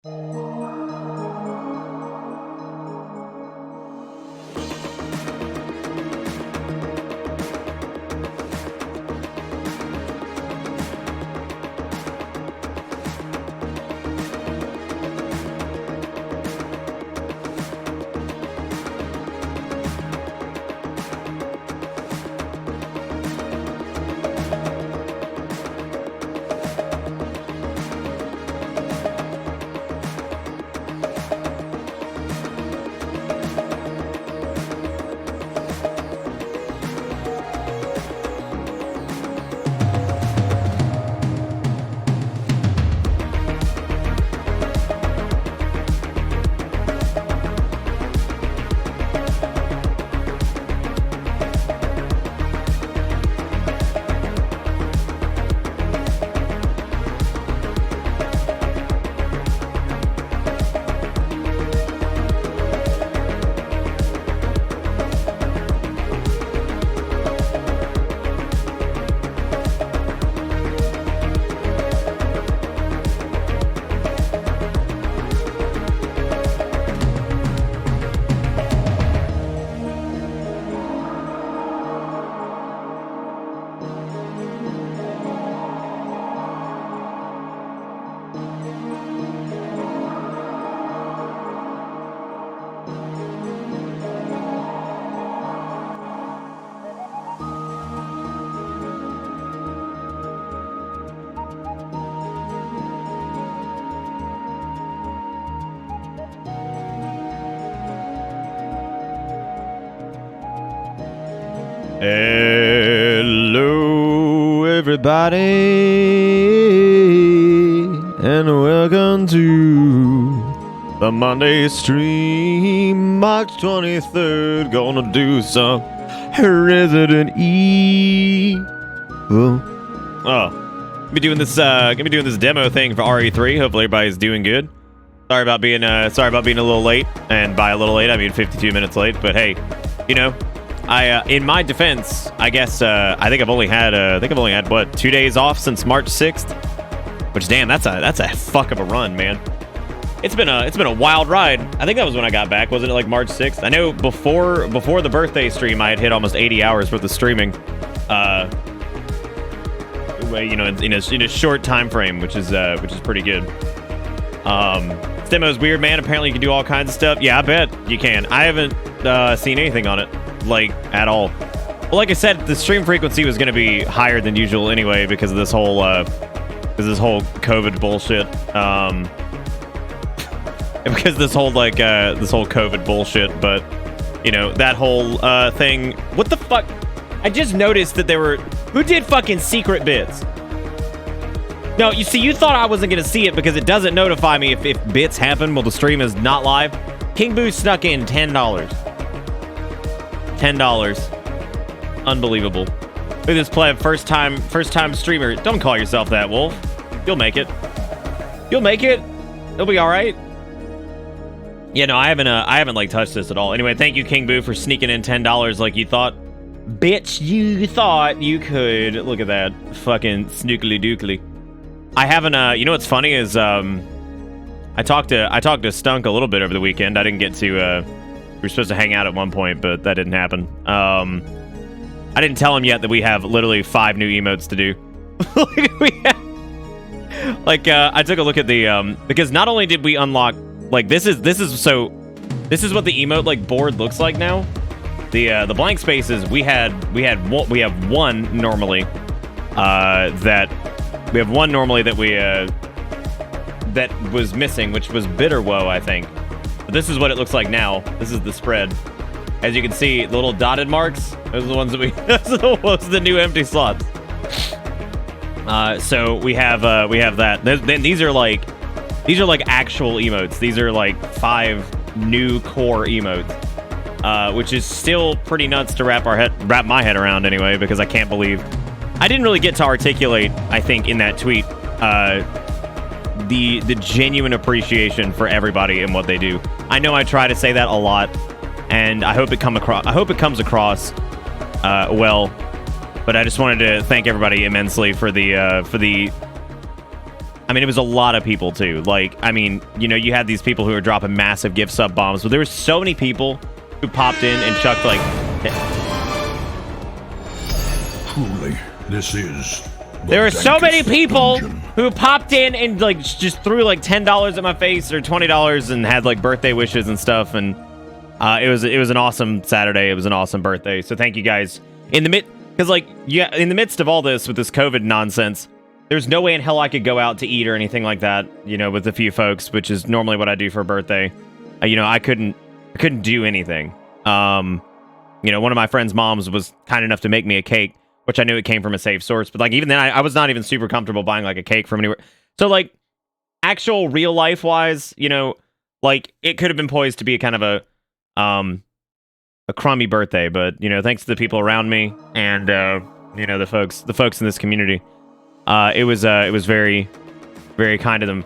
Hello, everybody, and welcome to the Monday stream, March 23rd. Gonna do some Resident Evil. Oh, gonna be doing this demo thing for RE3. Hopefully, everybody's doing good. Sorry about being a little late, and by a little late, I mean 52 minutes late. But hey, you know. In my defense, I guess I think I've only had what 2 days off since March 6th, which damn, that's a fuck of a run, man. It's been a wild ride. I think that was when I got back, wasn't it? Like March 6th. I know before the birthday stream, I had hit almost 80 hours worth of streaming. You know, in a short time frame, which is pretty good. This demo is weird, man. Apparently, you can do all kinds of stuff. Yeah, I bet you can. I haven't seen anything on it. Like at all. Well, like I said, the stream frequency was going to be higher than usual anyway because of this whole COVID bullshit. Because this whole COVID bullshit. But you know that whole thing. What the fuck? I just noticed that who did fucking secret bits. No, you see, you thought I wasn't going to see it because it doesn't notify me if bits happen while the stream is not live. King Boo snuck in $10. $10. Unbelievable. Look at this play. First time streamer. Don't call yourself that, Wolf. You'll make it. You'll make it. It'll be all right. Yeah, no, I haven't like touched this at all. Anyway, thank you, King Boo, for sneaking in $10 like you thought. Bitch, you thought you could. Look at that. Fucking snookily dookly. I haven't, you know what's funny is, I talked to Stunk a little bit over the weekend. I didn't get to, we were supposed to hang out at one point, but that didn't happen. I didn't tell him yet that we have literally 5 new emotes to do. I took a look at the, because not only did we unlock, like, this is what the emote, like, board looks like now. The blank spaces, we have one normally, that was missing, which was Bitter Woe, I think. But this is what it looks like now. This is the spread. As you can see, the little dotted marks, those are the ones that those are the new empty slots. So we have that. Then these are like actual emotes. These are like 5 new core emotes, which is still pretty nuts to wrap my head around anyway, because I can't believe I didn't really get to articulate, I think, in that tweet, the genuine appreciation for everybody and what they do. I know I try to say that a lot, and I hope it comes across well. But I just wanted to thank everybody immensely for the I mean, it was a lot of people too. Like, I mean, you know, you had these people who were dropping massive gift sub bombs, but there were so many people who popped in and chucked like. Truly, this is. There were so many people who popped in and like just threw like $10 at my face or $20 and had like birthday wishes and stuff, and it was an awesome Saturday. It was an awesome birthday. So thank you guys. In the midst of all this with this COVID nonsense, there's no way in hell I could go out to eat or anything like that, you know, with a few folks, which is normally what I do for a birthday. You know, I couldn't do anything. You know, one of my friend's moms was kind enough to make me a cake, which I knew it came from a safe source, but like even then I was not even super comfortable buying like a cake from anywhere. So like actual real life wise, you know, like it could have been poised to be a kind of a crummy birthday, but you know, thanks to the people around me and you know, the folks in this community, it was very, very kind of them.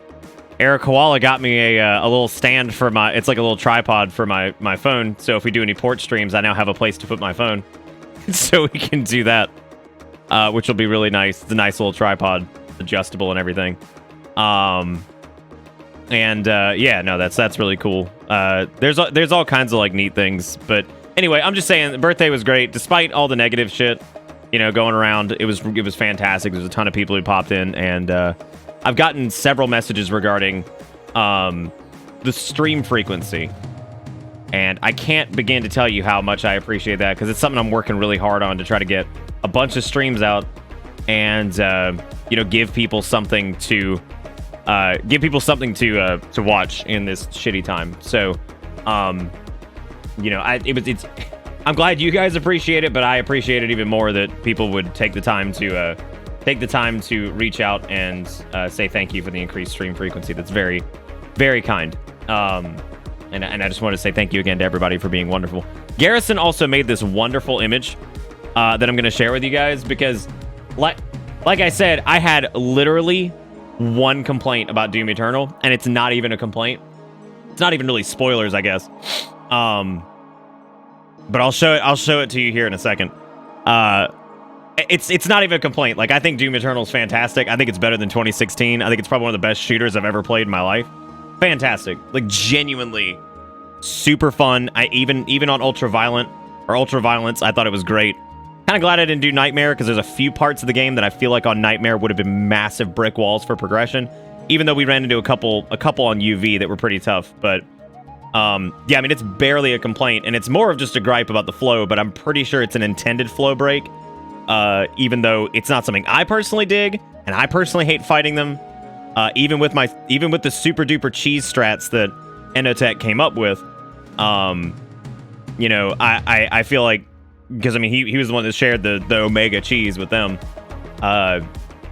Eric Koala got me a little stand for it's like a little tripod for my phone, so if we do any port streams, I now have a place to put my phone, so we can do that, which will be really nice. It's a nice little tripod, adjustable and everything. Yeah, no, that's really cool. There's all kinds of like neat things, but anyway, I'm just saying the birthday was great despite all the negative shit, you know, going around. It was fantastic. There's a ton of people who popped in, and I've gotten several messages regarding the stream frequency, and I can't begin to tell you how much I appreciate that, because it's something I'm working really hard on to try to get a bunch of streams out and you know, give people something to watch in this shitty time. So you know, I'm glad you guys appreciate it, but I appreciate it even more that people would take the time to reach out and say thank you for the increased stream frequency. That's very, very kind. And I just want to say thank you again to everybody for being wonderful. Garrison also made this wonderful image that I'm going to share with you guys, because like I said, I had literally one complaint about Doom Eternal, and it's not even a complaint. It's not even really spoilers, I guess. But I'll show it to you here in a second. It's not even a complaint. Like, I think Doom Eternal is fantastic. I think it's better than 2016. I think it's probably one of the best shooters I've ever played in my life. Fantastic. Like, genuinely super fun. I even on Ultraviolence, I thought it was great. Kind of glad I didn't do Nightmare, because there's a few parts of the game that I feel like on Nightmare would have been massive brick walls for progression, even though we ran into a couple on UV that were pretty tough. But yeah, I mean, it's barely a complaint, and it's more of just a gripe about the flow, but I'm pretty sure it's an intended flow break, even though it's not something I personally dig, and I personally hate fighting them, even with the super duper cheese strats that Enotech came up with. You know, I feel like, because I mean, he was the one that shared the Omega cheese with them.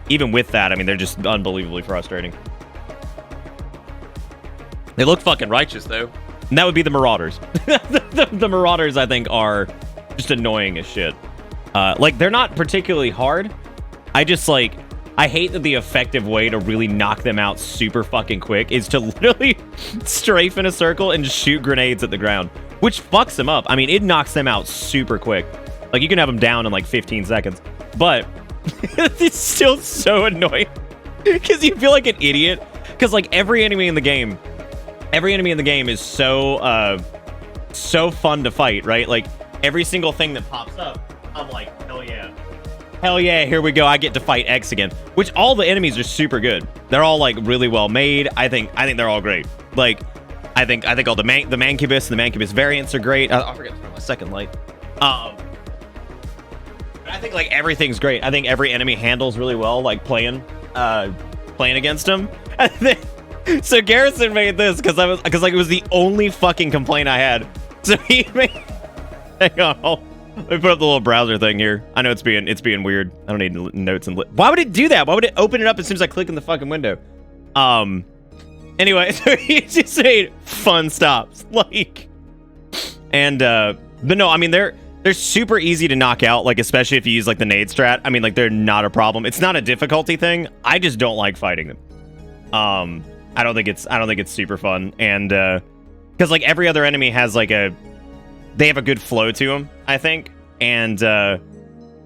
Even with that, I mean, they're just unbelievably frustrating. They look fucking righteous, though. And that would be the Marauders. The Marauders, I think, are just annoying as shit. Like, they're not particularly hard. I just, like, I hate that the effective way to really knock them out super fucking quick is to literally strafe in a circle and shoot grenades at the ground, which fucks them up. I mean, it knocks them out super quick. Like, you can have them down in, like, 15 seconds. But it's still so annoying because you feel like an idiot. Because, like, every enemy in the game is so fun to fight, right? Like, every single thing that pops up, I'm like, hell yeah, here we go, I get to fight X again. Which all the enemies are super good. They're all like really well made. I think they're all great. Like, I think all the Mancubus and the Mancubus variants are great. I forgot to turn my second light. But I think like everything's great. I think every enemy handles really well, like playing against them. So Garrison made this because like it was the only fucking complaint I had. So he made. Hang on, let me put up the little browser thing here. I know it's being weird. I don't need notes and. Why would it do that? Why would it open it up as soon as I click in the fucking window? Anyway, so he just made fun stops, like, and but no, I mean they're super easy to knock out, like especially if you use like the nade strat. I mean, like they're not a problem. It's not a difficulty thing. I just don't like fighting them. I don't think it's super fun, and because like every other enemy has like they have a good flow to them, I think, and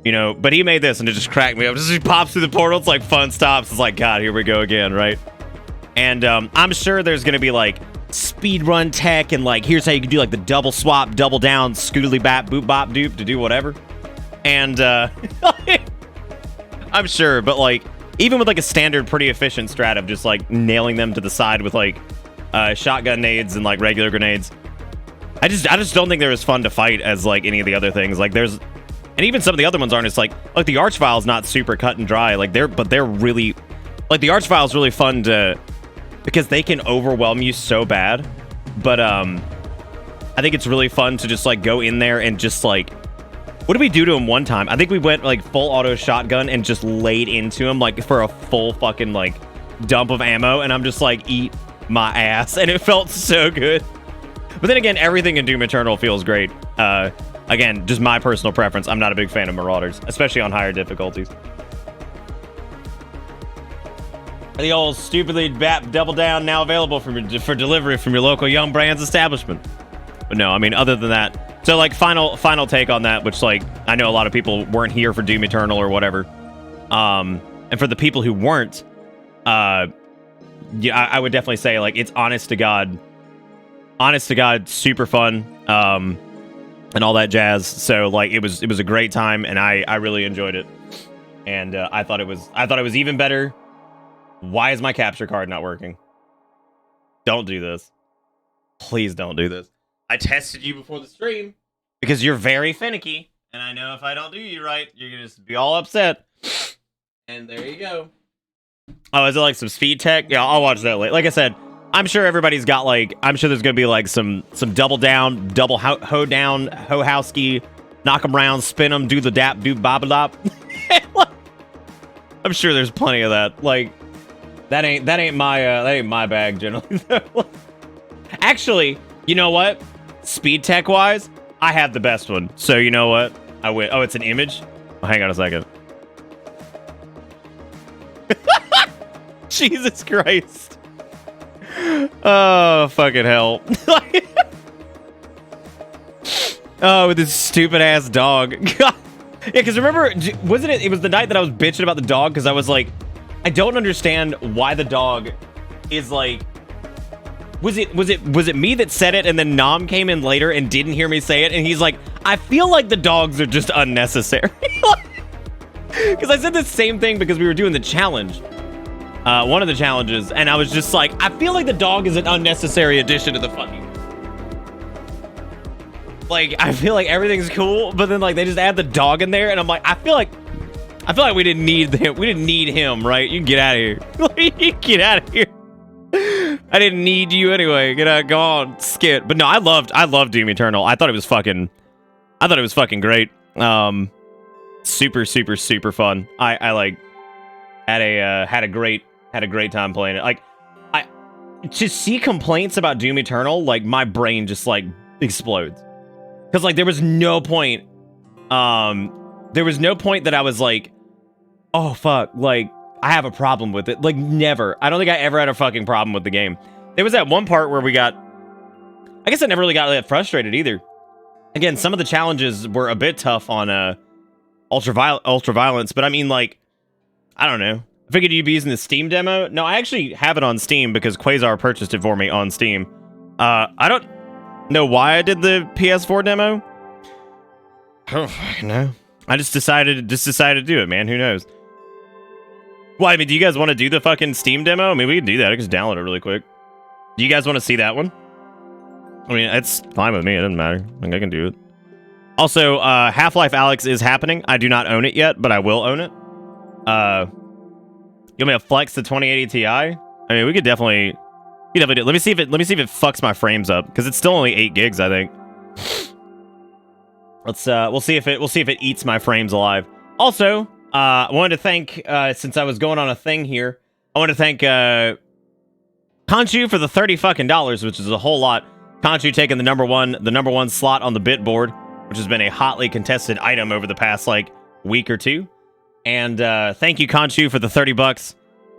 You know, but he made this and it just cracked me up. Just he pops through the portal. It's like fun stops. It's like, God, here we go again, right? And I'm sure there's going to be like speed run tech and like, here's how you can do like the double swap, double down, scootily bap, boop bop doop to do whatever. And I'm sure, but like, even with like a standard, pretty efficient strat of just like nailing them to the side with like shotgun nades and like regular grenades, I just don't think they're as fun to fight as like any of the other things. Like there's, and even some of the other ones aren't. It's like the Archvile's not super cut and dry. Like they're really, like the Archvile's really fun to, because they can overwhelm you so bad. But I think it's really fun to just like go in there and just like, what did we do to him one time? I think we went like full auto shotgun and just laid into him like for a full fucking like dump of ammo. And I'm just like, eat my ass. And it felt so good. But then again, everything in Doom Eternal feels great. Again, just my personal preference. I'm not a big fan of Marauders, especially on higher difficulties. The old stupidly double down now available for delivery from your local Young Brands establishment. But no, I mean, other than that. So like final take on that, which like I know a lot of people weren't here for Doom Eternal or whatever. And for the people who weren't, yeah, I would definitely say like it's honest to God, super fun. And all that jazz. So like it was a great time, and I really enjoyed it. And I thought it was even better. Why is my capture card not working? Don't do this. Please don't do this. I tested you before the stream because you're very finicky, and I know if I don't do you right, you're gonna just be all upset. And there you go. Oh, is it like some speed tech? Yeah, I'll watch that later. Like I said, I'm sure everybody's got like, I'm sure there's gonna be like some double down, double hoe down, hoe houseky, knock them around, spin them, do the dap, do bobadop. I'm sure there's plenty of that. Like that ain't my bag generally. Actually, you know what? Speed tech wise, I have the best one. So you know what? I win. Oh, it's an image. Oh, hang on a second. Jesus Christ. Oh, fucking hell. Oh, with this stupid ass dog. Yeah, because remember, wasn't it? It was the night that I was bitching about the dog because I was like, I don't understand why the dog is like. Was it me that said it and then Nam came in later and didn't hear me say it and he's like, I feel like the dogs are just unnecessary. Because I said the same thing because we were doing the challenge. One of the challenges, and I was just like, I feel like the dog is an unnecessary addition to the fucking. Like, I feel like everything's cool, but then like they just add the dog in there, and I'm like, I feel like we didn't need him. We didn't need him, right? You can get out of here. You can get out of here. I didn't need you anyway. Get out, go on, skit. But no, I loved Doom Eternal. I thought it was fucking great. Super fun. I like had a great time playing it. Like, to see complaints about Doom Eternal, like my brain just like explodes. Because like there was no point that I was like, oh fuck, like I have a problem with it. Like never. I don't think I ever had a fucking problem with the game. There was that one part where I guess I never really got that frustrated either. Again, some of the challenges were a bit tough on ultra violence, but I mean like, I don't know. I figured you'd be using the Steam demo. No, I actually have it on Steam because Quasar purchased it for me on Steam. I don't know why I did the PS4 demo. Oh, no. I just decided to do it, man. Who knows? Well, I mean, do you guys want to do the fucking Steam demo? I mean, we can do that. I can just download it really quick. Do you guys want to see that one? I mean, it's fine with me. It doesn't matter. Like, I can do it. Also, Half-Life Alyx is happening. I do not own it yet, but I will own it. You want me to flex the 2080 Ti? I mean, we could definitely do. Let me see if it fucks my frames up because it's still only 8 gigs, I think. We'll see if it eats my frames alive. Also, I wanted to thank since I was going on a thing here, I want to thank Conchu for the $30 which is a whole lot. Conchu taking the number one slot on the bit board, which has been a hotly contested item over the past like week or two. And thank you, Conchu, for the $30.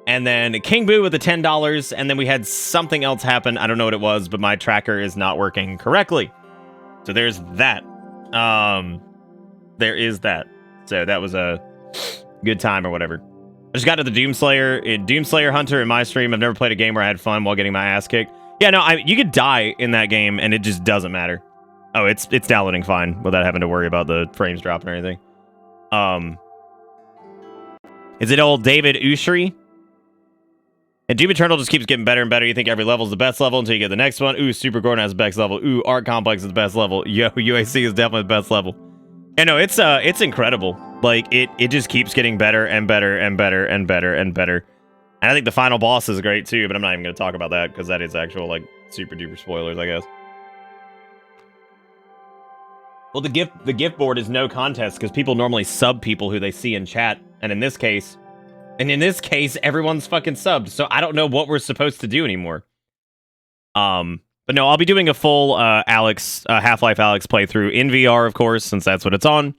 And then King Boo with the $10. And then we had something else happen. I don't know what it was, but my tracker is not working correctly. So there's that. There is that. So that was a good time or whatever. I just got to the Doomslayer Hunter in my stream. I've never played a game where I had fun while getting my ass kicked. Yeah, no, you could die in that game and it just doesn't matter. Oh, it's downloading fine without having to worry about the frames dropping or anything. Is it old David Ushri? And Doom Eternal just keeps getting better and better. You think every level is the best level until you get the next one. Ooh, Super Gordon has the best level. Ooh, Art Complex is the best level. Yo, UAC is definitely the best level. And no, it's incredible. Like, it just keeps getting better and better and better and better and better. And I think the final boss is great too, but I'm not even going to talk about that because that is actual, like, super duper spoilers, I guess. Well, the gift board is no contest because people normally sub people who they see in chat. And in this case, everyone's fucking subbed. So I don't know what we're supposed to do anymore. But no, I'll be doing a full Half-Life Alyx playthrough in VR, of course, since that's what it's on.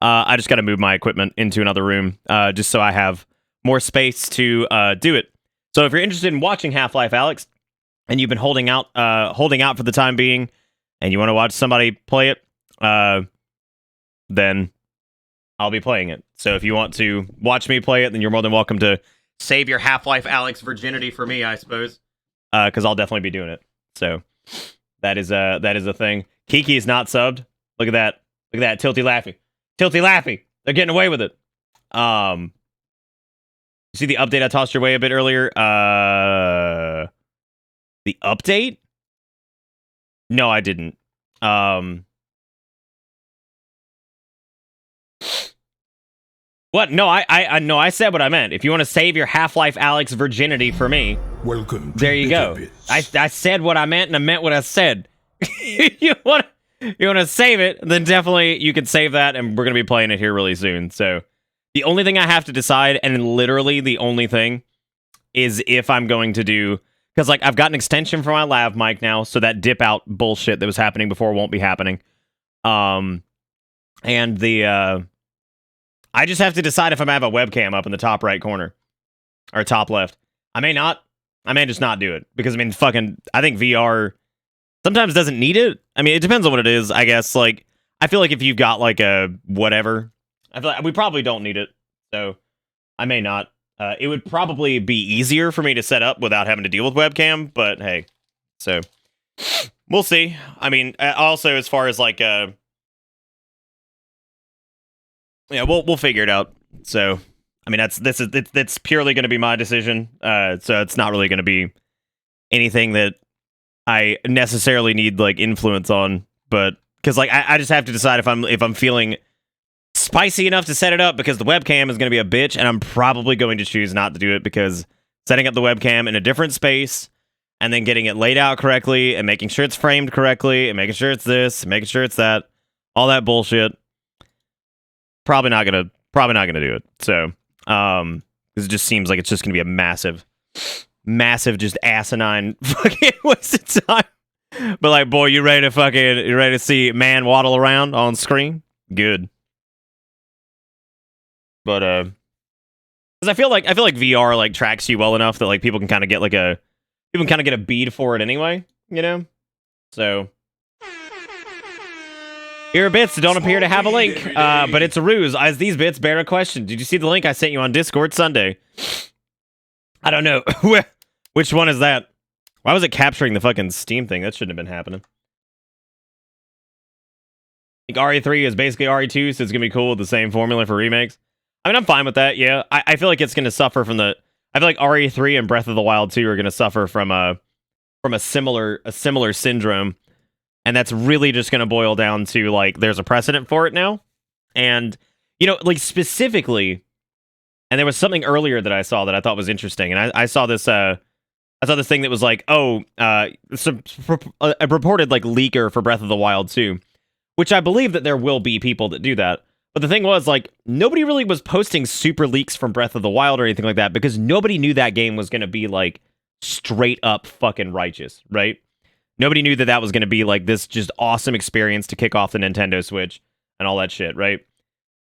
I just got to move my equipment into another room just so I have more space to do it. So if you're interested in watching Half-Life Alyx and you've been holding out for the time being and you want to watch somebody play it, then I'll be playing it. So if you want to watch me play it, then you're more than welcome to save your Half-Life Alyx virginity for me, I suppose. Because I'll definitely be doing it. So that is a thing. Kiki is not subbed. Look at that. Look at that. Tilty Laffy. Tilty Laffy. They're getting away with it. You see the update I tossed your way a bit earlier? The update? No, I didn't. What? No, I said what I meant. If you want to save your Half-Life Alyx virginity for me, welcome. There you go. I said what I meant, and I meant what I said. you want to save it, then definitely you can save that, and we're gonna be playing it here really soon. So the only thing I have to decide, and literally the only thing, is if I'm going to do, because like I've got an extension for my lav mic now, so that dip out bullshit that was happening before won't be happening. And the I just have to decide if I'm gonna have a webcam up in the top right corner or top left. I may not. I may just not do it because I mean, I think VR sometimes doesn't need it. I mean, it depends on what it is, I guess. Like, I feel like if you've got like a whatever, I feel like we probably don't need it. So I may not. It would probably be easier for me to set up without having to deal with webcam. But hey, so we'll see. I mean, also as far as like, yeah, we'll figure it out. So. I mean, that's purely going to be my decision. So it's not really going to be anything that I necessarily need like influence on. But because like I just have to decide if I'm feeling spicy enough to set it up because the webcam is going to be a bitch, and I'm probably going to choose not to do it because setting up the webcam in a different space and then getting it laid out correctly and making sure it's framed correctly and making sure it's this, making sure it's that, all that bullshit. Probably not gonna do it. So. Because it just seems like it's just gonna be a massive, just asinine fucking waste of time. But like, boy, you ready to see man waddle around on screen? Good. But because I feel like VR like tracks you well enough that like people can kind of get a bead for it anyway, you know. So. Here are bits that don't appear to have a link, but it's a ruse, as these bits bear a question. Did you see the link I sent you on Discord Sunday? I don't know. Which one is that? Why was it capturing the fucking Steam thing? That shouldn't have been happening. I think RE3 is basically RE2, so it's going to be cool with the same formula for remakes. I mean, I'm fine with that, yeah. I feel like it's going to suffer from the... I feel like RE3 and Breath of the Wild 2 are going to suffer from a similar syndrome. And that's really just going to boil down to, like, there's a precedent for it now. And, you know, like, specifically, and there was something earlier that I saw that I thought was interesting. And I saw this thing that was like, a purported, like, leaker for Breath of the Wild 2. Which I believe that there will be people that do that. But the thing was, like, nobody really was posting super leaks from Breath of the Wild or anything like that. Because nobody knew that game was going to be, like, straight up fucking righteous, right? Nobody knew that was going to be like this just awesome experience to kick off the Nintendo Switch and all that shit, right?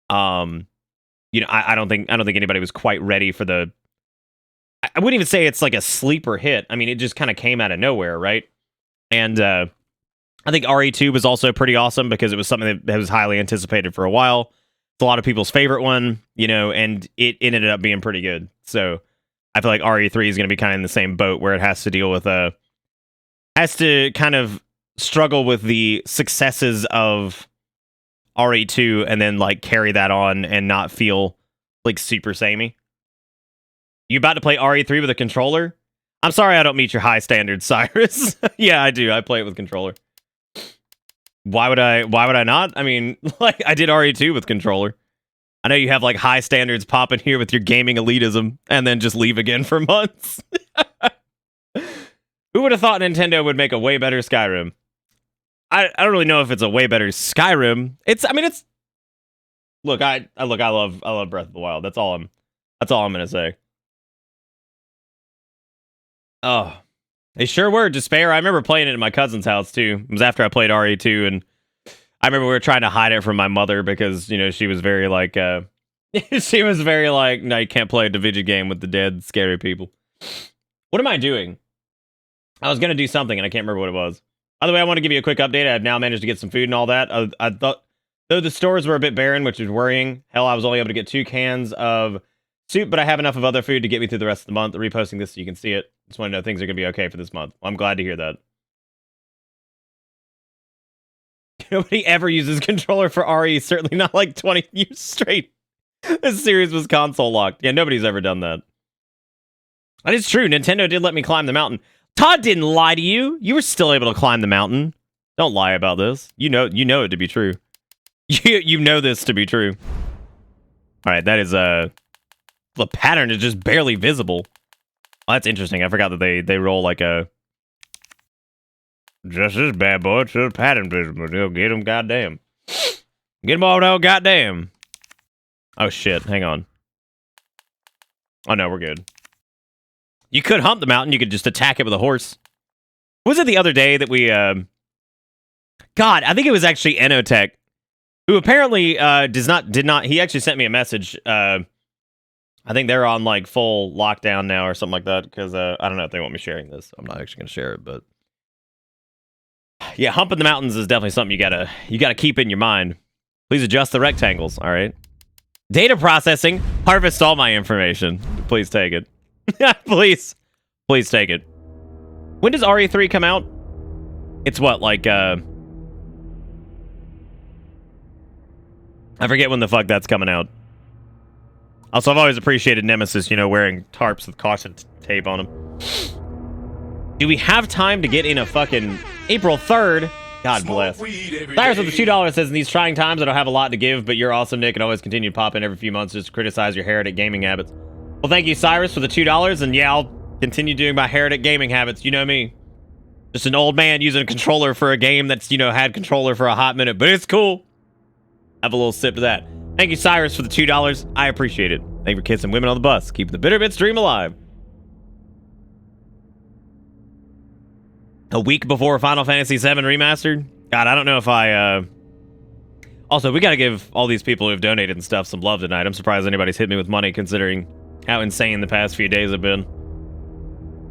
You know, I don't think anybody was quite ready for the. I wouldn't even say it's like a sleeper hit. I mean, it just kind of came out of nowhere, right? And I think RE2 was also pretty awesome because it was something that was highly anticipated for a while. It's a lot of people's favorite one, you know, and it ended up being pretty good. So I feel like RE3 is going to be kind of in the same boat where it has to deal with has to kind of struggle with the successes of RE2 and then like carry that on and not feel like super samey. You about to play RE3 with a controller? I'm sorry I don't meet your high standards, Cyrus. Yeah, I do. I play it with controller. Why would I not? I mean, like I did RE2 with controller. I know you have like high standards popping here with your gaming elitism and then just leave again for months. Who would have thought Nintendo would make a way better Skyrim? I don't really know if it's a way better Skyrim. It's look, I love Breath of the Wild. That's all I'm gonna say. Oh, they sure were despair. I remember playing it at my cousin's house too. It was after I played RE2, and I remember we were trying to hide it from my mother because, you know, she was very like she was very like, no, you can't play a Division game with the dead scary people. What am I doing? I was gonna do something and I can't remember what it was. By the way, I want to give you a quick update. I've now managed to get some food and all that. I thought, though the stores were a bit barren, which is worrying. Hell, I was only able to get 2 cans of soup, but I have enough of other food to get me through the rest of the month. Reposting this so you can see it. Just want to know things are going to be okay for this month. Well, I'm glad to hear that. Nobody ever uses controller for RE. Certainly not like 20 years straight. This series was console locked. Yeah, nobody's ever done that. And it's true. Nintendo did let me climb the mountain. Todd didn't lie to you. You were still able to climb the mountain. Don't lie about this. You know it to be true. You know this to be true. All right, that is the pattern is just barely visible. Oh, that's interesting. I forgot that they roll like a just this bad boy. It's a pattern visible. They'll get him, goddamn. Get him all no goddamn. Oh shit! Hang on. Oh no, we're good. You could hump the mountain. You could just attack it with a horse. Was it the other day that we? God, I think it was actually Enotech, who apparently did not. He actually sent me a message. I think they're on like full lockdown now or something like that because I don't know if they want me sharing this. I'm not actually going to share it, but yeah, humping the mountains is definitely something you gotta keep in your mind. Please adjust the rectangles. All right. Data processing. Harvest all my information. Please take it. Please take it. When does RE3 come out? It's what, like, I forget when the fuck that's coming out. Also, I've always appreciated Nemesis, you know, wearing tarps with caution tape on them. Do we have time to get in a fucking April 3rd? God bless. Cyrus with the $2 says, in these trying times, I don't have a lot to give, but you're awesome, Nick, and always continue to pop in every few months just to criticize your heretic gaming habits. Well, thank you, Cyrus, for the $2, and yeah, I'll continue doing my heretic gaming habits. You know me. Just an old man using a controller for a game that's, you know, had controller for a hot minute, but it's cool. Have a little sip of that. Thank you, Cyrus, for the $2. I appreciate it. Thank you for kissing women on the bus. Keeping the Bitter Bits dream alive. A week before Final Fantasy VII Remastered? God, I don't know if I, Also, we gotta give all these people who've donated and stuff some love tonight. I'm surprised anybody's hit me with money considering how insane the past few days have been.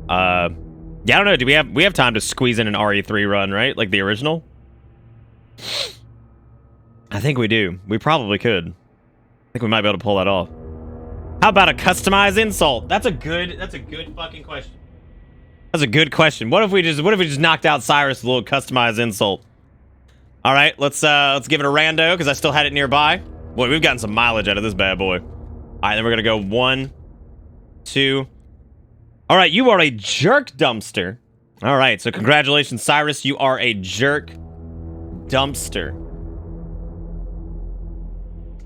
Yeah, I don't know. Do we have time to squeeze in an RE3 run, right? Like the original? I think we do. We probably could. I think we might be able to pull that off. How about a customized insult? That's a good fucking question. That's a good question. What if we just knocked out Cyrus with a little customized insult? All right, let's give it a rando because I still had it nearby. Boy, we've gotten some mileage out of this bad boy. All right, then we're gonna go 1, 2. All right, you are a jerk dumpster. All right, so congratulations, Cyrus. You are a jerk dumpster.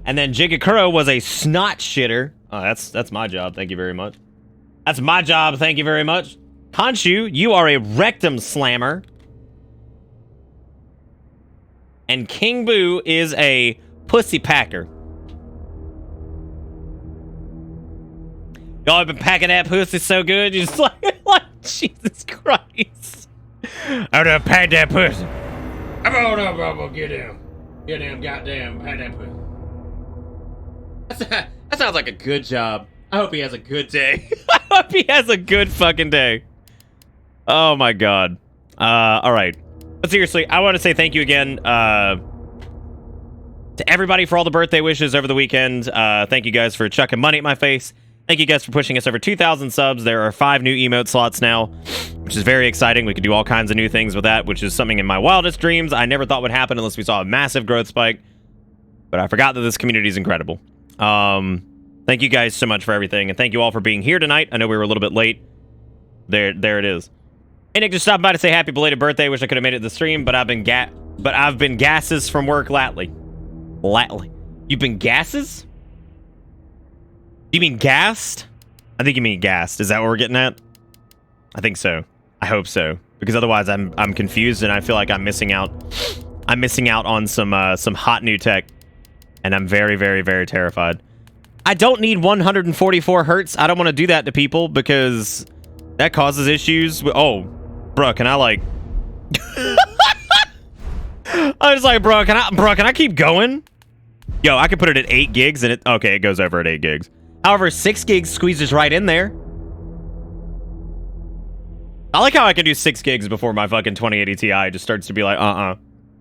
And then Jigakuro was a snot shitter. Oh, that's my job. Thank you very much. That's my job. Thank you very much. Khonshu, you are a rectum slammer. And King Boo is a pussy packer. Y'all have been packing that pussy so good, you just like Jesus Christ. I'm gonna pack that pussy. Come on up, bro. Get down. Get down, goddamn, pack that pussy. That sounds like a good job. I hope he has a good day. I hope he has a good fucking day. Oh my god. All right. But seriously, I want to say thank you again To everybody for all the birthday wishes over the weekend. Thank you guys for chucking money at my face. Thank you guys for pushing us over 2,000 subs. There are 5 new emote slots now, which is very exciting. We could do all kinds of new things with that, which is something in my wildest dreams I never thought would happen unless we saw a massive growth spike. But I forgot that this community is incredible. Thank you guys so much for everything, and thank you all for being here tonight. I know we were a little bit late. There it is. Hey Nick, just stopped by to say happy belated birthday. Wish I could have made it to the stream, but I've been gases from work lately. You've been gases? You mean gassed? I think you mean gassed. Is that what we're getting at? I think so. I hope so. Because otherwise I'm confused and I feel like I'm missing out. I'm missing out on some hot new tech. And I'm very, very, very terrified. I don't need 144 hertz. I don't want to do that to people because that causes issues. Oh, bro, can I like... I was like, bro, can I keep going? Yo, I can put it at 8 gigs and it goes over at 8 gigs. However, 6 gigs squeezes right in there. I like how I can do 6 gigs before my fucking 2080 Ti just starts to be like,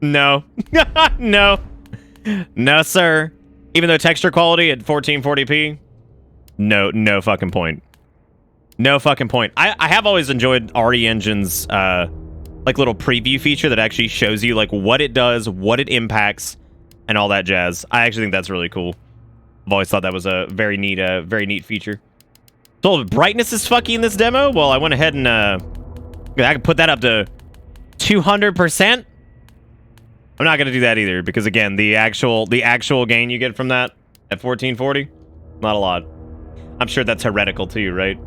no. No. No, sir. Even though texture quality at 1440p, no fucking point. No fucking point. I have always enjoyed RE Engine's like little preview feature that actually shows you like what it does, what it impacts, and all that jazz. I actually think that's really cool. I've always thought that was a very neat feature. So brightness is fucky in this demo. Well, I went ahead and I can put that up to 200%. I'm not gonna do that either because again, the actual gain you get from that at 1440, not a lot. I'm sure that's heretical too, right?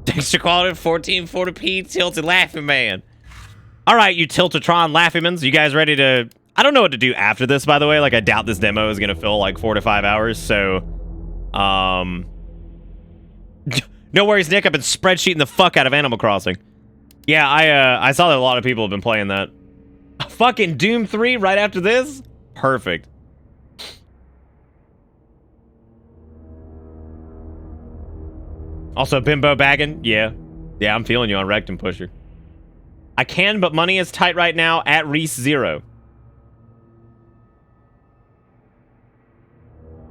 Texture quality 1440p tilted laughing man. All right, you Tiltatron Laughy-mans, you guys ready to... I don't know what to do after this, by the way. Like, I doubt this demo is going to fill, like, 4 to 5 hours, so... No worries, Nick. I've been spreadsheeting the fuck out of Animal Crossing. Yeah, I saw that a lot of people have been playing that. Fucking Doom 3 right after this? Perfect. Also, Bimbo bagging? Yeah. Yeah, I'm feeling you on Rectum Pusher. I can, but money is tight right now at Reese 0.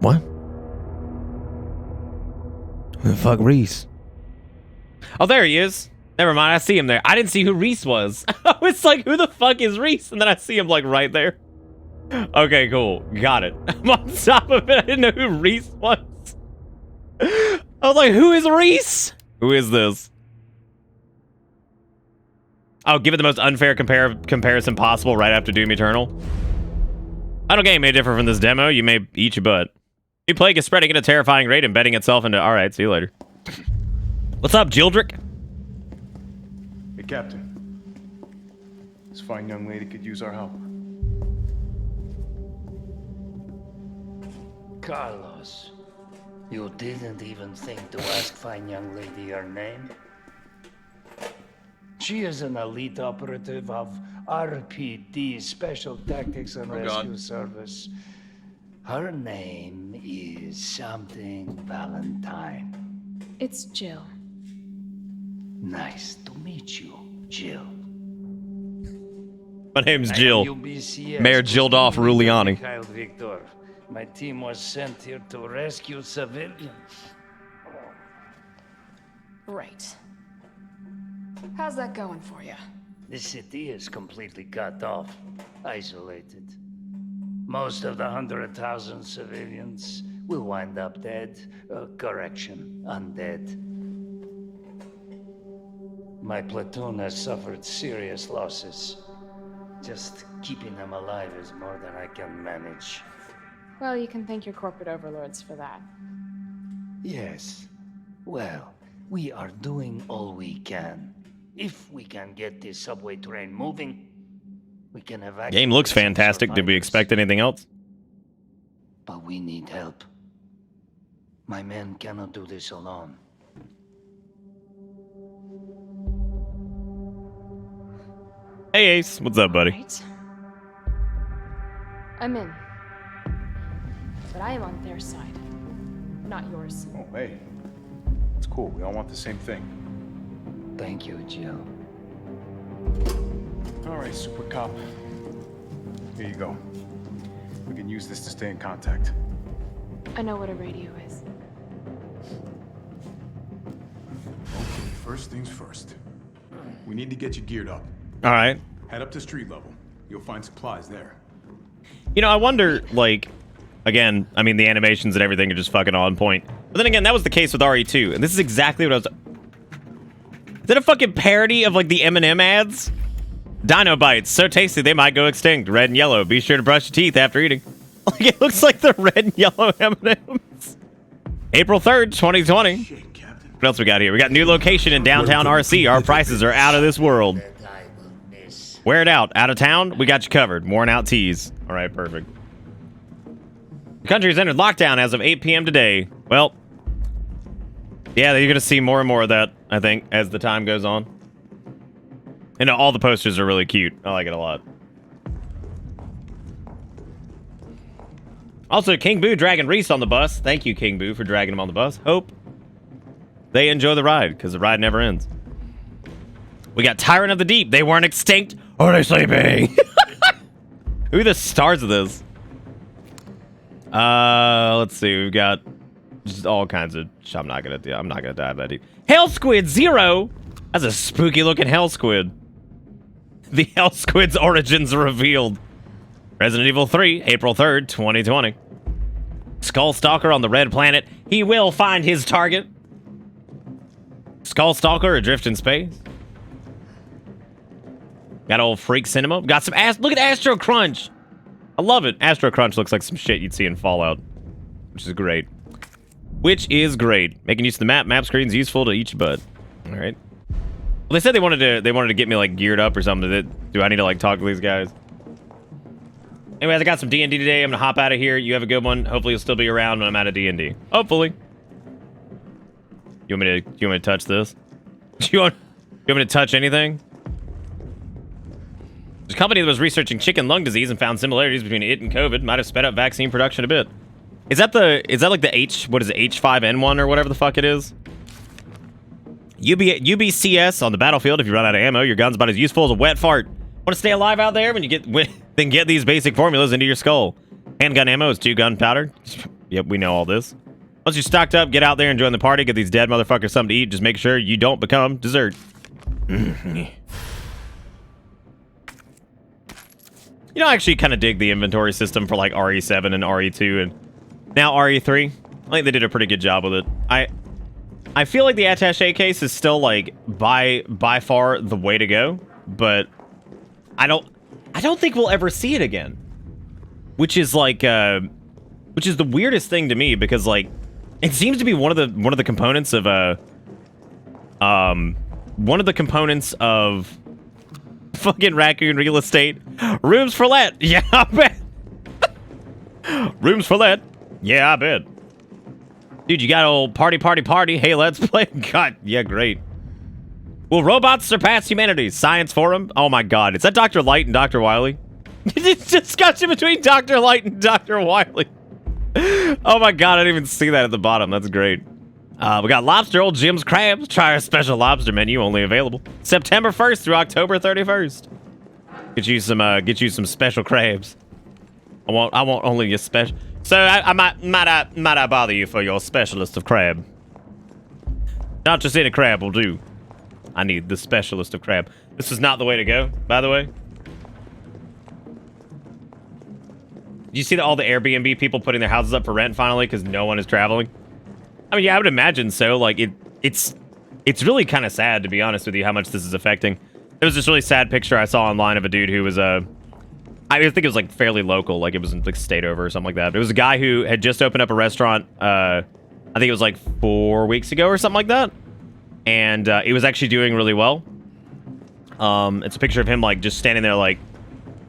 What? Who the fuck Reese? Oh, there he is. Never mind, I see him there. I didn't see who Reese was. I was like, who the fuck is Reese? And then I see him like right there. Okay, cool. Got it. I'm on top of it. I didn't know who Reese was. I was like, who is Reese? Who is this? Oh, give it the most unfair comparison possible right after Doom Eternal. I don't get any different from this demo. You may eat your butt. New plague is spreading at a terrifying rate, embedding itself into... Alright, see you later. What's up, Gildrick? Hey, Captain. This fine young lady could use our help. Carlos, you didn't even think to ask fine young lady her name? She is an elite operative of RPD, Special Tactics and Rescue Service. Her name is something Valentine. It's Jill. Nice to meet you, Jill. My name's Jill. Mayor Jildoff Ruliani. Mikhail Victor. My team was sent here to rescue civilians. Right. How's that going for you? The city is completely cut off, isolated. Most of the 100,000 civilians will wind up dead. Correction, undead. My platoon has suffered serious losses. Just keeping them alive is more than I can manage. Well, you can thank your corporate overlords for that. Yes. Well, we are doing all we can. If we can get this subway train moving, we can evacuate. Game looks fantastic. Did we expect anything else? But we need help. My men cannot do this alone. Hey Ace, what's up, buddy? Right. I'm in. But I am on their side, not yours. Oh, hey. It's cool. We all want the same thing. Thank you, Jill. All right, Super Cop. Here you go. We can use this to stay in contact. I know what a radio is. Okay, first things first. We need to get you geared up. All right. Head up to street level. You'll find supplies there. You know, I wonder, like, again, I mean, the animations and everything are just fucking on point. But then again, that was the case with RE2, and this is exactly what I was... Is that a fucking parody of, like, the M&M ads? Dino Bites, so tasty they might go extinct. Red and yellow, be sure to brush your teeth after eating. Like, it looks like the red and yellow M&Ms. April 3rd, 2020. Shit, Captain. What else we got here? We got new location in downtown RC. Our prices are out of this world. Wear it out. Out of town, we got you covered. Worn out tees. All right, perfect. The country has entered lockdown as of 8 p.m. today. Well, yeah, you're going to see more and more of that, I think, as the time goes on. And all the posters are really cute. I like it a lot. Also, King Boo dragging Reese on the bus. Thank you, King Boo, for dragging him on the bus. Hope they enjoy the ride, because the ride never ends. We got Tyrant of the Deep. They weren't extinct. Or are they sleeping? Who are the stars of this? Let's see. We've got just all kinds of... I'm not gonna dive that deep. Hell Squid 0. That's a spooky looking Hell Squid. The Hell Squid's origins revealed. Resident Evil 3, April 3rd, 2020. Skull Stalker on the Red Planet. He will find his target. Skull Stalker adrift in space. Got old Freak Cinema. Got some look at Astro Crunch. I love it. Astro Crunch looks like some shit you'd see in Fallout, which is great. Making use of the map screen's useful to each bud. All right. Well, they said they wanted to get me like geared up or something. Do I need to like talk to these guys? Anyways, I got some D&D today. I'm gonna hop out of here. You have a good one. Hopefully you'll still be around when I'm out of D&D. Hopefully. You want me to touch this? You want me to touch anything? There's a company that was researching chicken lung disease and found similarities between it and COVID. Might have sped up vaccine production a bit. Is that like the H5N1 or whatever the fuck it is? UBCS on the battlefield. If you run out of ammo, your gun's about as useful as a wet fart. Want to stay alive out there? Then get these basic formulas into your skull. Handgun ammo is 2 gunpowder. Yep, we know all this. Once you're stocked up, get out there and join the party. Get these dead motherfuckers something to eat. Just make sure you don't become dessert. You know, I actually kind of dig the inventory system for like RE7 and RE2 and now RE3. I think they did a pretty good job with it. I feel like the attaché case is still like by far the way to go, but I don't think we'll ever see it again. Which is like which is the weirdest thing to me because like it seems to be one of the components of fucking Raccoon Real Estate. Rooms for let. Yeah, I bet. Rooms for let. Yeah, I bet. Dude, you got old party. Hey, let's play. God, yeah, great. Will robots surpass humanity? Science Forum? Oh my god. Is that Dr. Light and Dr. Wily? Discussion between Dr. Light and Dr. Wily. Oh my god, I didn't even see that at the bottom. That's great. We got Lobster, Old Jim's Crabs. Try our special lobster menu, only available September 1st through October 31st. Get you some special crabs. I want only your special. So I might I bother you for your specialist of crab? Not just any crab will do. I need the specialist of crab. This is not the way to go, by the way. Do you see that all the Airbnb people putting their houses up for rent finally because no one is traveling? I mean, yeah, I would imagine so. Like, it's really kind of sad, to be honest with you, how much this is affecting. There was this really sad picture I saw online of a dude who was, I think it was, like, fairly local. Like, it was, like, state over or something like that. But it was a guy who had just opened up a restaurant, I think it was, like, 4 weeks ago or something like that. And it was actually doing really well. It's a picture of him, like, just standing there, like,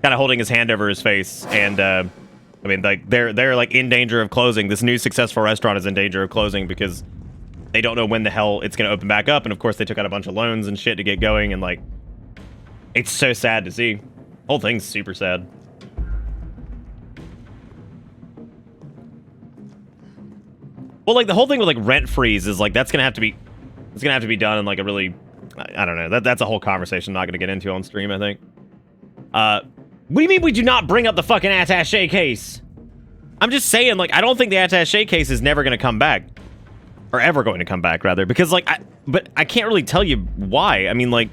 kind of holding his hand over his face. And, I mean, like, they're like in danger of closing. This new successful restaurant is in danger of closing because they don't know when the hell it's going to open back up. And of course, they took out a bunch of loans and shit to get going. And like, it's so sad to see. Whole thing's super sad. Well, like the whole thing with like rent freeze is like that's going to have to be done in like a really, I don't know. That's a whole conversation I'm not going to get into on stream, I think. What do you mean we do not bring up the fucking attaché case? I'm just saying, like, I don't think the attaché case is never going to come back. Or ever going to come back, rather. Because, like, but I can't really tell you why. I mean, like,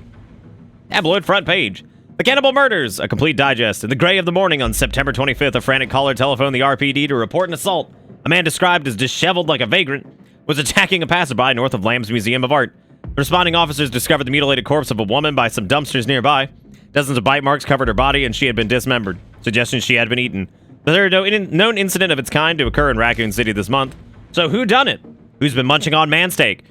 tabloid front page. The Cannibal Murders, a complete digest. In the gray of the morning on September 25th, a frantic caller telephoned the RPD to report an assault. A man described as disheveled like a vagrant was attacking a passerby north of Lamb's Museum of Art. Responding officers discovered the mutilated corpse of a woman by some dumpsters nearby. Dozens of bite marks covered her body, and she had been dismembered, suggesting she had been eaten. But there are no known incident of its kind to occur in Raccoon City this month. So who done it? Who's been munching on man steak?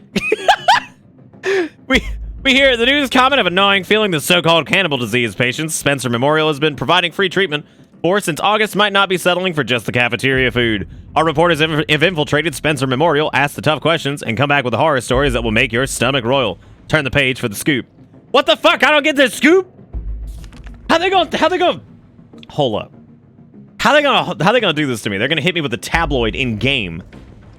We hear the news comment of a gnawing feeling the so-called cannibal disease patients Spencer Memorial has been providing free treatment for since August might not be settling for just the cafeteria food. Our reporters have infiltrated Spencer Memorial, asked the tough questions, and come back with the horror stories that will make your stomach roil. Turn the page for the scoop. What the fuck? I don't get this scoop? How they gonna hold up. How they gonna do this to me? They're gonna hit me with a tabloid in game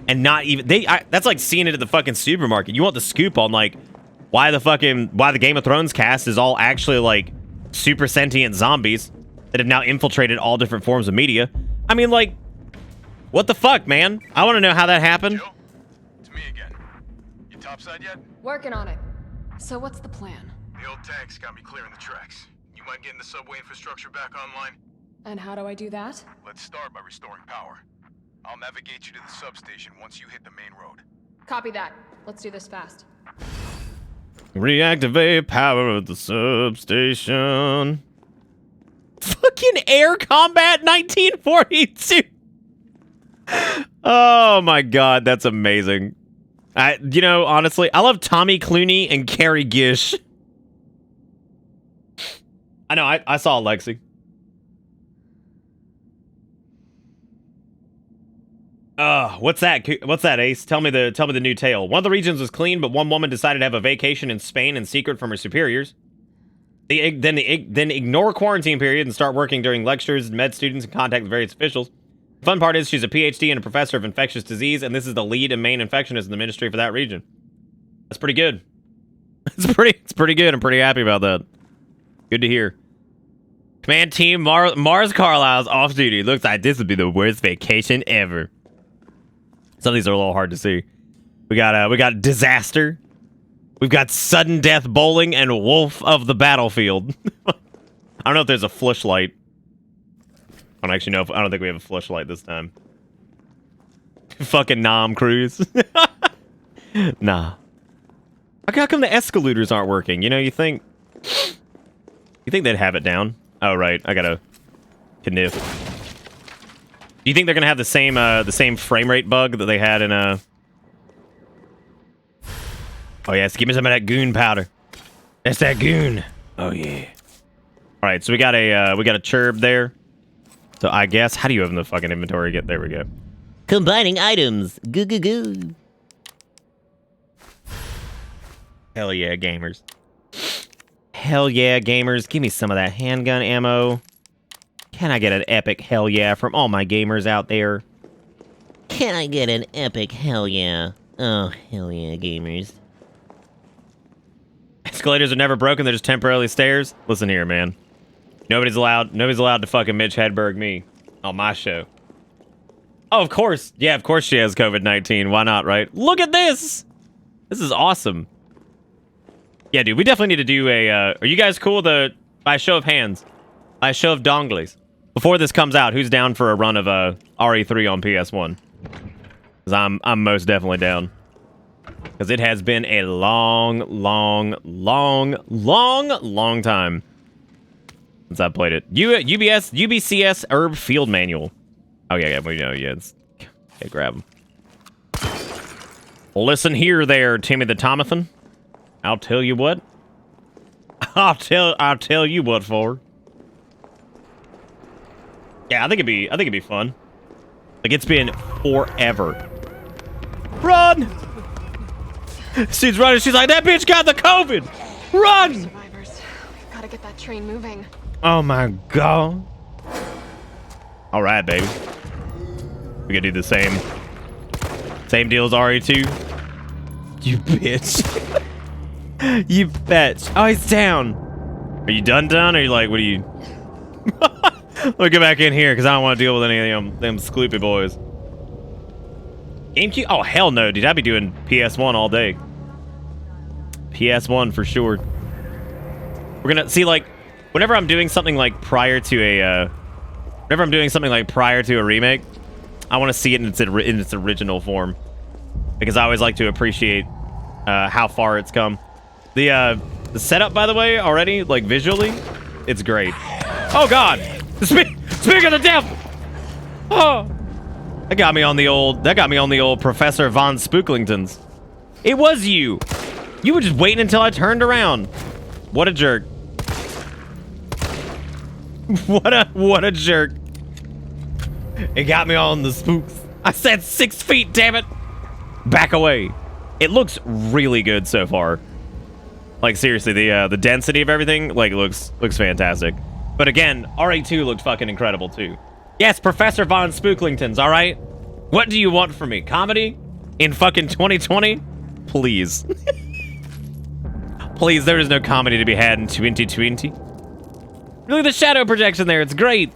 and not even that's like seeing it at the fucking supermarket. You want the scoop on like why the Game of Thrones cast is all actually like super sentient zombies that have now infiltrated all different forms of media. I mean, like, what the fuck, man? I want to know how that happened. Joe, it's me again. You topside yet? Working on it. So what's the plan? The old tanks got me clearing the tracks. You mind getting the subway infrastructure back online? And how do I do that? Let's start by restoring power. I'll navigate you to the substation once you hit the main road. Copy that. Let's do this fast. Reactivate power at the substation. Fucking air combat 1942. Oh my god, that's amazing. You know, honestly, I love Tommy Clooney and Carrie Gish. I know, I saw Lexi. What's that? What's that, Ace? Tell me the new tale. One of the regions was clean, but one woman decided to have a vacation in Spain in secret from her superiors. Then ignore quarantine period and start working during lectures, med students, and contact with various officials. The fun part is she's a PhD and a professor of infectious disease, and this is the lead and main infectionist in the ministry for that region. That's pretty good. It's pretty good. I'm pretty happy about that. Good to hear. Command team, Mars Carlisle's off duty. Looks like this would be the worst vacation ever. Some of these are a little hard to see. We got disaster. We've got sudden death bowling and wolf of the battlefield. I don't know if there's a flashlight. I don't actually know if I don't think we have a flashlight this time. Fucking Nom Cruise. Nah. How come the escalators aren't working? You know, you think they'd have it down? Oh right, I gotta kniff. Do you think they're gonna have the same frame rate bug that they had in Oh yes, give me some of that goon powder. That's that goon. Oh yeah. All right, so we got a chirp there. So I guess how do you open the fucking inventory? There we go. Combining items. Goo goo goo. Hell yeah, gamers. Hell yeah, gamers. Give me some of that handgun ammo. Can I get an epic hell yeah from all my gamers out there? Can I get an epic hell yeah? Oh, hell yeah, gamers. Escalators are never broken, they're just temporarily stairs. Listen here, man. Nobody's allowed to fucking Mitch Hedberg me on my show. Oh, of course. Yeah, of course she has COVID-19. Why not, right? Look at this! This is awesome. Yeah, dude, we definitely need to do a, are you guys cool by a show of hands? By a show of donglies. Before this comes out, who's down for a run of RE3 on PS1? Because I'm most definitely down. Because it has been a long time since I played it. UBCS Herb Field Manual. Oh yeah, we know. Yeah, grab them. Listen here, there, Timmy the Tomathan. I'll tell you what. I'll tell you what for. Yeah, I think it'd be fun. Like it's been forever. Run! She's running. She's like, that bitch got the COVID. Run! Survivors. We've got to get that train moving. Oh my god. All right, baby. We gotta do the same deal as RE2. You bitch. You bitch. Oh, he's down. Are you done? Or are you like, what are you? Let me get back in here because I don't want to deal with any of them Skloopy boys. GameCube? Oh, hell no, dude. I'd be doing PS1 all day. PS1 for sure. We're gonna see, like, whenever I'm doing something like prior to a remake, I want to see it in its original form because I always like to appreciate how far it's come. The setup, by the way, already, like, visually, it's great. Oh God, speak of the devil! Oh, that got me on the old Professor Von Spooklingtons. It was you. You were just waiting until I turned around. What a jerk. What a jerk. It got me on the spooks. I said 6 feet, damn it. Back away. It looks really good so far. Like, seriously, the density of everything, like, looks fantastic. But again, RE2 looked fucking incredible too. Yes, Professor Von Spooklingtons, all right? What do you want from me? Comedy? In fucking 2020? Please. Please, there is no comedy to be had in 2020. Look at the shadow projection there, it's great.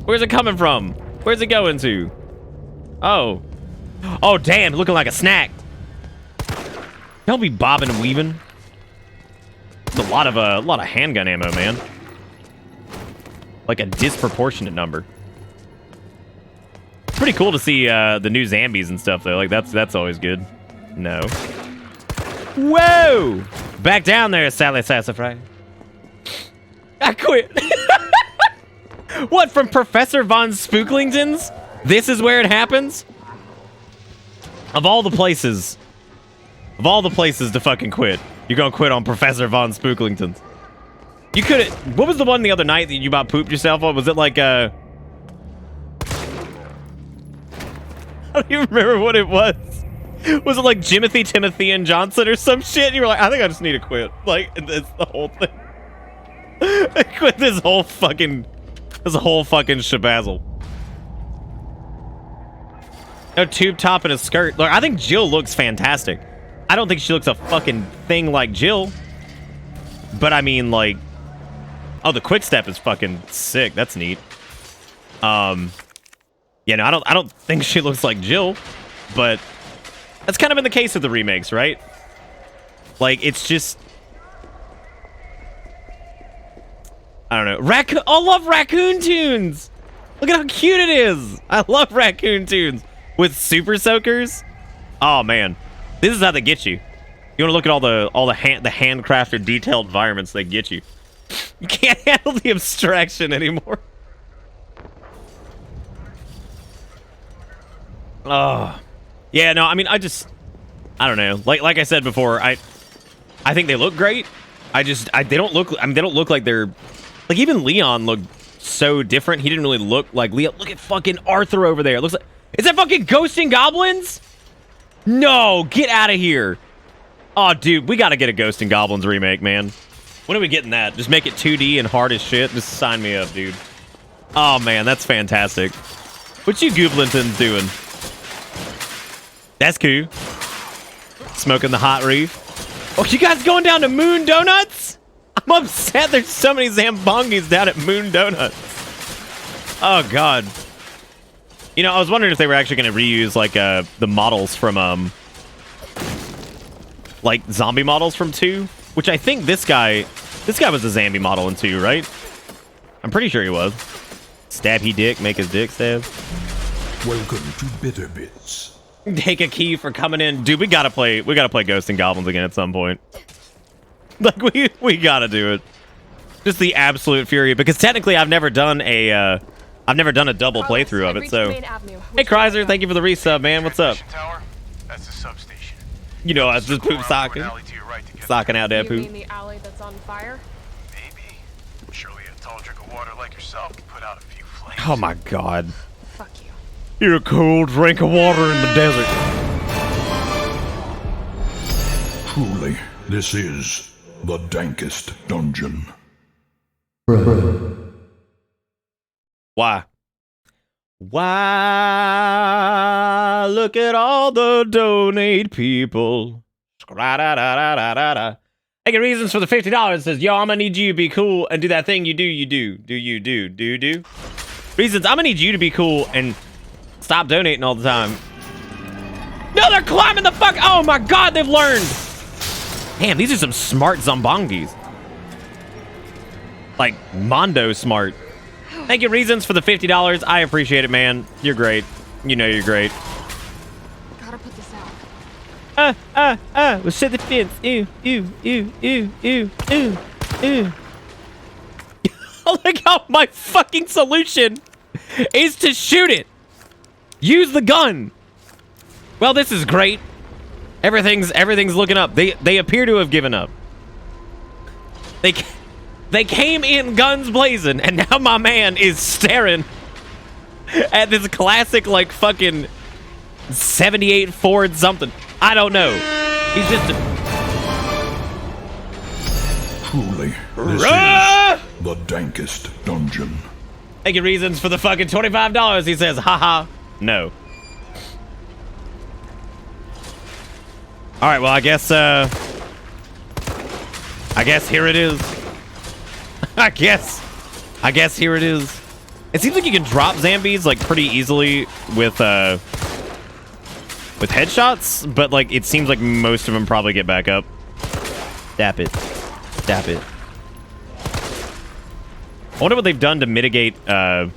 Where's it coming from? Where's it going to? Oh. Oh, damn, looking like a snack. Don't be bobbing and weaving. There's a lot of handgun ammo, man. Like a disproportionate number. It's pretty cool to see the new zombies and stuff though. Like that's always good. No. Whoa! Back down there, Sally Sassafras. I quit. What, from Professor Von Spooklingtons? This is where it happens? Of all the places to fucking quit, you're gonna quit on Professor Von Spooklingtons. You could. What was the one the other night that you about pooped yourself on? Was it like I don't even remember what it was. Was it like Timothy and Johnson or some shit? And you were like, I think I just need to quit. Like, it's the whole thing. I quit this whole fucking shabazzle. No tube top and a skirt. Look, I think Jill looks fantastic. I don't think she looks a fucking thing like Jill. But I mean, like, oh, the quick step is fucking sick. That's neat. Yeah, no, I don't think she looks like Jill, but that's kind of been the case with the remakes, right? Like, it's just, I don't know. I love Raccoon Tunes. Look at how cute it is. I love Raccoon Tunes with super soakers. Oh man, this is how they get you. You want to look at all the handcrafted, detailed environments they get you. You can't handle the abstraction anymore. Oh, yeah. No, I mean, I don't know. Like I said before, I think they look great. They don't look. I mean, they don't look like they're like, even Leon looked so different. He didn't really look like Leon. Look at fucking Arthur over there. It looks like, is that fucking Ghosts and Goblins? No, get out of here. Oh, dude, we gotta get a Ghosts and Goblins remake, man. When are we getting that? Just make it 2D and hard as shit. Just sign me up, dude. Oh man, that's fantastic. What you Gooblintons doing? That's cool. Smoking the hot reef. Oh, you guys going down to Moon Donuts? I'm upset there's so many Zambongis down at Moon Donuts. Oh, God. You know, I was wondering if they were actually going to reuse, like, the models from, like, zombie models from 2. Which I think this guy was a zombie model in 2, right? I'm pretty sure he was. Stab he dick, make his dick stab. Welcome to Bitter Bits. Take a key for coming in. Dude, we gotta play Ghosts and Goblins again at some point. Like, we gotta do it. Just the absolute fury, because technically I've never done a double playthrough of it, so. Hey Chrysler, thank you for the resub, man. What's up? That's the substation. You know, I was just poop socking. Socking out that poop. You mean the alley that's on fire? Maybe. Surely a tall drink of water like yourself can put out a few flames. Oh my God. Fuck you. You're a cold drink of water in the desert. Truly, this is the dankest dungeon. Why? Why? Look at all the donate people. Scra-da-da-da-da-da. Making reasons for the $50 says, yo, I'm gonna need you to be cool and do that thing you do. Do. Reasons, I'm gonna need you to be cool and stop donating all the time. No, they're climbing the fuck. Oh my God, they've learned. Damn, these are some smart Zombongis. Like, Mondo smart. Thank you, Reasons, for the $50. I appreciate it, man. You're great. You know you're great. Gotta put this out. We'll set the fence. Ew. Look how my fucking solution is to shoot it. Use the gun. Well, this is great. Everything's looking up. They appear to have given up. They came in guns blazing, and now my man is staring at this classic, like, fucking 78 Ford something. I don't know. He's just Truly, this is the dankest dungeon. Thank you, Reasons, for the fucking $25. He says, haha, no. All right, well, I guess here it is. I guess here it is. It seems like you can drop zombies like pretty easily with headshots, but like it seems like most of them probably get back up. Dap it. I wonder what they've done to mitigate that's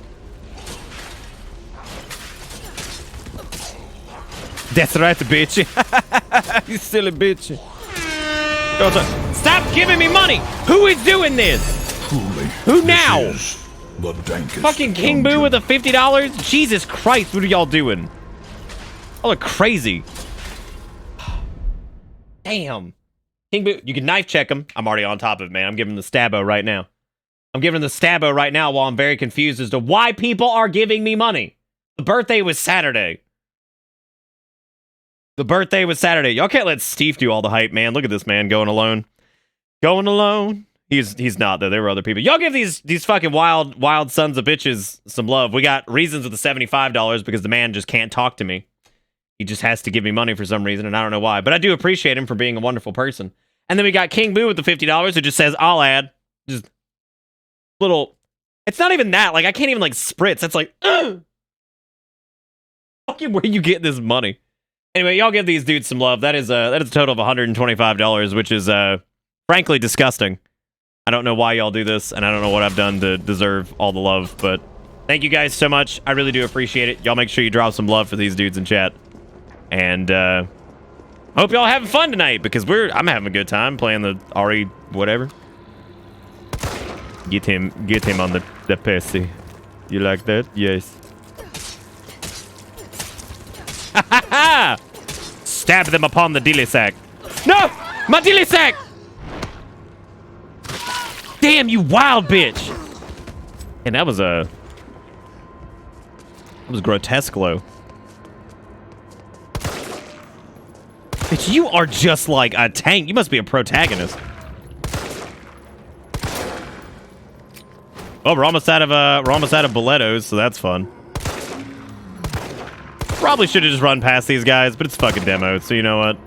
right, bitch. You silly bitch. Stop giving me money! Who is doing this? Truly, Who now? This is the dankest Fucking King dungeon. Boo with a $50? Jesus Christ, what are y'all doing? Y'all are crazy. Damn. King Boo, you can knife check him. I'm already on top of it, man. I'm giving him the stabbo right now. While I'm very confused as to why people are giving me money. The birthday was Saturday. Y'all can't let Steve do all the hype, man. Look at this man going alone. He's not, though. There were other people. Y'all give these fucking wild sons of bitches some love. We got Reasons with the $75 because the man just can't talk to me. He just has to give me money for some reason, and I don't know why. But I do appreciate him for being a wonderful person. And then we got King Boo with the $50 who just says, I'll add. Just little... It's not even that. Like, I can't even, like, spritz. It's like, fucking where you get this money? Anyway, y'all give these dudes some love. That is a total of $125, which is, frankly, disgusting. I don't know why y'all do this, and I don't know what I've done to deserve all the love, but thank you guys so much. I really do appreciate it. Y'all make sure you drop some love for these dudes in chat. And, I hope y'all having fun tonight, because I'm having a good time playing the RE whatever. Get him on the PC. You like that? Yes. Ha ha ha! Stab them upon the dilly sack. No! My dilly sack! Damn, you wild bitch! And that was grotesque low. Bitch, you are just like a tank. You must be a protagonist. Well, we're almost out of Bolettos, so that's fun. Probably should have just run past these guys, but it's fucking demo, so you know what?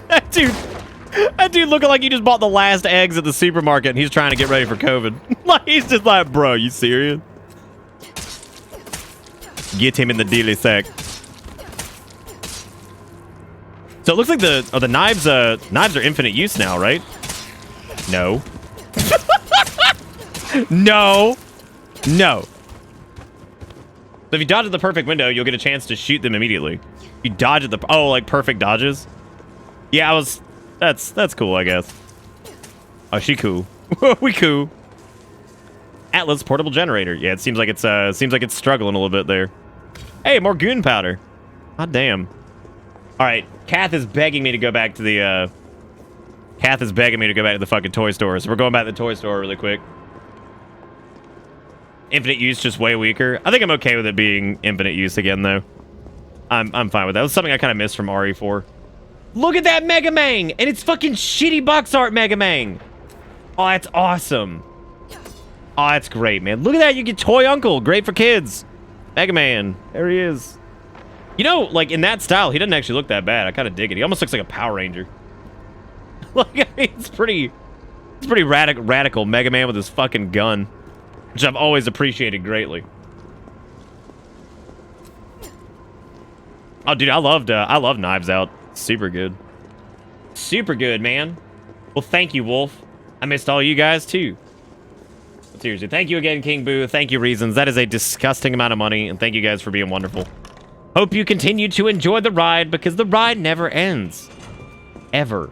That dude looking like he just bought the last eggs at the supermarket and he's trying to get ready for COVID. Like, he's just like, bro, you serious? Get him in the dealy sack. So it looks like the knives are infinite use now, right? No. No. So if you dodge at the perfect window, you'll get a chance to shoot them immediately. You dodge at the... Oh, like perfect dodges? Yeah, that's cool, I guess. Oh, she cool. We cool. Atlas portable generator. Yeah, it seems like it's struggling a little bit there. Hey, more goon powder. God damn. All right, Kath is begging me to go back to the fucking toy store. So we're going back to the toy store really quick. Infinite use just way weaker. I think I'm okay with it being infinite use again, though. I'm fine with that. It was something I kind of missed from RE4. Look at that Mega Man! And it's fucking shitty box art Mega Man! Oh, that's awesome. Oh, that's great, man. Look at that, you get Toy Uncle. Great for kids. Mega Man. There he is. You know, like, in that style, he doesn't actually look that bad. I kind of dig it. He almost looks like a Power Ranger. Like, it's pretty radical. Mega Man with his fucking gun, which I've always appreciated greatly. Oh, dude, I love Knives Out. Super good. Super good, man. Well, thank you, Wolf. I missed all you guys, too. But seriously, thank you again, King Boo. Thank you, Reasons. That is a disgusting amount of money, and thank you guys for being wonderful. Hope you continue to enjoy the ride, because the ride never ends. Ever.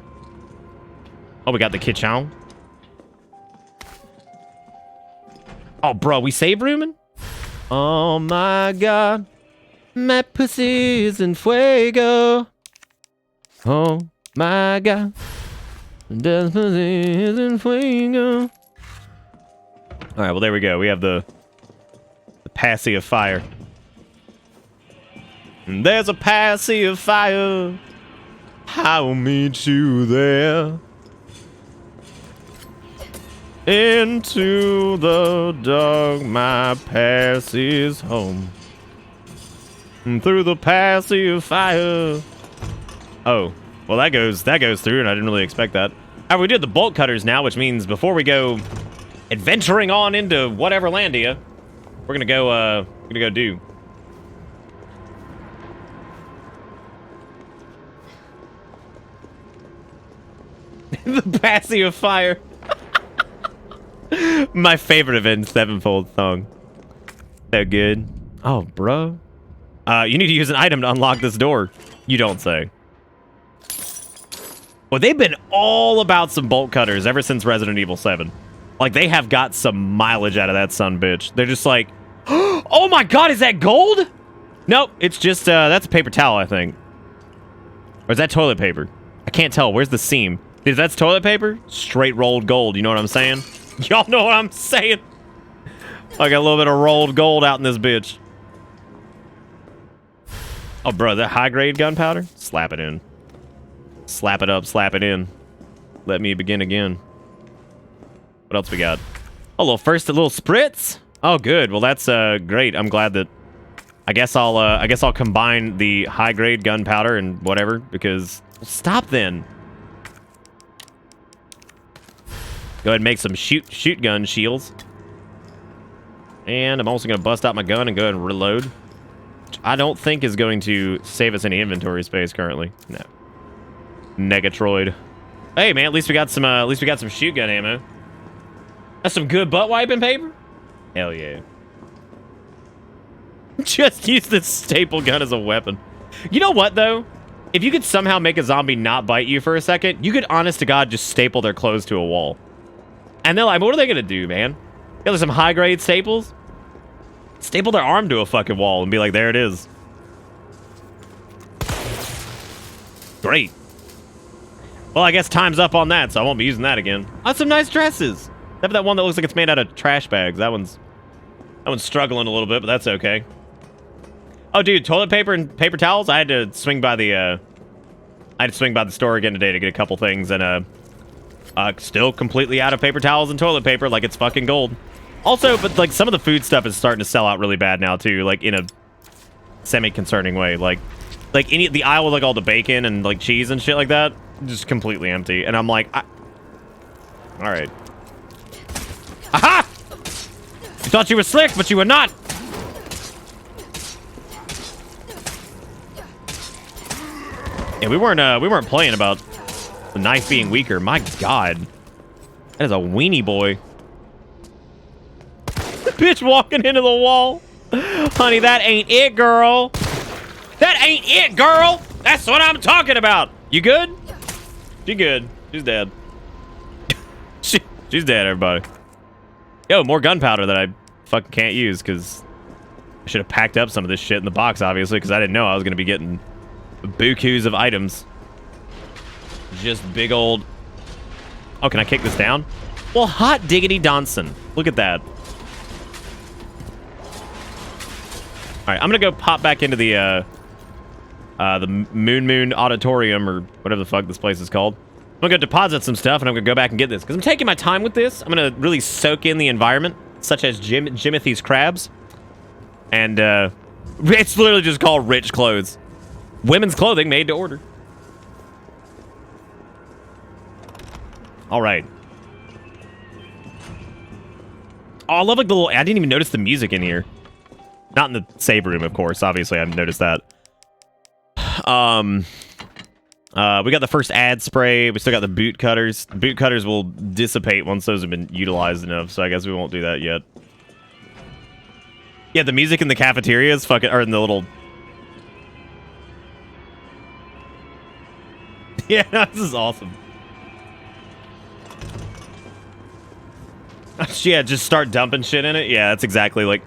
Oh, we got the kitchen. Oh, bro, we save rooming? Oh, my God. My pussy is in fuego. Oh, my God. That pussy is in fuego. All right, well, there we go. We have the passy of fire. And there's a passy of fire. I'll meet you there. Into the dark, my passy's home. And through the passy of fire. Oh, well, that goes through, and I didn't really expect that. All right, we did the bolt cutters now, which means before we go adventuring on into whatever Landia, we're gonna go do. The passy of fire. My favorite event, Sevenfold song. So good. Oh, bro. You need to use an item to unlock this door. You don't say. Well, they've been all about some bolt cutters ever since Resident Evil 7. Like, they have got some mileage out of that sumbitch. They're just like, oh my God, is that gold? Nope, it's just, that's a paper towel, I think. Or is that toilet paper? I can't tell. Where's the seam? If that's toilet paper, straight rolled gold. You know what I'm saying? Y'all know what I'm saying? I got a little bit of rolled gold out in this bitch. Oh, bro, that high-grade gunpowder? Slap it in. Slap it up, slap it in. Let me begin again. What else we got? Oh, a little spritz. Oh, good. Well, that's great. I'm glad that. I guess I'll combine the high-grade gunpowder and whatever because. Well, stop then. Go ahead and make some shoot gun shields. And I'm also gonna bust out my gun and go ahead and reload. Which I don't think is going to save us any inventory space currently. No. Negatroid. Hey man, at least we got some shoot gun ammo. That's some good butt wiping paper? Hell yeah. Just use the staple gun as a weapon. You know what though? If you could somehow make a zombie not bite you for a second, you could honest to God just staple their clothes to a wall. And they're like, what are they gonna do, man? Got like some high-grade staples? Staple their arm to a fucking wall and be like, there it is. Great. Well, I guess time's up on that, so I won't be using that again. Oh, some nice dresses. Except for that one that looks like it's made out of trash bags. That one's struggling a little bit, but that's okay. Oh, dude, toilet paper and paper towels. I had to swing by the store again today to get a couple things, and still completely out of paper towels and toilet paper, like it's fucking gold. Also, but like some of the food stuff is starting to sell out really bad now too, like in a semi-concerning way. Like the aisle with like all the bacon and like cheese and shit like that, just completely empty. And I'm like, all right. Aha! You thought you were slick, but you were not. Yeah, we weren't playing about the knife being weaker. My God, that is a weenie boy. Bitch walking into the wall. Honey, that ain't it, girl. That ain't it, girl. That's what I'm talking about. You good? She good. She's dead. She's dead, everybody. Yo, more gunpowder that I fucking can't use because I should have packed up some of this shit in the box, obviously, because I didn't know I was going to be getting bukus of items. Just big old... Oh, can I kick this down? Well, hot diggity Donson. Look at that. All right, I'm gonna go pop back into the Moon Auditorium or whatever the fuck this place is called. I'm gonna go deposit some stuff and I'm gonna go back and get this because I'm taking my time with this. I'm gonna really soak in the environment, such as Jimothy's crabs, and it's literally just called Rich Clothes, women's clothing made to order. All right. Oh, I love like the little... I didn't even notice the music in here. Not in the save room, of course. Obviously, I haven't noticed that. We got the first ad spray. We still got the boot cutters. Boot cutters will dissipate once those have been utilized enough, so I guess we won't do that yet. Yeah, the music in the cafeteria is fucking... Or in the little... Yeah, this is awesome. Yeah, just start dumping shit in it. Yeah, that's exactly like...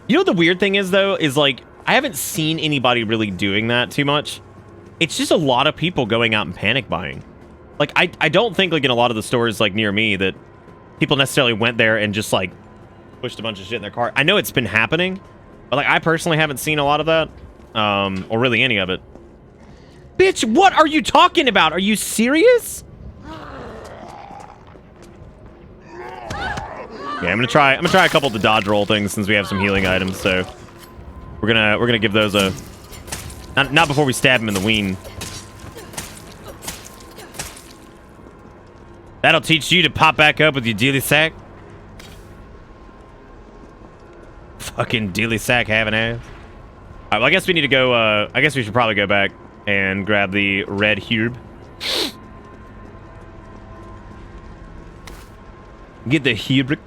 You know what the weird thing is, though? Is like, I haven't seen anybody really doing that too much. It's just a lot of people going out and panic buying. Like, I don't think, like, in a lot of the stores, like, near me, that people necessarily went there and just, like, pushed a bunch of shit in their cart. I know it's been happening, but, like, I personally haven't seen a lot of that. Or really any of it. Bitch, what are you talking about? Are you serious? Yeah, I'm gonna try a couple of the dodge roll things since we have some healing items, so we're gonna give those a not before we stab him in the ween. That'll teach you to pop back up with your dilly sack. Fucking dilly sack having ass. Alright, well, I guess we need to go, I guess we should probably go back and grab the red herb. Get the herb.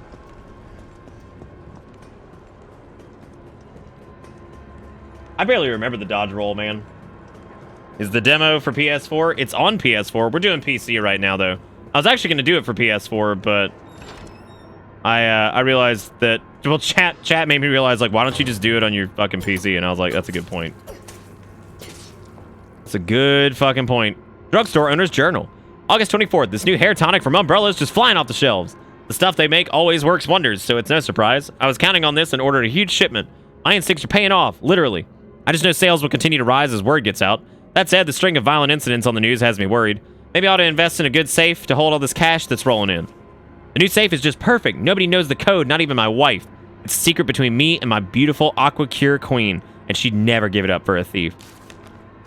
I barely remember the dodge roll, man. Is the demo for PS4? It's on PS4. We're doing PC right now, though. I was actually going to do it for PS4, but I realized that... Well, chat made me realize, like, why don't you just do it on your fucking PC? And I was like, that's a good point. That's a good fucking point. Drugstore owner's journal. August 24th. This new hair tonic from Umbrella is just flying off the shelves. The stuff they make always works wonders, so it's no surprise. I was counting on this and ordered a huge shipment. My instincts are paying off, literally. I just know sales will continue to rise as word gets out. That said, the string of violent incidents on the news has me worried. Maybe I ought to invest in a good safe to hold all this cash that's rolling in. The new safe is just perfect. Nobody knows the code, not even my wife. It's a secret between me and my beautiful Aquacure queen, and she'd never give it up for a thief.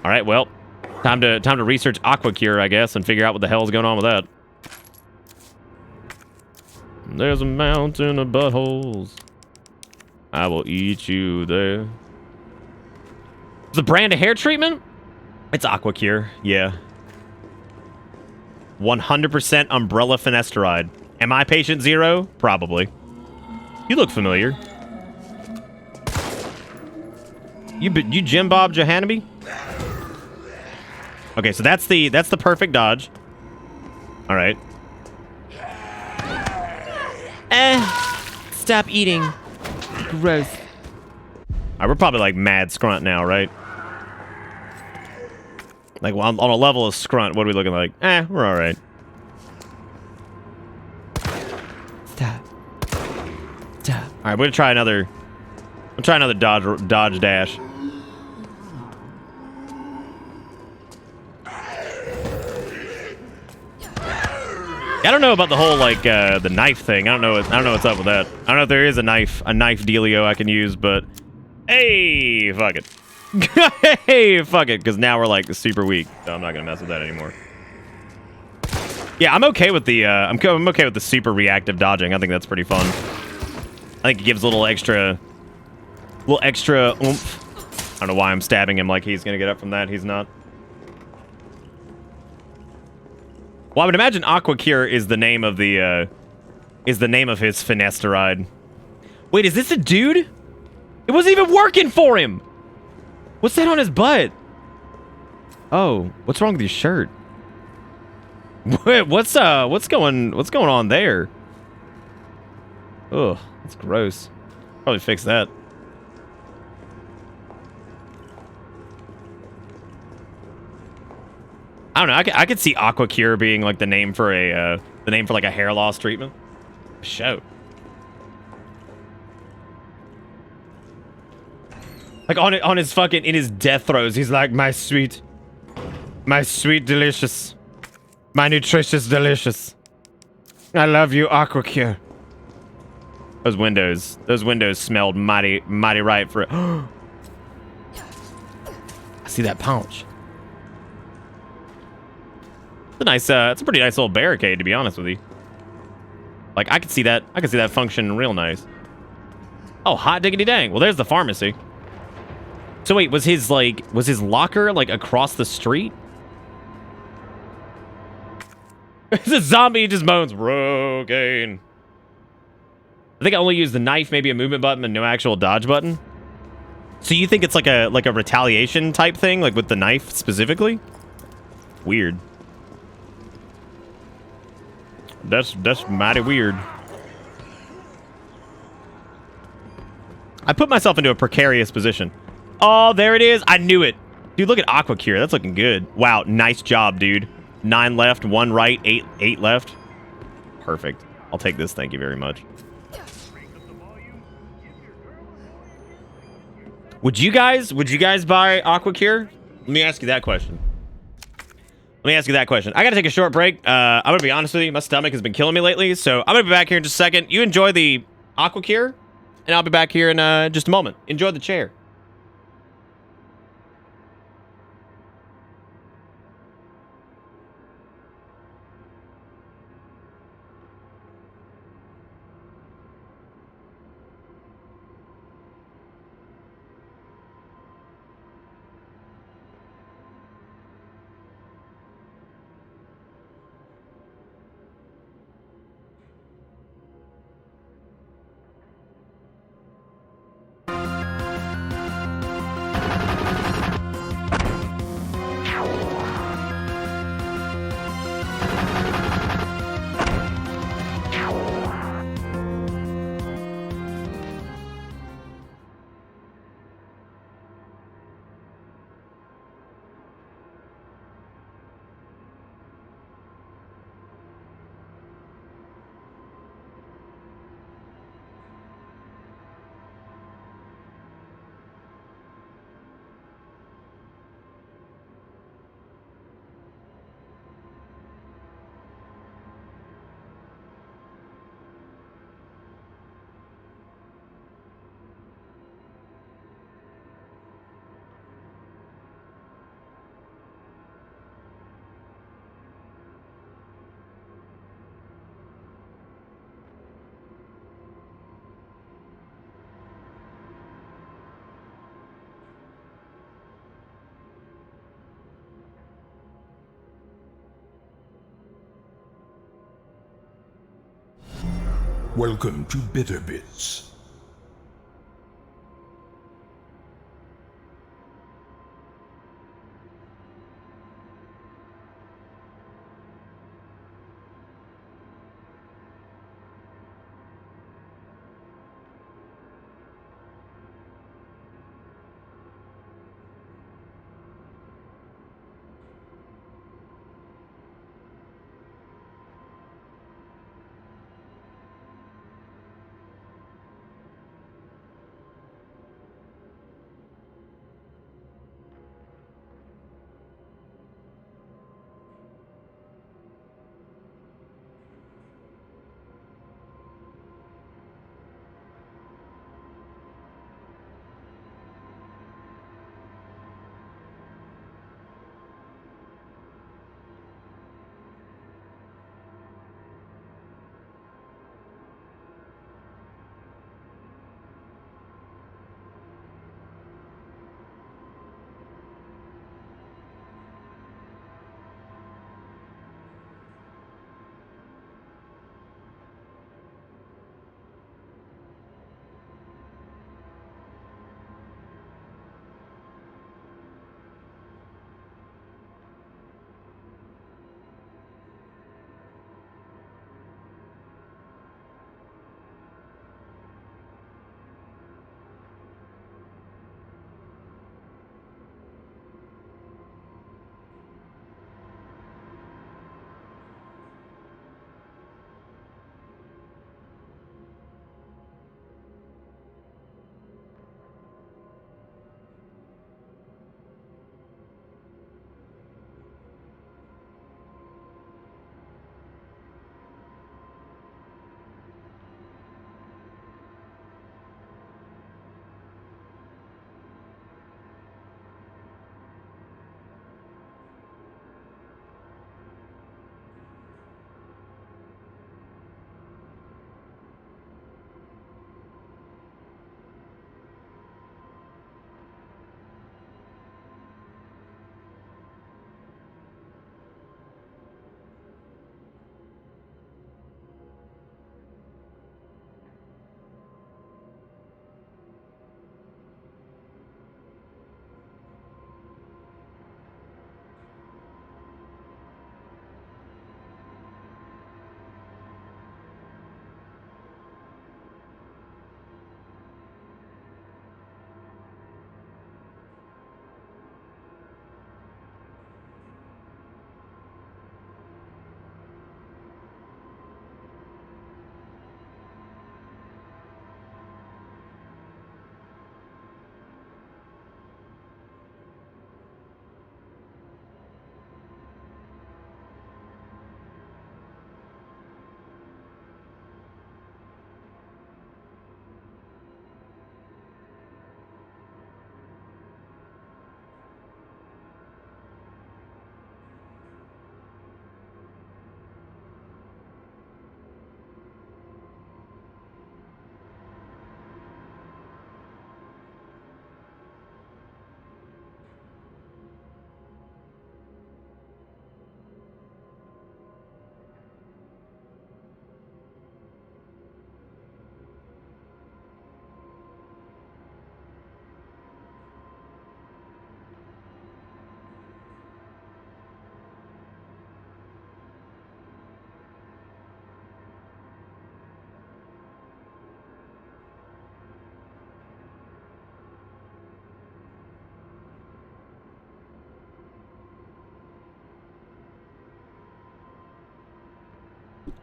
All right, well, time to research Aquacure, I guess, and figure out what the hell's going on with that. There's a mountain of buttholes. I will eat you there. The brand of hair treatment? It's Aquacure, yeah. 100% Umbrella Finasteride. Am I patient zero? Probably. You look familiar. You Jim Bob Johannaby? Okay, so that's the perfect dodge. All right. Stop eating. Gross. All right, we're probably like mad scrunt now, right? Like, well, on a level of scrunt, what are we looking like? We're all right. Stop. All right, we're gonna try another. We'll try another dodge dash. I don't know about the whole like the knife thing. I don't know what's up with that. I don't know if there is a knife dealio I can use, but hey, fuck it. Hey, fuck it, because now we're like super weak, so I'm not gonna mess with that anymore. Yeah, I'm okay with the I'm okay with the super reactive dodging. I think that's pretty fun. I think it gives a little extra oomph. I don't know why I'm stabbing him like he's gonna get up from that. He's not. Well, I would imagine Aquacure is the name of the his finasteride. Wait, is this a dude? It wasn't even working for him. What's that on his butt? Oh, what's wrong with your shirt? What's going on there? Ugh, that's gross. Probably fix that. I don't know. I could see Aquacure being like the name for like a hair loss treatment. Show. Like on his fucking in his death throes, he's like, my sweet delicious, my nutritious delicious. I love you, Aquacure. Those windows smelled mighty right for it. I see that pouch. It's a nice, it's a pretty nice little barricade, to be honest with you. Like, I could see that. I could see that function real nice. Oh, hot diggity dang. Well, there's the pharmacy. So wait, was his locker like across the street? It's a zombie, he just moans, Rogaine. I think I only used the knife, maybe a movement button, and no actual dodge button. So you think it's like a retaliation type thing, like with the knife specifically? Weird. That's mighty weird. I put myself into a precarious position. Oh, there it is. I knew it. Dude, look at Aqua Cure. That's looking good. Wow, nice job, dude. 9 left, 1 right, 8 left. Perfect. I'll take this. Thank you very much. Would you guys buy Aqua Cure? Let me ask you that question. I gotta take a short break. I'm gonna be honest with you. My stomach has been killing me lately, so I'm gonna be back here in just a second. You enjoy the Aqua Cure, and I'll be back here in just a moment. Enjoy the chair. Welcome to Bitter Bits.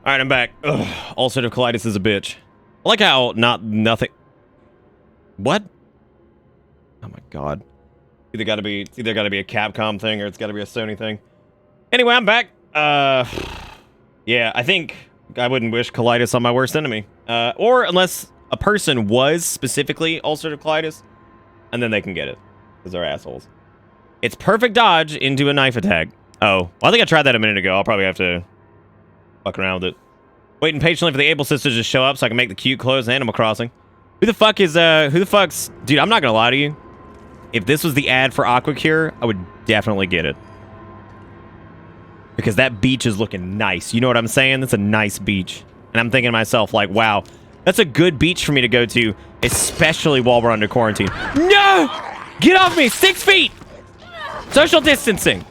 All right, I'm back. Ugh, ulcerative colitis is a bitch. I like how nothing. What? Oh my god. It's either got to be a Capcom thing or it's got to be a Sony thing. Anyway, I'm back. Yeah, I think I wouldn't wish colitis on my worst enemy. Or unless a person was specifically ulcerative colitis, and then they can get it because they're assholes. It's perfect dodge into a knife attack. Oh, well, I think I tried that a minute ago. I'll probably have to fuck around with it. Waiting patiently for the Able sisters to show up so I can make the cute clothes in Animal Crossing. Who the fuck's... Dude, I'm not gonna lie to you. If this was the ad for Aquacure, I would definitely get it. Because that beach is looking nice. You know what I'm saying? That's a nice beach. And I'm thinking to myself, like, wow, that's a good beach for me to go to, especially while we're under quarantine. No! Get off me! 6 feet! Social distancing.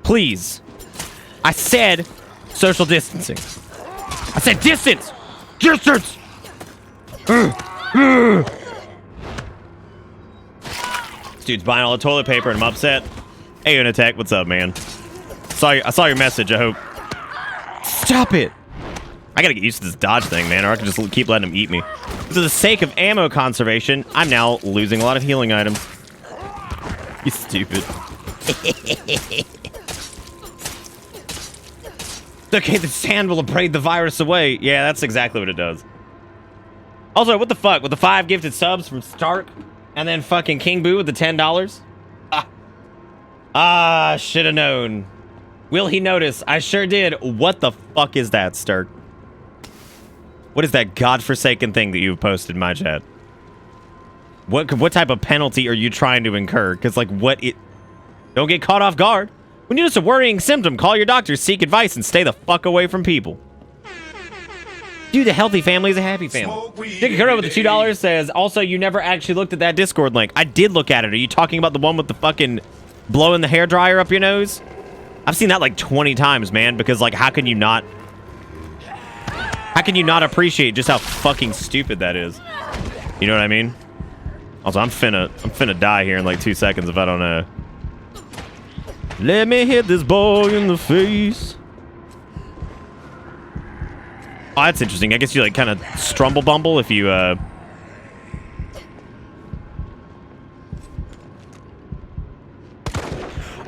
Please. I said social distancing. I said distance! Distance! This dude's buying all the toilet paper and I'm upset. Hey, Unitech, what's up, man? I saw your message, I hope. Stop it! I gotta get used to this dodge thing, man, or I can just keep letting him eat me. For the sake of ammo conservation, I'm now losing a lot of healing items. You stupid. Okay, the sand will abrade the virus away. Yeah, that's exactly what it does. Also, what the fuck? With the 5 gifted subs from Stark, and then fucking King Boo with the $10? Should have known. Will he notice? I sure did. What the fuck is that, Stark? What is that godforsaken thing that you've posted in my chat? What type of penalty are you trying to incur? Because, like, don't get caught off guard. When you notice a worrying symptom, call your doctor, seek advice, and stay the fuck away from people. Dude, a healthy family is a happy family. Dick Kuro with the $2 says, also, you never actually looked at that Discord link. I did look at it. Are you talking about the one with the fucking blowing the hairdryer up your nose? I've seen that like 20 times, man, because, like, how can you not appreciate just how fucking stupid that is? You know what I mean? Also, I'm finna die here in like 2 seconds if I don't let me hit this boy in the face. Oh, that's interesting. I guess you like kind of strumble bumble if you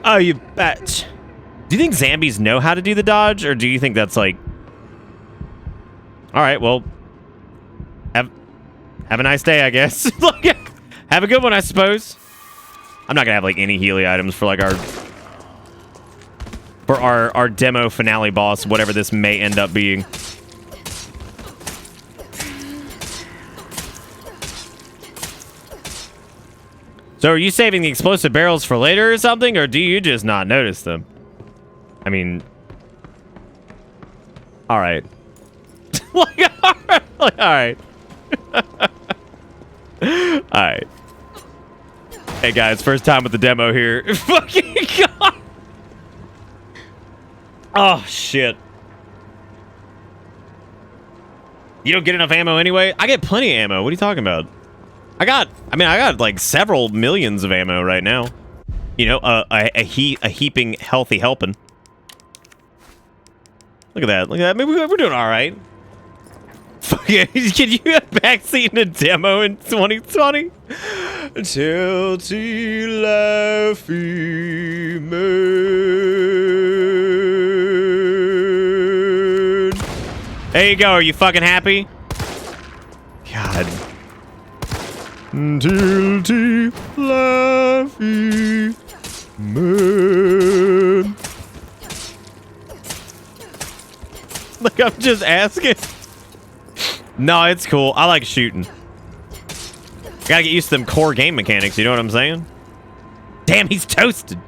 Oh, you bet. Do you think zombies know how to do the dodge, or do you think that's like... Alright, well... Have a nice day, I guess. Have a good one, I suppose. I'm not gonna have like any Healy items for like our demo finale boss, whatever this may end up being. So are you saving the explosive barrels for later or something, or do you just not notice them? I mean... Alright. Alright. Alright. Hey guys, first time with the demo here. Fucking God. Oh, shit. You don't get enough ammo anyway? I get plenty of ammo. What are you talking about? I got like several millions of ammo right now. You know, a heaping healthy helping. Look at that. Look at that. Maybe we're doing all right. Can you have backseat in a demo in 2020? Tilty Laffy Man. There you go. Are you fucking happy? God. Tilty Laffy Man. Like, I'm just asking. No, it's cool. I like shooting. Gotta get used to them core game mechanics, you know what I'm saying? Damn, he's toasted.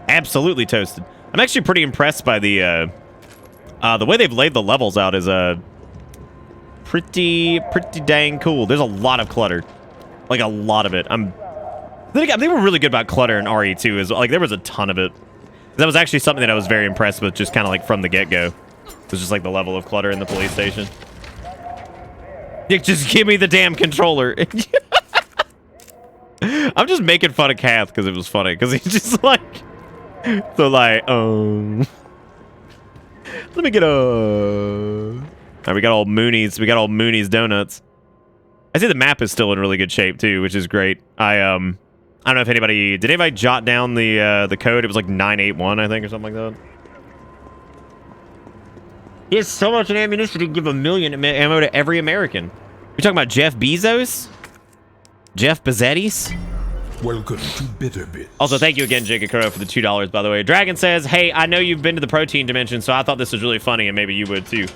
Absolutely toasted. I'm actually pretty impressed by the way they've laid the levels out is pretty dang cool. There's a lot of clutter. Like, a lot of it. They were really good about clutter in RE2 as well. Like, there was a ton of it. That was actually something that I was very impressed with, just kind of like from the get-go. It was just like the level of clutter in the police station. Just give me the damn controller. I'm just making fun of Kath because it was funny. Because he's just like... So like, Let me get a... All right, we got all Mooney's. We got all Mooney's donuts. I see the map is still in really good shape too, which is great. I don't know if anybody... Did anybody jot down the code? It was like 981, I think, or something like that. He has so much ammunition to give 1 million ammo to every American. You're talking about Jeff Bezos? Jeff Bezzettis? Welcome to Bitter Bits. Also, thank you again, Jacob Crow, for the $2, by the way. Dragon says, hey, I know you've been to the protein dimension, so I thought this was really funny, and maybe you would too.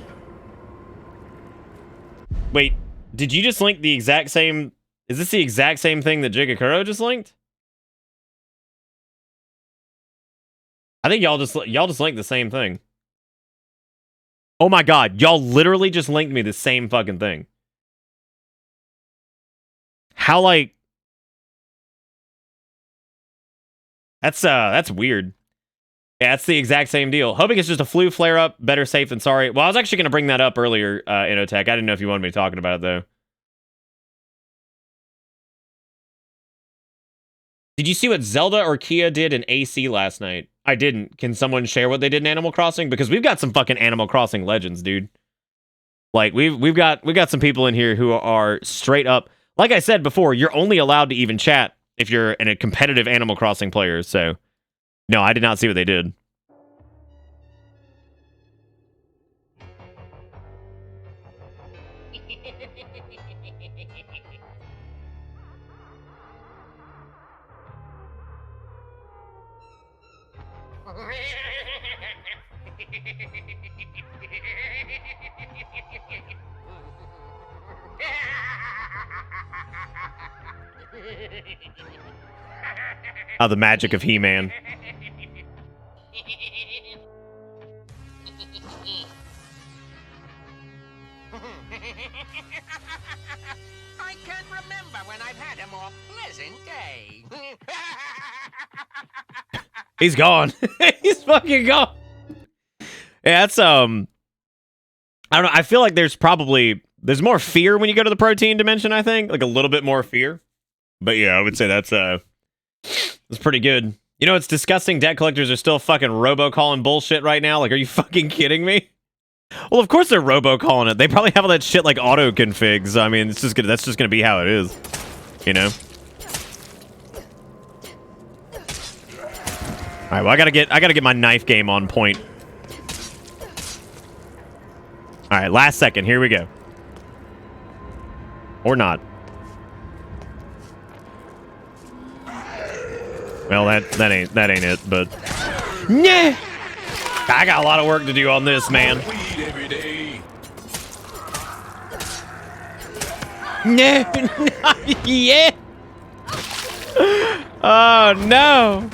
Wait, did you just link the exact same... Is this the exact same thing that Jacob Crow just linked? I think y'all just linked the same thing. Oh my god, y'all literally just linked me the same fucking thing. How, like... That's weird. Yeah, it's the exact same deal. Hoping it's just a flu flare-up. Better safe than sorry. Well, I was actually going to bring that up earlier, Inotech. I didn't know if you wanted me talking about it, though. Did you see what Zelda or Kia did in AC last night? I didn't. Can someone share what they did in Animal Crossing? Because we've got some fucking Animal Crossing legends, dude. Like, we've got some people in here who are straight up... Like I said before, you're only allowed to even chat if you're in a competitive Animal Crossing player, so... No, I did not see what they did. Oh, the magic of He-Man. I can't remember when I've had a more pleasant day. He's gone. He's fucking gone. Yeah, that's I don't know. I feel like there's more fear when you go to the protein dimension, I think. Like a little bit more fear. But yeah, I would say that's pretty good. You know, it's disgusting. Debt collectors are still fucking robocalling bullshit right now. Like, are you fucking kidding me? Well, of course they're robocalling it. They probably have all that shit like auto configs. I mean, that's just gonna be how it is. You know? Alright, well I gotta get my knife game on point. Alright, last second, here we go. Or not. Well, that ain't it, but yeah, I got a lot of work to do on this, man. Yeah. Oh no.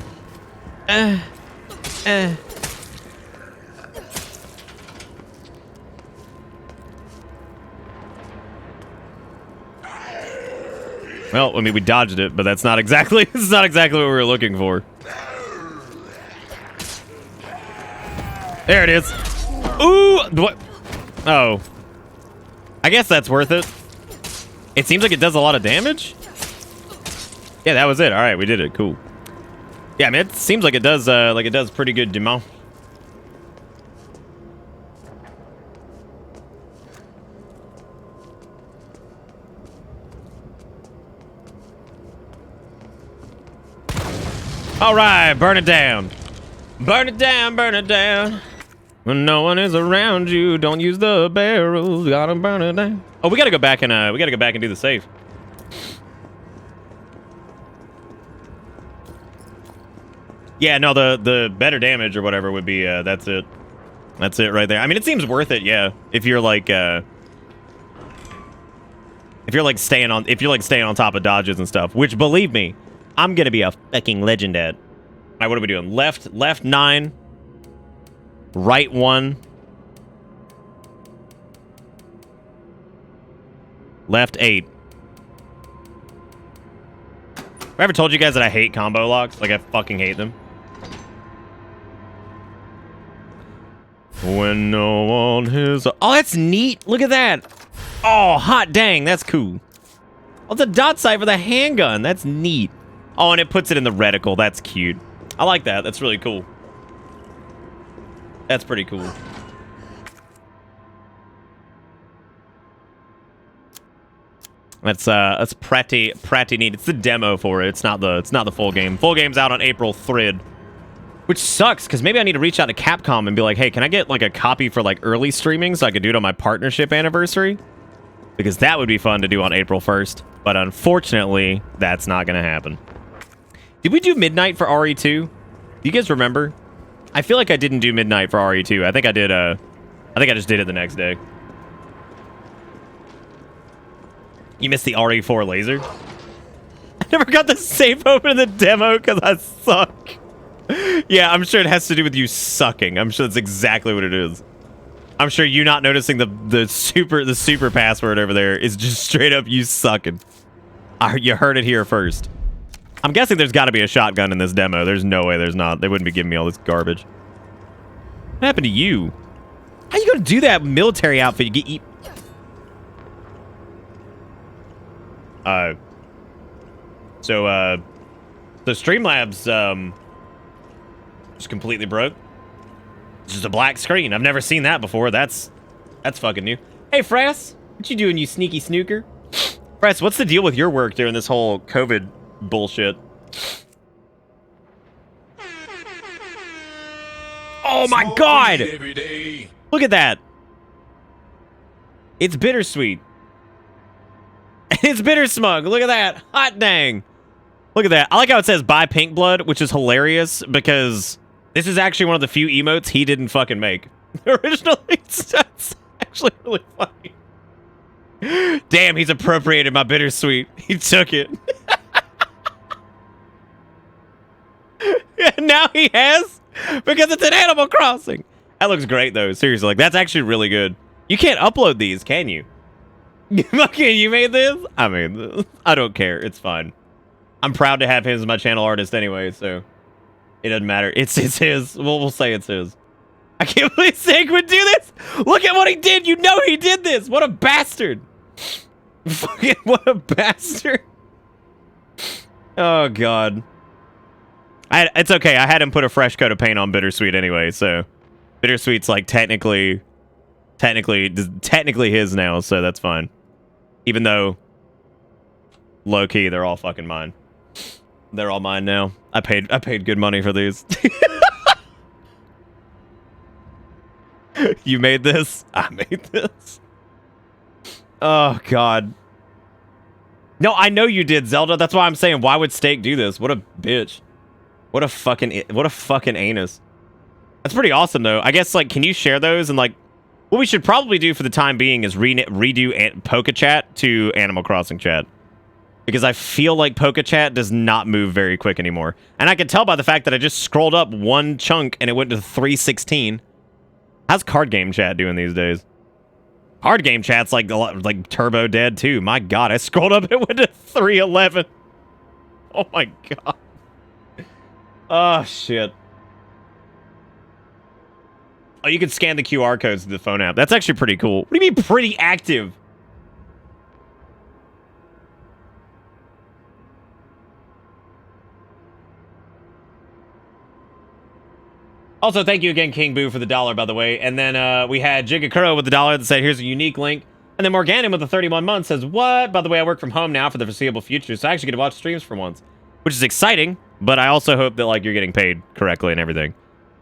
Well, I mean, we dodged it, but that's not exactly what we were looking for. There it is. Ooh, what? Oh, I guess that's worth it. It seems like it does a lot of damage. Yeah, that was it. All right, we did it. Cool. Yeah, I mean, it seems like it does pretty good damage. All right, burn it down. Burn it down, burn it down. When no one is around you, don't use the barrels. Gotta burn it down. Oh, we gotta go back and do the save. Yeah, no, the better damage or whatever would be that's it. That's it right there. I mean, it seems worth it, yeah. If you're like staying on top of dodges and stuff, which believe me, I'm gonna be a fucking legend at. All right, what are we doing? Left 9. Right 1. Left 8. Have I ever told you guys that I hate combo locks? Like, I fucking hate them. When no one is... Oh, that's neat. Look at that. Oh, hot dang. That's cool. Oh, it's a dot sight for the handgun. That's neat. Oh, and it puts it in the reticle. That's cute. I like that. That's really cool. That's pretty cool. That's pretty neat. It's the demo for it. It's not the full game. Full game's out on April 3rd. Which sucks, because maybe I need to reach out to Capcom and be like, hey, can I get like a copy for like early streaming so I can do it on my partnership anniversary? Because that would be fun to do on April 1st. But unfortunately, that's not going to happen. Did we do Midnight for RE2? Do you guys remember? I feel like I didn't do Midnight for RE2. I think I did, I think I just did it the next day. You missed the RE4 laser? I never got the safe open in the demo because I suck. Yeah, I'm sure it has to do with you sucking. I'm sure that's exactly what it is. I'm sure you not noticing the super password over there is just straight up you sucking. You heard it here first. I'm guessing there's got to be a shotgun in this demo. There's no way there's not. They wouldn't be giving me all this garbage. What happened to you? How you gonna do that military outfit? You get eat. So Streamlabs just completely broke. It's just a black screen. I've never seen that before. That's fucking new. Hey, Frass, what you doing, you sneaky snooker? Frass, what's the deal with your work during this whole COVID bullshit? Oh my god! Look at that. It's bittersweet. It's bitter smug. Look at that. Hot dang. Look at that. I like how it says buy pink blood, which is hilarious because this is actually one of the few emotes he didn't fucking make. Originally, that's actually really funny. Damn, he's appropriated my bittersweet. He took it. Yeah, now he has because it's an Animal Crossing. That looks great though. Seriously, like that's actually really good. You can't upload these, can you? Okay, you made this? I mean, I don't care. It's fine. I'm proud to have him as my channel artist anyway, so it doesn't matter. It's his. We'll say it's his. I can't believe Sig would do this. Look at what he did. You know he did this. What a bastard. Fucking what a bastard. Oh, God. It's okay. I had him put a fresh coat of paint on Bittersweet anyway, so Bittersweet's like technically his now, so that's fine. Even though low-key, they're all fucking mine. They're all mine now. I paid good money for these. You made this? I made this. Oh, God. No, I know you did, Zelda. That's why I'm saying, why would Steak do this? What a bitch. What a fucking anus. That's pretty awesome, though. I guess, like, can you share those? And, like, what we should probably do for the time being is redo Poké Chat to Animal Crossing Chat. Because I feel like Poké Chat does not move very quick anymore. And I can tell by the fact that I just scrolled up one chunk and it went to 316. How's Card Game Chat doing these days? Card Game Chat's like turbo dead too. My God, I scrolled up and it went to 311. Oh my God. Oh shit. Oh, you can scan the QR codes to the phone app. That's actually pretty cool. What do you mean pretty active? Also, thank you again, King Boo, for the $1, by the way. And then we had Jigakuro with the $1 that said, here's a unique link. And then Morganin with the 31 months says, what? By the way, I work from home now for the foreseeable future, so I actually get to watch streams for once. Which is exciting, but I also hope that, like, you're getting paid correctly and everything.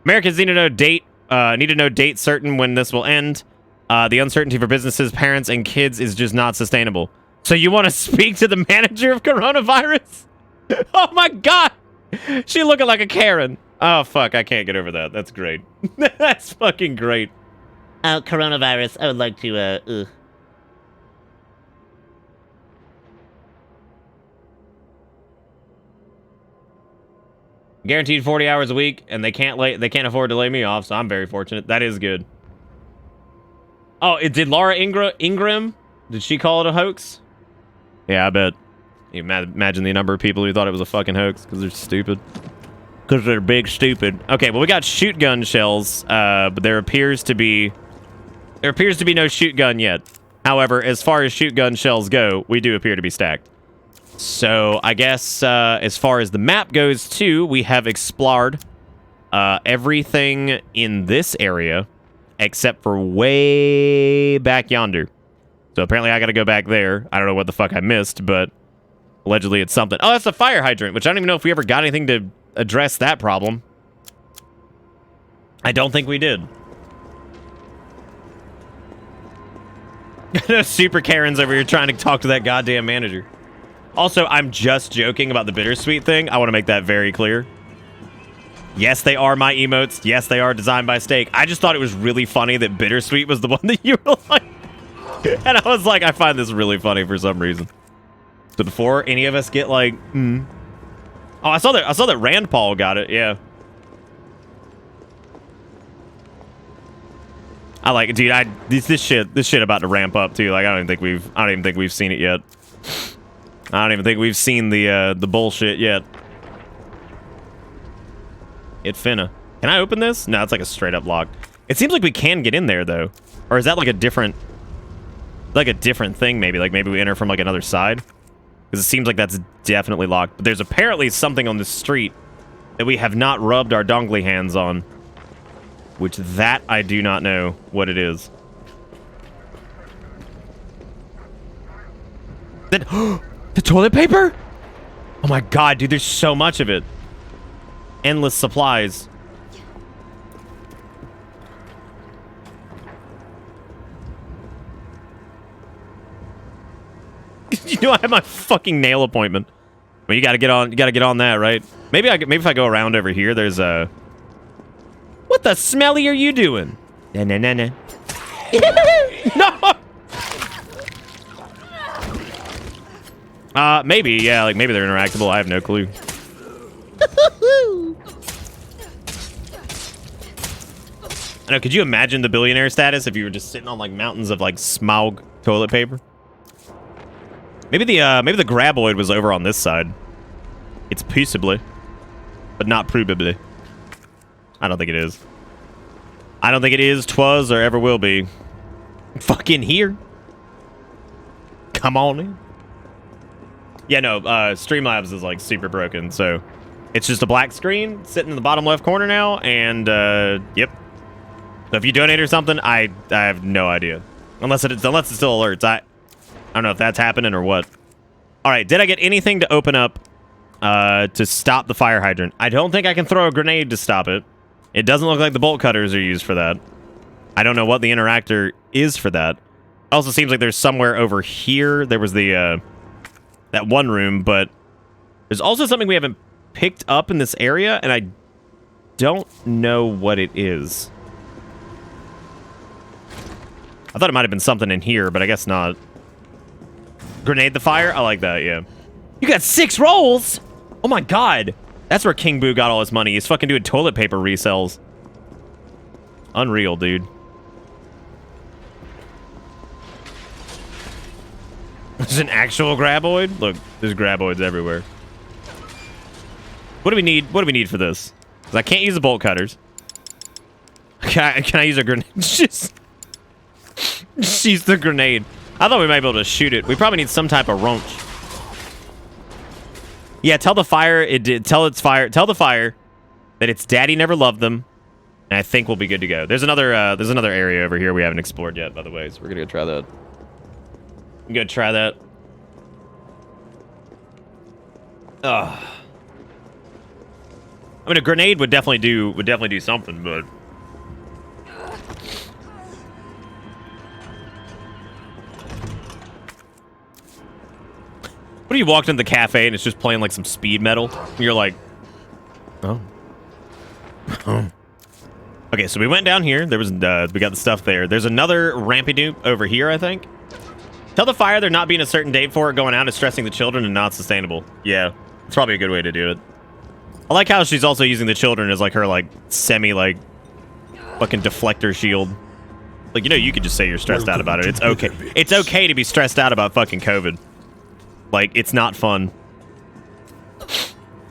Americans need to know date certain when this will end. The uncertainty for businesses, parents, and kids is just not sustainable. So you want to speak to the manager of coronavirus? Oh, my God. She looking like a Karen. Oh, fuck. I can't get over that. That's great. That's fucking great. Oh, coronavirus. I would like to, Guaranteed 40 hours a week, and they can't afford to lay me off, so I'm very fortunate. That is good. Oh, did Laura Ingram? Did she call it a hoax? Yeah, I bet. You imagine the number of people who thought it was a fucking hoax because they're stupid. Because they're big stupid. Okay, well, we got shoot gun shells, but there appears to be no shoot gun yet. However, as far as shoot gun shells go, we do appear to be stacked. So I guess as far as the map goes too, we have explored everything in this area except for way back yonder. So apparently I got to go back there. I don't know what the fuck I missed, but allegedly it's something. Oh, that's a fire hydrant, which I don't even know if we ever got anything to address that problem. I don't think we did. Super Karen's over here trying to talk to that goddamn manager. Also, I'm just joking about the bittersweet thing. I want to make that very clear. Yes, they are my emotes. Yes, they are designed by Steak. I just thought it was really funny that bittersweet was the one that you were like. And I was like, I find this really funny for some reason. So before any of us get like, Oh, I saw that Rand Paul got it. Yeah. I like it, dude. This shit about to ramp up too. Like I don't even think we've seen it yet. I don't even think we've seen the bullshit yet. It finna. Can I open this? No, it's like a straight up lock. It seems like we can get in there though. Or is that like a different thing maybe? Like maybe we enter from like another side? Because it seems like that's definitely locked. But there's apparently something on the street that we have not rubbed our dongly hands on. Which that I do not know what it is. The toilet paper? Oh my god, dude, there's so much of it. Endless supplies. You know I have my fucking nail appointment. Well, you gotta get on that, right? Maybe if I go around over here, there's a... What the smelly are you doing? No. No! Maybe, yeah, like maybe they're interactable. I have no clue. I know, could you imagine the billionaire status if you were just sitting on like mountains of like Smaug toilet paper? Maybe the graboid was over on this side. It's peaceably, but not provably. I don't think it is. I don't think it is, twas, or ever will be. Fucking here. Come on in. Yeah, no, Streamlabs is like super broken, so it's just a black screen sitting in the bottom left corner now, and yep. So if you donate or something, I have no idea. Unless it still alerts. I don't know if that's happening or what. All right, did I get anything to open up to stop the fire hydrant? I don't think I can throw a grenade to stop it. It doesn't look like the bolt cutters are used for that. I don't know what the interactor is for that. Also seems like there's somewhere over here. There was the that one room, but there's also something we haven't picked up in this area, and I don't know what it is. I thought it might have been something in here, but I guess not. Grenade the fire? I like that, yeah. You got 6 rolls? Oh my god. That's where King Boo got all his money. He's fucking doing toilet paper resells. Unreal, dude. There's an actual graboid? Look, there's graboids everywhere. What do we need? What do we need for this? 'Cause I can't use the bolt cutters. Can I use a grenade? Just use the grenade. I thought we might be able to shoot it. We probably need some type of wrench. Yeah, tell the fire tell the fire that its daddy never loved them, and I think we'll be good to go. There's another area over here we haven't explored yet, by the way, so we're gonna go try that. I'm gonna try that. Ugh. I mean, a grenade would definitely do something, but what if you walked into the cafe and it's just playing like some speed metal? And you're like, oh. Okay, so we went down here. There was we got the stuff there. There's another rampy dupe over here, I think. Tell the fire there not being a certain date for it going out is stressing the children and not sustainable. Yeah, it's probably a good way to do it. I like how she's also using the children as like her like semi like fucking deflector shield. Like, you know, you could just say you're stressed out about it. It's okay. It's okay to be stressed out about fucking COVID. Like, it's not fun.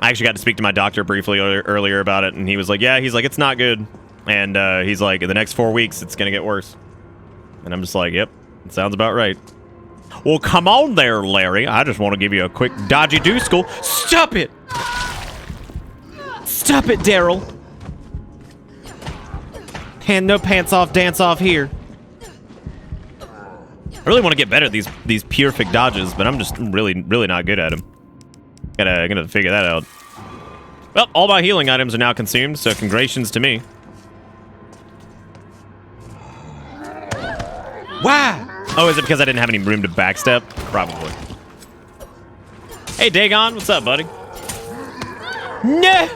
I actually got to speak to my doctor briefly earlier about it, and he was like, yeah, he's like, it's not good. And he's like, in the next 4 weeks, it's going to get worse. And I'm just like, yep, it sounds about right. Well, come on there, Larry. I just want to give you a quick dodgy do-school. Stop it! Stop it, Daryl. And no pants off, dance off here. I really want to get better at these perfect dodges, but I'm just really not good at them. Gotta figure that out. Well, all my healing items are now consumed, so congratulations to me. Wow! Oh, is it because I didn't have any room to backstep? Probably. Hey, Dagon, what's up, buddy? Nah!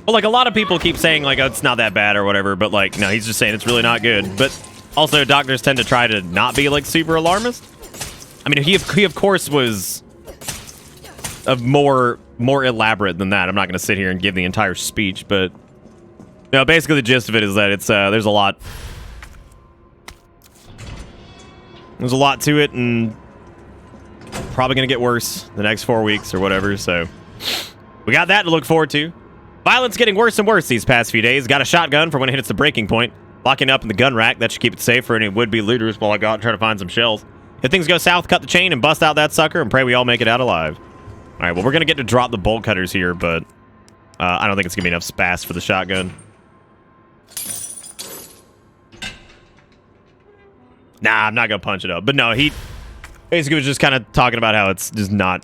Well, like, a lot of people keep saying, like, oh, it's not that bad or whatever, but, like, no, he's just saying it's really not good. But also, doctors tend to try to not be, like, super alarmist. I mean, he of course, was more elaborate than that. I'm not going to sit here and give the entire speech, but... No, basically the gist of it is that it's, there's a lot... There's a lot to it, and... Probably going to get worse the next 4 weeks or whatever, so... We got that to look forward to. Violence getting worse and worse these past few days. Got a shotgun for when it hits the breaking point. Locking up in the gun rack. That should keep it safe for any would-be looters while I go out and try to find some shells. If things go south, cut the chain and bust out that sucker and pray we all make it out alive. Alright, well, we're going to get to drop the bolt cutters here, but I don't think it's going to be enough spaz for the shotgun. Nah, I'm not going to punch it up. But no, he basically was just kind of talking about how it's just not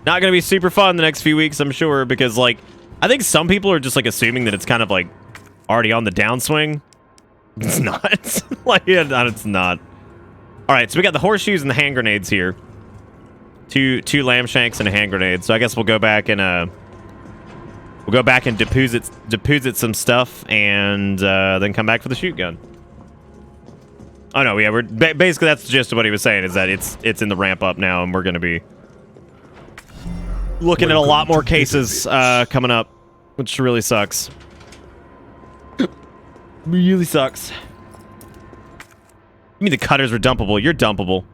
going to be super fun the next few weeks, I'm sure, because, like, I think some people are just, like, assuming that it's kind of, like, already on the downswing. It's not. Like, yeah, it's not. All right, so we got the horseshoes and the hand grenades here. Two lamb shanks and a hand grenade. So I guess we'll go back and deposit some stuff and then come back for the shoot gun. Oh no, yeah, we're basically that's the gist of what he was saying, is that it's in the ramp up now, and we're going to be looking at a lot more cases coming up, which really sucks. Really sucks. You mean the cutters were dumpable? You're dumpable.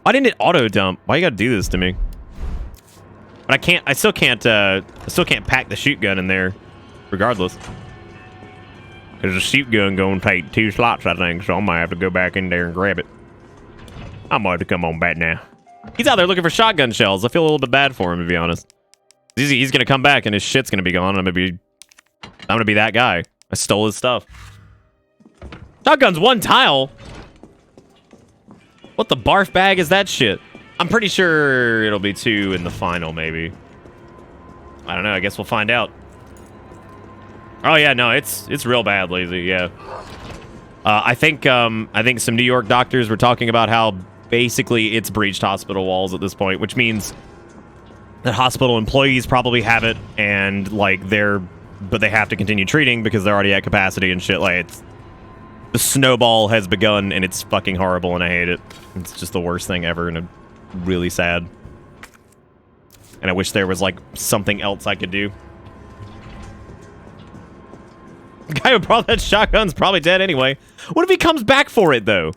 Why didn't it auto dump? Why you gotta do this to me? But I still can't pack the shoot gun in there, regardless. There's a shoot gun going to take 2 slots, I think, so I might have to go back in there and grab it. I might have to come on back now. He's out there looking for shotgun shells. I feel a little bit bad for him, to be honest. He's gonna come back and his shit's gonna be gone. I'm gonna be that guy. I stole his stuff. Shotgun's 1 tile. What the barf bag is that shit? I'm pretty sure it'll be 2 in the final, maybe. I don't know. I guess we'll find out. Oh yeah, no, it's real bad, Lazy. Yeah. I think some New York doctors were talking about how basically it's breached hospital walls at this point, which means that hospital employees probably have it, and like but they have to continue treating because they're already at capacity and shit. Like, the snowball has begun, and it's fucking horrible, and I hate it. It's just the worst thing ever, and really sad. And I wish there was, like, something else I could do. The guy who brought that shotgun's probably dead anyway. What if he comes back for it, though?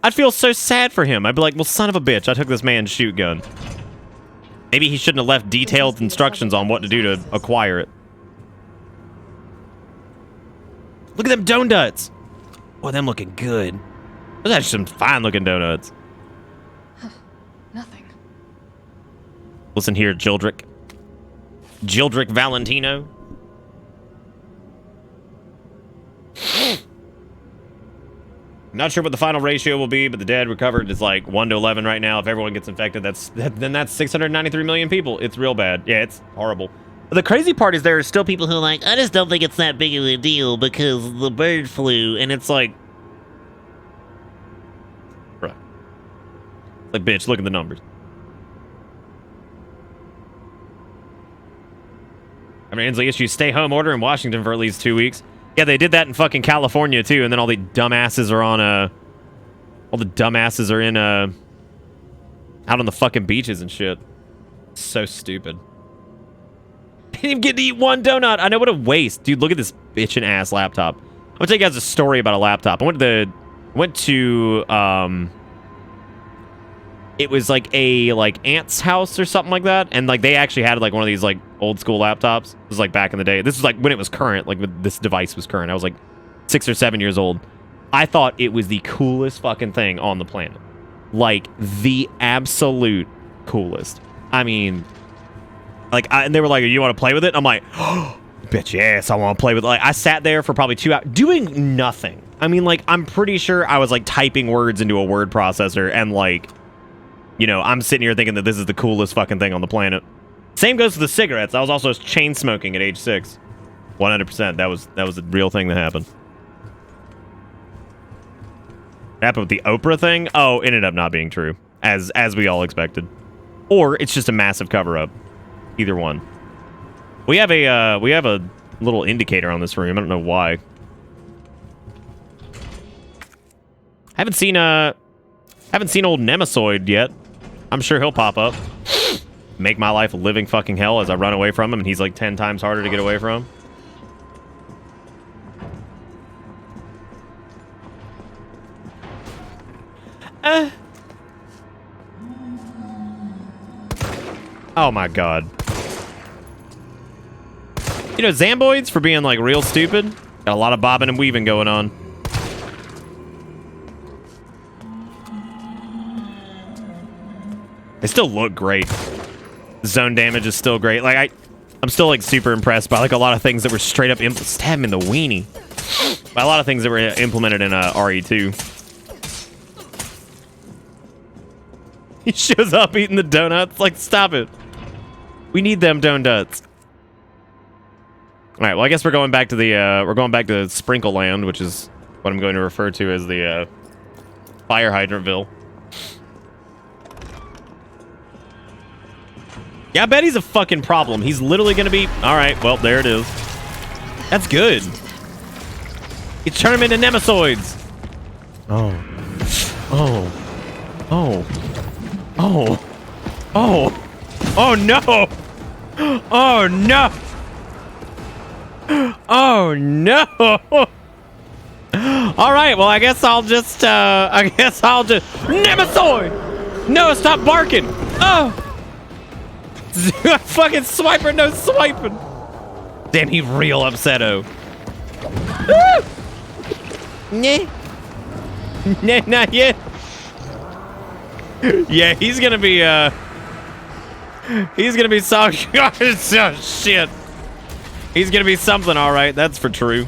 I'd feel so sad for him. I'd be like, well, son of a bitch, I took this man's shoot gun. Maybe he shouldn't have left detailed instructions on what to do to acquire it. Look at them donuts. Boy, them looking good. Those are some fine-looking donuts. Nothing. Listen here, Gildrick. Gildrick Valentino. Not sure what the final ratio will be, but the dead recovered is like 1 to 11 right now. If everyone gets infected, then that's 693 million people. It's real bad. Yeah, it's horrible. The crazy part is there are still people who are like, I just don't think it's that big of a deal because the bird flu, and it's like, bruh. Like, bitch, look at the numbers. I mean, Inslee issues stay-home order in Washington for at least 2 weeks. Yeah, they did that in fucking California, too, and then all the dumbasses are on, all the dumbasses are in, out on the fucking beaches and shit. So stupid. Didn't even get to eat 1 donut. I know, what a waste. Dude, look at this bitchin' ass laptop. I'm gonna tell you guys a story about a laptop. I went to it was like a aunt's house or something like that, and like they actually had like one of these like old school laptops. It was like back in the day. This was like when it was current, like when this device was current. I was like 6 or 7 years old. I thought it was the coolest fucking thing on the planet. Like the absolute coolest. I mean, like, and they were like, you want to play with it? I'm like, oh, Bitch, yes, I want to play with, like, I sat there for probably 2 hours doing nothing. I mean, like, I'm pretty sure I was, like, typing words into a word processor and, like, you know, I'm sitting here thinking that this is the coolest fucking thing on the planet. Same goes to the cigarettes. I was also chain smoking at age 6. 100%. That was a real thing that happened. What happened with the Oprah thing? Oh, ended up not being true, as we all expected. Or it's just a massive cover-up. Either one. We have a little indicator on this room. I don't know why. Haven't seen old Nemesoid yet. I'm sure he'll pop up. Make my life a living fucking hell as I run away from him, and he's like 10 times harder to get away from. Oh my god. You know, Zamboids, for being, like, real stupid, got a lot of bobbing and weaving going on. They still look great. Zone damage is still great. Like, I'm still, like, super impressed by, like, a lot of things that were straight up... Stab him in the weenie. By a lot of things that were implemented in RE2. He shows up eating the donuts. Like, stop it. We need them donuts. All right, well, I guess we're going back to the Sprinkle Land, which is what I'm going to refer to as the Fire Hydrantville. Yeah, I bet he's a fucking problem. He's literally going to be... All right, well, there it is. That's good. You turn him into Nemesoids. Oh. Oh. Oh. Oh. Oh. Oh, no. Oh, no. Oh, no. All right, well, I guess I'll just... Nemesoid! No, stop barking! Oh! Fucking swiper, no swiping! Damn, he real upset-o. Nah. Nah, not yet. Yeah, he's gonna be, so... Oh, shit. He's gonna be something, all right. That's for true.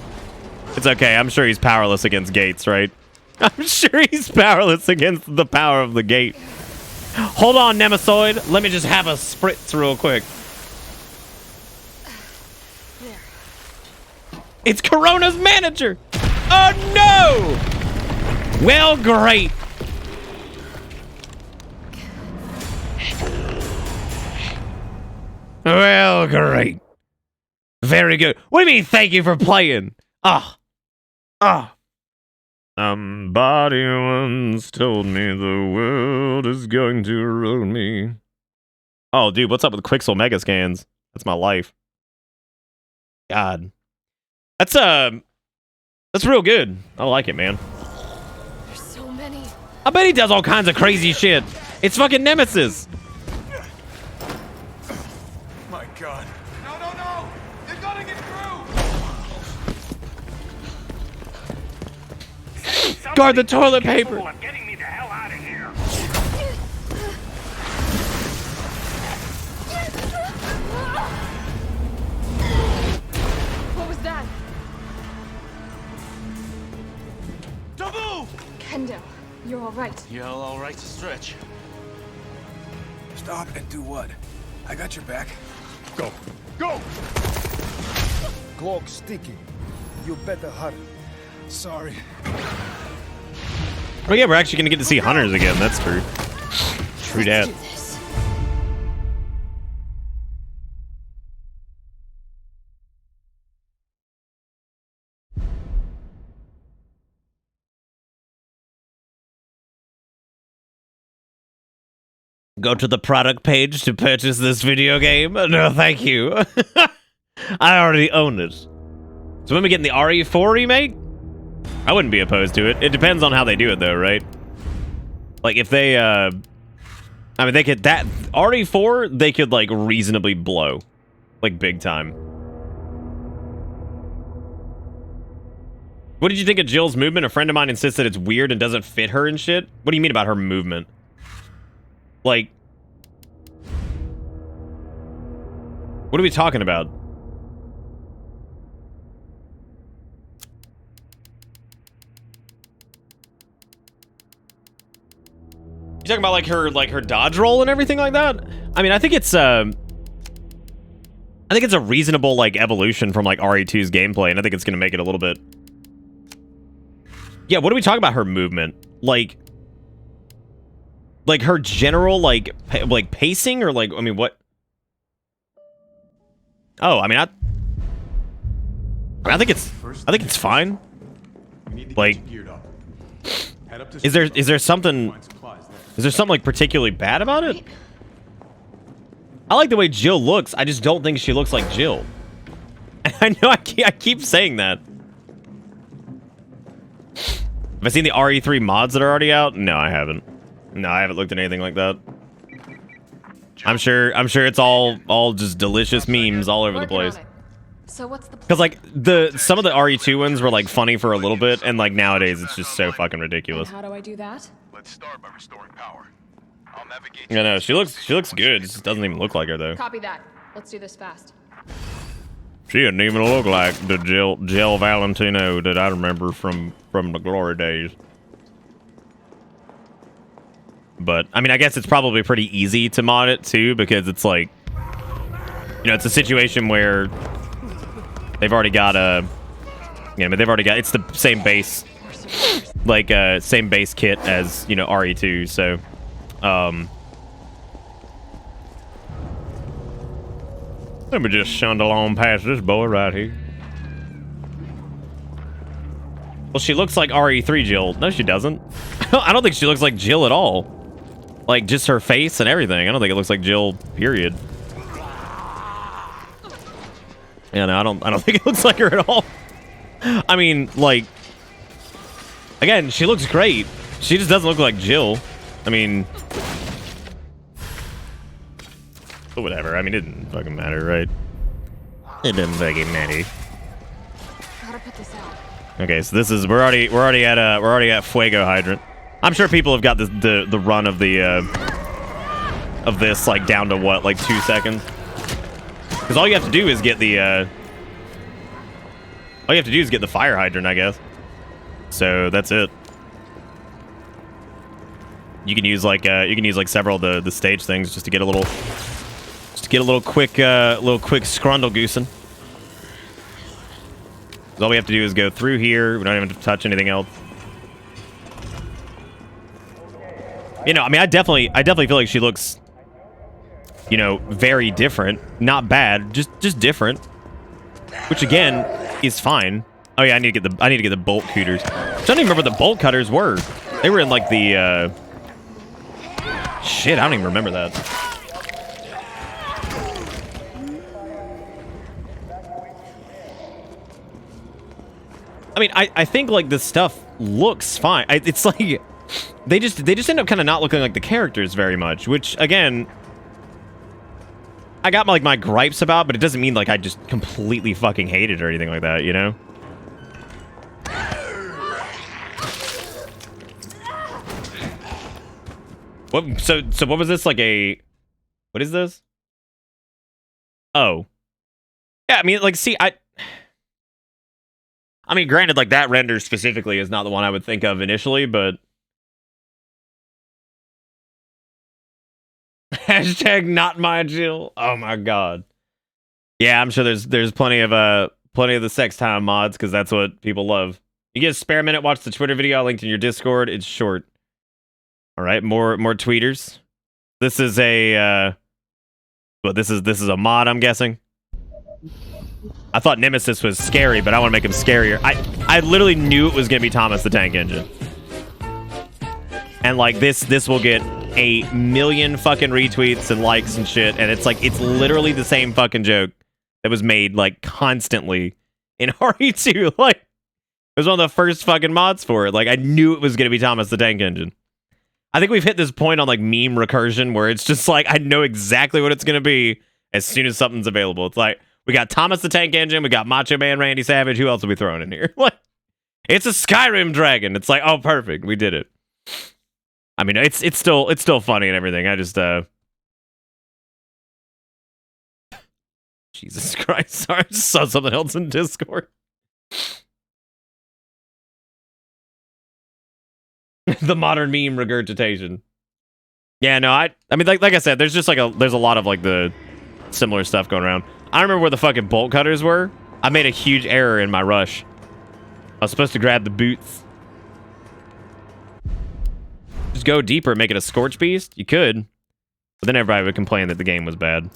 It's okay. I'm sure he's powerless against gates, right? I'm sure he's powerless against the power of the gate. Hold on, Nemesoid. Let me just have a spritz real quick. There. It's Corona's manager. Oh, no. Well, great. Well, great. Very good. What do you mean, thank you for playing? Somebody once told me the world is going to roll me. Oh, dude, what's up with Quixel Mega Scans? That's my life. God. That's real good. I like it, man. There's so many. I bet he does all kinds of crazy shit. It's fucking Nemesis. My God. No, no, no! You're gonna get through! Guard the toilet paper. Of getting me the hell out of here. What was that? Taboo! Kendo, you're all right. Yeah, all right to stretch. Stop and do what? I got your back. Go! Go! Clock sticky. You better hurry. Sorry. Oh yeah, we're actually gonna get to see hunters again. That's true. True that. Do this. Go to the product page to purchase this video game? No, thank you. I already own it. So when we get in the RE4 remake? I wouldn't be opposed to it. It depends on how they do it, though, right? Like, if they, I mean, they could, that, RE4, they could, like, reasonably blow. Like, big time. What did you think of Jill's movement? A friend of mine insists that it's weird and doesn't fit her and shit. What do you mean about her movement? Like, what are we talking about? talking about like her dodge roll and everything like that? I mean, I think it's a reasonable like evolution from like RE2's gameplay, and I think it's gonna make it a little bit. Yeah, what do we talk about her movement? Like her general like pacing, or like, I mean, what? Oh, I mean, I think it's fine. Like, is there something like particularly bad about it? I like the way Jill looks. I just don't think she looks like Jill. I know I keep saying that. Have I seen the RE3 mods that are already out? No, I haven't. No, I haven't looked at anything like that. I'm sure it's all just delicious memes all over the place. So what's the Because like some of the RE2 ones were like funny for a little bit, and like nowadays it's just so fucking ridiculous. How do I do that? Let's start by restoring power. I'll navigate. I know she looks good. It just doesn't even look like her though. Copy that. Let's do this fast. She didn't even look like the Jill Valentino that I remember from the glory days. But I mean, I guess it's probably pretty easy to mod it too, because it's like, you know, it's a situation where they've already got it's the same base, like same base kit as, you know, RE2. So, let me just shundle on past this boy right here. Well, she looks like RE3 Jill. No, she doesn't. I don't think she looks like Jill at all. Like, just her face and everything. I don't think it looks like Jill, period. Yeah, no, I don't think it looks like her at all. I mean, like, again, she looks great. She just doesn't look like Jill. I mean, but whatever. I mean, it didn't fucking matter, right? It didn't fucking matter. Gotta put this out. Okay, so this is we're already at Fuego Hydrant. I'm sure people have got the run of the of this like down to what, like 2 seconds. Because all you have to do is get the fire hydrant, I guess. So that's it. You can use like several of the stage things just to get a little quick scrundle goosing. All we have to do is go through here. We don't even have to touch anything else. You know, I mean, I definitely feel like she looks, you know, very different. Not bad, just different. Which again is fine. Oh yeah, I need to get the bolt cutters. I don't even remember what the bolt cutters were. They were in like the shit, I don't even remember that. I mean, I think like this stuff looks fine. It's like they just end up kind of not looking like the characters very much, which again, I got my gripes about, but it doesn't mean like I just completely fucking hate it or anything like that, you know? What? So what was this, like a? What is this? Oh, yeah. I mean, like, see, I mean, granted, like that render specifically is not the one I would think of initially, but hashtag not my Jill. Oh my god. Yeah, I'm sure there's plenty of the sex time mods, because that's what people love. You get a spare minute, watch the Twitter video I linked in your Discord. It's short. All right, more tweeters. This is a this is a mod, I'm guessing. I thought Nemesis was scary, but I want to make him scarier. I literally knew it was gonna be Thomas the Tank Engine. And like this will get 1,000,000 fucking retweets and likes and shit, and it's like it's literally the same fucking joke that was made like constantly in RE2. Like it was one of the first fucking mods for it. Like I knew it was gonna be Thomas the Tank Engine. I think we've hit this point on like meme recursion where it's just like I know exactly what it's gonna be as soon as something's available. It's like we got Thomas the Tank Engine, we got Macho Man Randy Savage. Who else are we throwing in here? Like it's a Skyrim dragon. It's like, oh perfect, we did it. I mean, it's still funny and everything. I just Jesus Christ, sorry, I just saw something else in Discord. The modern meme regurgitation. Yeah, no, I mean, like I said, there's just like there's a lot of like the similar stuff going around. I remember where the fucking bolt cutters were. I made a huge error in my rush. I was supposed to grab the boots. Just go deeper and make it a Scorch Beast? You could. But then everybody would complain that the game was bad.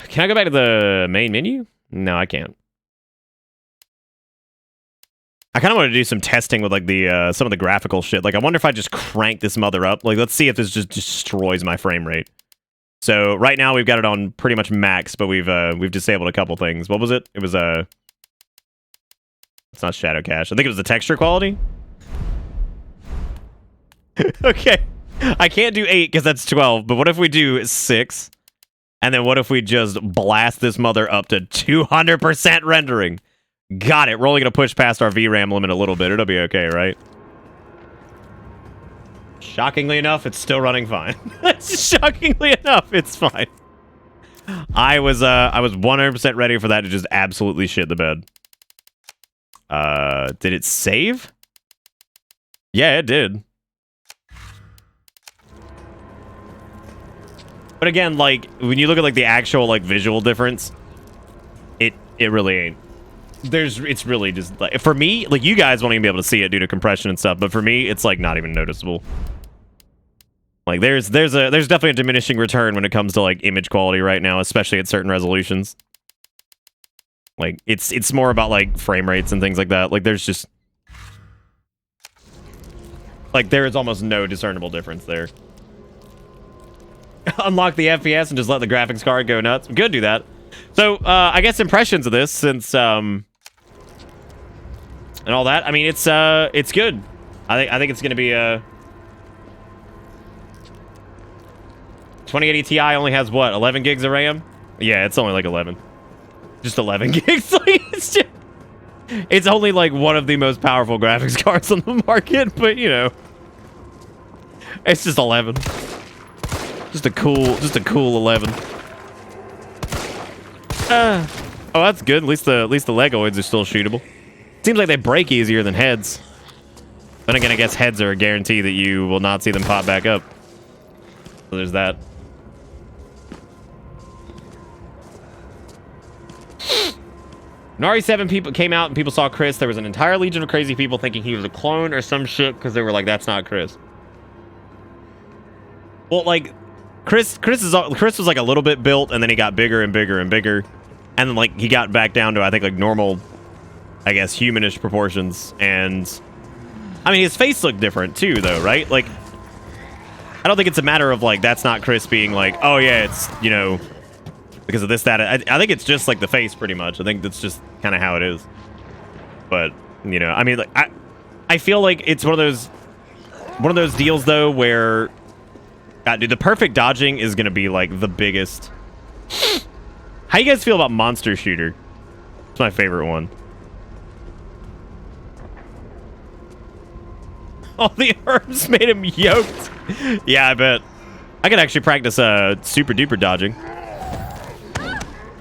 Can I go back to the main menu? No, I can't. I kind of want to do some testing with like the some of the graphical shit. Like, I wonder if I just crank this mother up. Like, let's see if this just destroys my frame rate. So right now we've got it on pretty much max, but we've disabled a couple things. What was it? It was it's not shadow cache. I think it was the texture quality. Okay, I can't do 8 because that's 12. But what if we do 6? And then what if we just blast this mother up to 200% rendering? Got it. We're only gonna push past our VRAM limit a little bit. It'll be okay, right? Shockingly enough, it's still running fine. Shockingly enough, it's fine. I was 100% ready for that to just absolutely shit the bed. Did it save? Yeah, it did. But again, like when you look at like the actual like visual difference, it really ain't. It's really just like, for me, like you guys won't even be able to see it due to compression and stuff, but for me, it's like not even noticeable. Like there's definitely a diminishing return when it comes to like image quality right now, especially at certain resolutions. Like it's more about like frame rates and things like that. Like there's just like there is almost no discernible difference there. Unlock the FPS and just let the graphics card go nuts. We could do that. So I guess impressions of this since and all that. I mean it's good. I think it's gonna be 2080 Ti only has what, 11 gigs of RAM? Yeah, it's only like 11. Just 11 gigs. It's only like one of the most powerful graphics cards on the market, but you know, it's just 11. Just a cool 11. Oh, that's good. At least the Legoids are still shootable. Seems like they break easier than heads. Then again, I guess heads are a guarantee that you will not see them pop back up. So there's that. When RE7 people came out and people saw Chris, there was an entire legion of crazy people thinking he was a clone or some shit because they were like, that's not Chris. Well, like, Chris was like a little bit built, and then he got bigger and bigger and bigger. And then, like, he got back down to, I think, like, normal, I guess, humanish proportions. And, I mean, his face looked different, too, though, right? Like, I don't think it's a matter of, like, that's not Chris being like, oh, yeah, it's, you know, because of this, that. I think it's just, like, the face, pretty much. I think that's just kind of how it is. But, you know, I mean, like, I feel like it's one of those deals, though, where... God, dude, the perfect dodging is going to be, like, the biggest... How you guys feel about Monster Shooter? It's my favorite one. All the herbs made him yoked. Yeah, I bet. I could actually practice super duper dodging.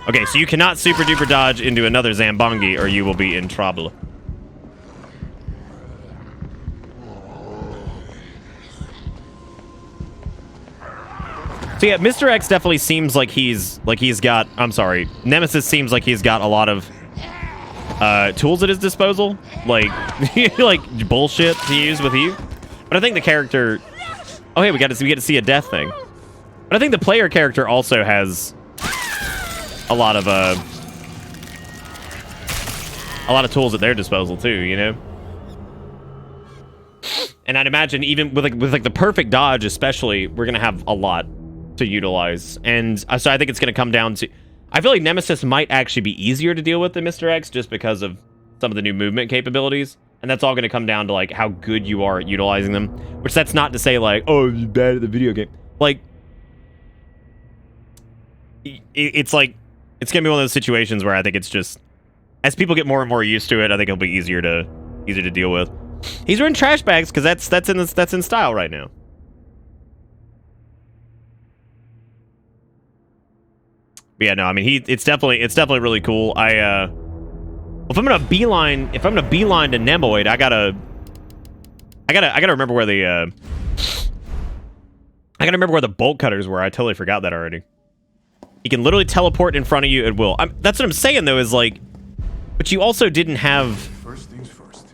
Okay, so you cannot super duper dodge into another Zambongi or you will be in trouble. So yeah, Mr. X definitely seems like he's got, I'm sorry, Nemesis seems like he's got a lot of tools at his disposal, like like bullshit to use with you. But I think the character, oh hey, we get to see a death thing. But I think the player character also has a lot of tools at their disposal too, you know. And I'd imagine even with like the perfect dodge, especially, we're gonna have a lot to utilize. And so I think it's going to come down to, I feel like Nemesis might actually be easier to deal with than Mr. X just because of some of the new movement capabilities, and that's all going to come down to like how good you are at utilizing them, which that's not to say like, oh, you're bad at the video game. Like it's like, it's going to be one of those situations where I think it's just, as people get more and more used to it, I think it'll be easier to deal with. He's wearing trash bags because that's in style right now. But yeah, no, I mean it's definitely really cool. If I'm gonna beeline to Nemoid, I gotta remember where the I gotta remember where the bolt cutters were. I totally forgot that already. You can literally teleport in front of you at will. That's what I'm saying, though, is like... But you also didn't have... First things first.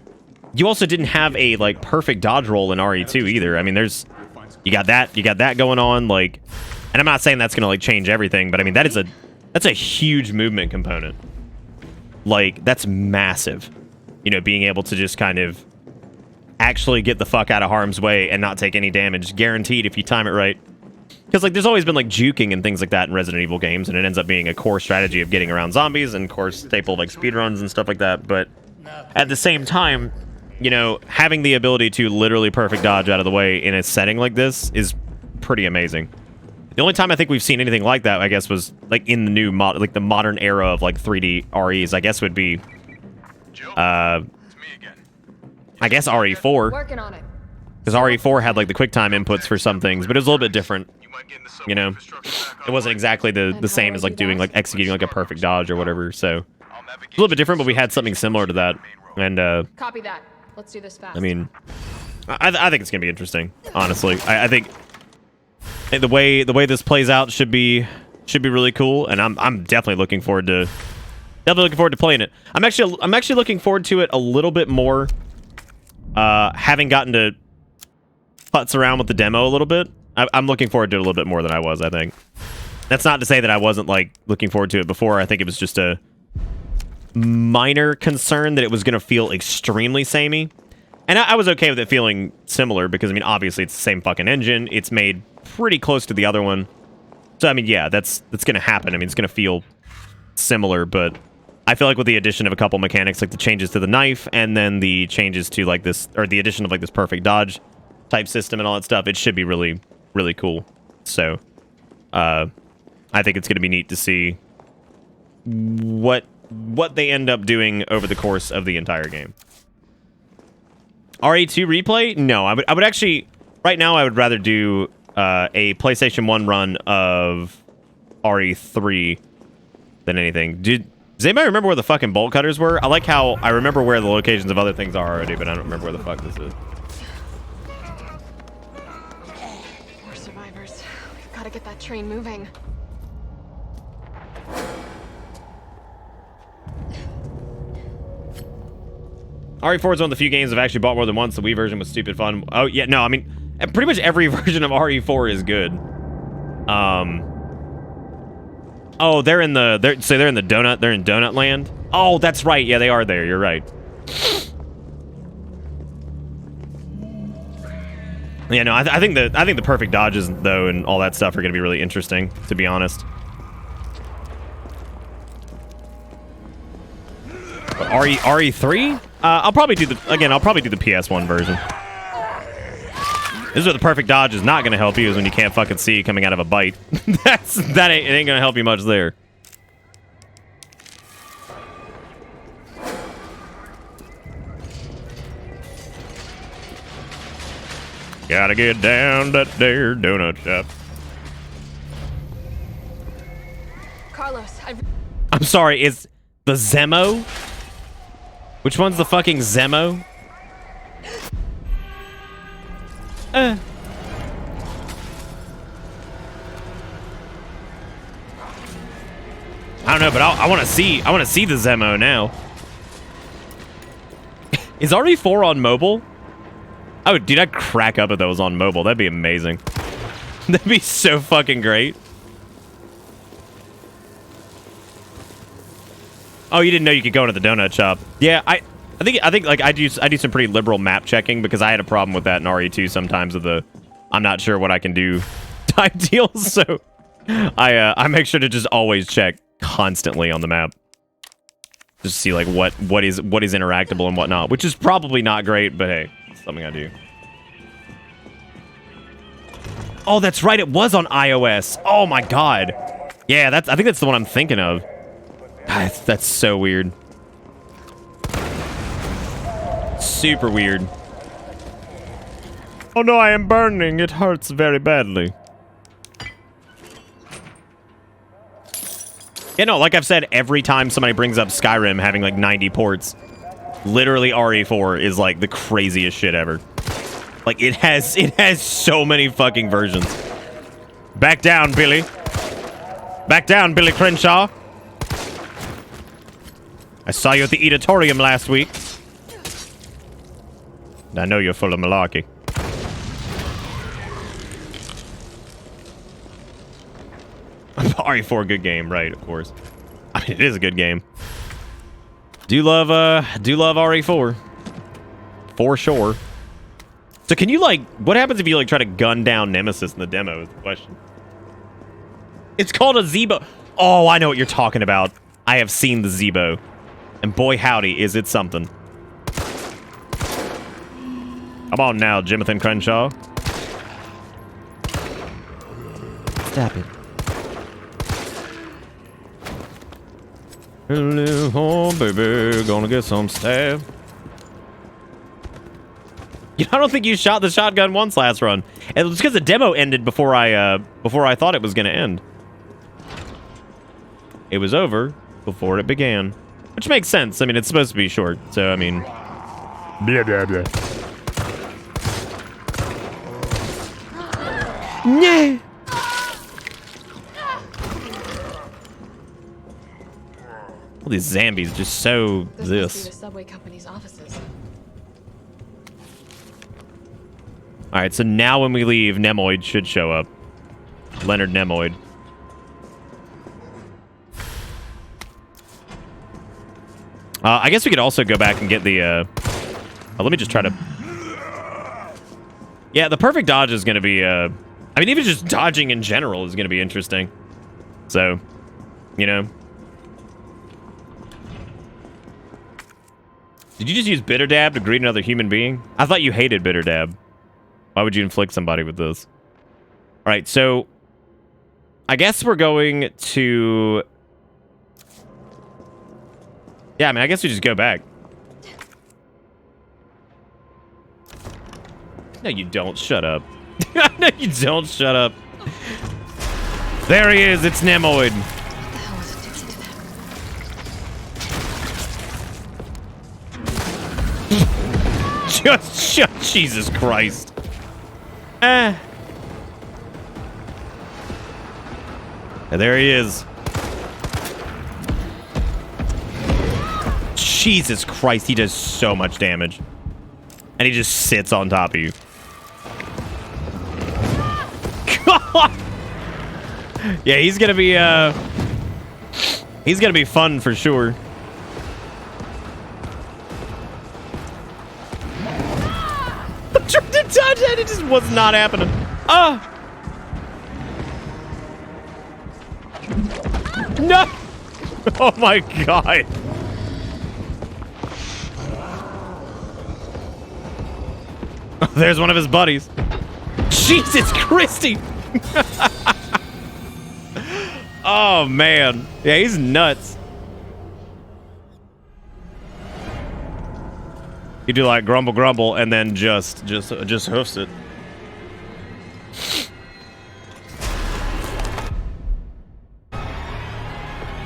You also didn't have a, like, perfect dodge roll in RE2 either. I mean, there's... You got that going on, like... And I'm not saying that's gonna, like, change everything, but I mean, that's a huge movement component. Like, that's massive. You know, being able to just kind of actually get the fuck out of harm's way and not take any damage. Guaranteed if you time it right. Because, like, there's always been, like, juking and things like that in Resident Evil games, and it ends up being a core strategy of getting around zombies and, of course, staple of, like, speedruns and stuff like that. But at the same time, you know, having the ability to literally perfect dodge out of the way in a setting like this is pretty amazing. The only time I think we've seen anything like that, I guess, was, like, in the new like, the modern era of, like, 3D REs, I guess would be, I guess RE4. Working on it. Because RE4 had, like, the QuickTime inputs for some things, but it was a little bit different. You know, it wasn't exactly the same as, like, doing, like, executing, like, a perfect dodge or whatever, so a little bit different, but we had something similar to that, and, Copy that. Let's do this fast. I mean, I think it's gonna be interesting, honestly. I think the way this plays out should be really cool, and I'm definitely looking forward to playing it. I'm actually looking forward to it a little bit more, having gotten to putz around with the demo a little bit. I'm looking forward to it a little bit more than I was, I think. That's not to say that I wasn't, like, looking forward to it before. I think it was just a minor concern that it was going to feel extremely samey. And I was okay with it feeling similar because, I mean, obviously it's the same fucking engine. It's made pretty close to the other one. So, I mean, yeah, that's going to happen. I mean, it's going to feel similar, but I feel like with the addition of a couple mechanics, like the changes to the knife and then the changes to, like, this, or the addition of, like, this perfect dodge type system and all that stuff, it should be really, really cool. So, I think it's going to be neat to see what they end up doing over the course of the entire game. RE2 replay? No, I would actually, right now I would rather do a PlayStation 1 run of RE3 than anything. Does anybody remember where the fucking bolt cutters were? I like how I remember where the locations of other things are already, but I don't remember where the fuck this is. We're survivors. We've got to get that train moving. RE4 is one of the few games I've actually bought more than once. The Wii version was stupid fun. Oh, yeah, no, I mean, pretty much every version of RE4 is good. Oh, they're in the donut, they're in Donut Land? Oh, that's right, yeah, they are there, you're right. Yeah, no, I think the perfect dodges, though, and all that stuff are going to be really interesting, to be honest. But RE3? I'll probably do the PS1 version. This is where the perfect dodge is not going to help you, is when you can't fucking see coming out of a bite. It ain't going to help you much there. Gotta get down that there donut shop. Carlos, I'm sorry, is the Zemo? Which one's the fucking Zemo? I don't know, but I want to see the Zemo now. Is RE4 on mobile? Oh, dude, I'd crack up if that was on mobile. That'd be amazing. That'd be so fucking great. Oh, you didn't know you could go into the donut shop? Yeah, I think like I do some pretty liberal map checking because I had a problem with that in RE2 sometimes with the I'm not sure what I can do type deals. So I make sure to just always check constantly on the map. Just see like what is interactable and whatnot, which is probably not great, but hey, it's something I do. Oh, that's right, it was on iOS. Oh my god. Yeah, I think that's the one I'm thinking of. That's so weird. Super weird. Oh no, I am burning. It hurts very badly. Yeah, no, like I've said, every time somebody brings up Skyrim having like 90 ports, literally RE4 is like the craziest shit ever. Like it has so many fucking versions. Back down, Billy. Back down, Billy Crenshaw. I saw you at the Eatorium last week. I know you're full of malarkey. RE4, good game, right? Of course. I mean, it is a good game. Do love RE4, for sure. So can you like? What happens if you like try to gun down Nemesis in the demo? Is the question. It's called a Zebo. Oh, I know what you're talking about. I have seen the Zebo, and boy howdy, is it something. Come on now, Jonathan Crenshaw. Stop it. Oh, baby, gonna get some stab. You know, I don't think you shot the shotgun once last run. And it was because the demo ended before I thought it was gonna end. It was over before it began, which makes sense. I mean, it's supposed to be short, so I mean, blah blah blah. Nah. All these zombies just so This must be the subway company's offices. All right, so now when we leave, Nemoid should show up. Leonard Nemoid. I guess we could also go back and get the... let me just try to... Yeah, the perfect dodge is going to be... I mean, even just dodging in general is going to be interesting. So, you know... Did you just use Bitter Dab to greet another human being? I thought you hated Bitter Dab. Why would you inflict somebody with this? All right, so I guess we're going to... Yeah, I mean, I guess we just go back. No, you don't. Shut up. No, you don't. Shut up. There he is. It's Nemoid. Just Jesus Christ. And there he is. Jesus Christ, he does so much damage. And he just sits on top of you. Yeah, he's gonna be fun for sure. Tried to touch it, it just was not happening. No! Oh my god. There's one of his buddies. Jesus Christy! Oh man. Yeah, he's nuts. You do like grumble grumble and then just hoofs it.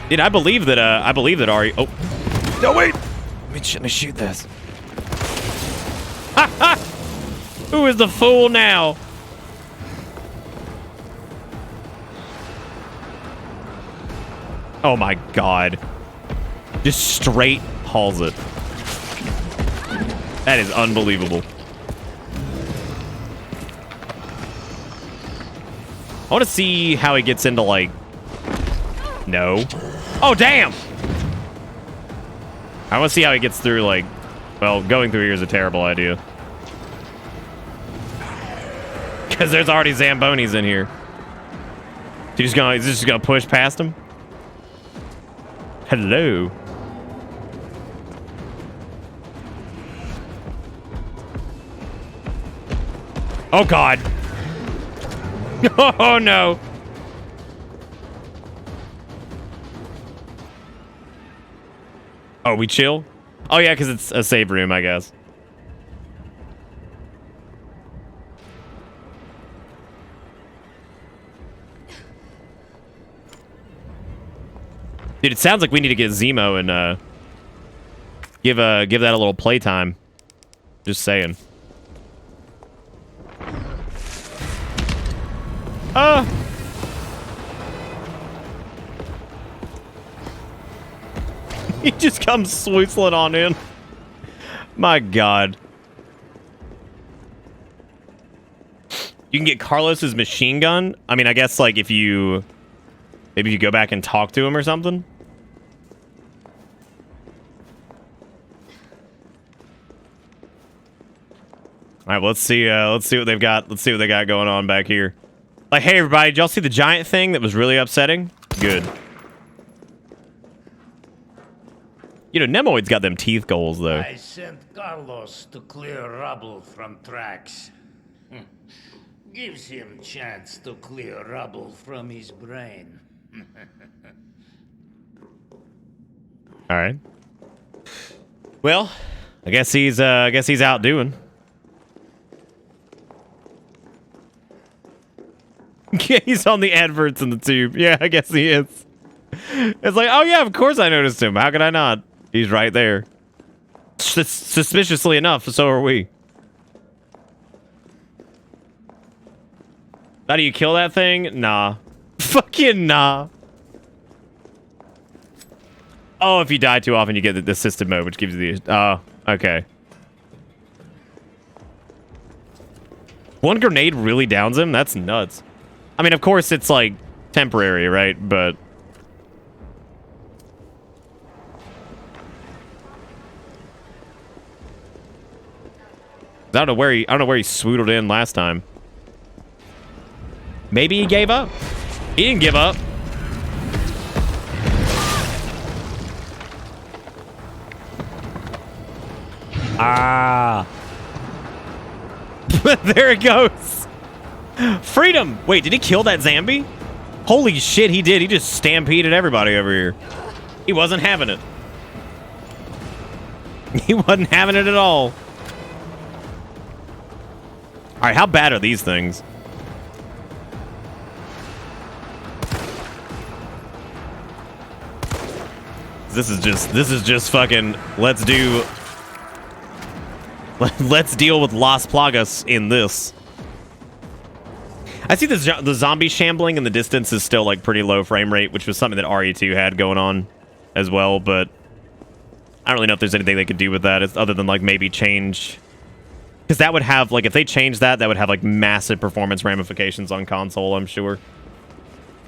Dude, I believe that Ari. Oh, no wait. Let me shoot this. Ha ha! Who is the fool now? Oh my god! Just straight hauls it. That is unbelievable. I want to see how he gets into, like... No. Oh, damn! I want to see how he gets through, like... Well, going through here is a terrible idea. Because there's already Zambonis in here. Is he just gonna push past him? Hello. Oh god. Oh no. Oh, we chill? Oh yeah, because it's a save room, I guess. Dude, it sounds like we need to get Zemo and give that a little playtime. Just saying. He just comes swoosling on in. My God. You can get Carlos's machine gun. I mean, I guess like if you maybe you go back and talk to him or something. All right, well, let's see what they've got. Let's see what they got going on back here. Like, hey everybody, did y'all see the giant thing that was really upsetting? Good. You know, Nemoid's got them teeth goals though. I sent Carlos to clear rubble from tracks. Gives him chance to clear rubble from his brain. All right. Well, I guess he's out doing. Yeah, he's on the adverts in the tube. Yeah, I guess he is. It's like, oh yeah, of course I noticed him. How could I not? He's right there. Suspiciously enough, so are we. How do you kill that thing? Nah. Fucking nah. Oh, if you die too often, you get the assisted mode, which gives you the... Oh, okay. One grenade really downs him? That's nuts. I mean, of course, it's, like, temporary, right? But... I don't know where he swoodled in last time. Maybe he gave up. He didn't give up. Ah. There it goes. Freedom. Wait, did he kill that zombie? Holy shit, he did. He just stampeded everybody over here. He wasn't having it. He wasn't having it at all. All right, how bad are these things? This is just fucking let's deal with Las Plagas in this. I see the zombie shambling in the distance is still like pretty low frame rate, which was something that RE2 had going on as well, but I don't really know if there's anything they could do with that other than like maybe change, because that would have like, if they changed that would have like massive performance ramifications on console, I'm sure.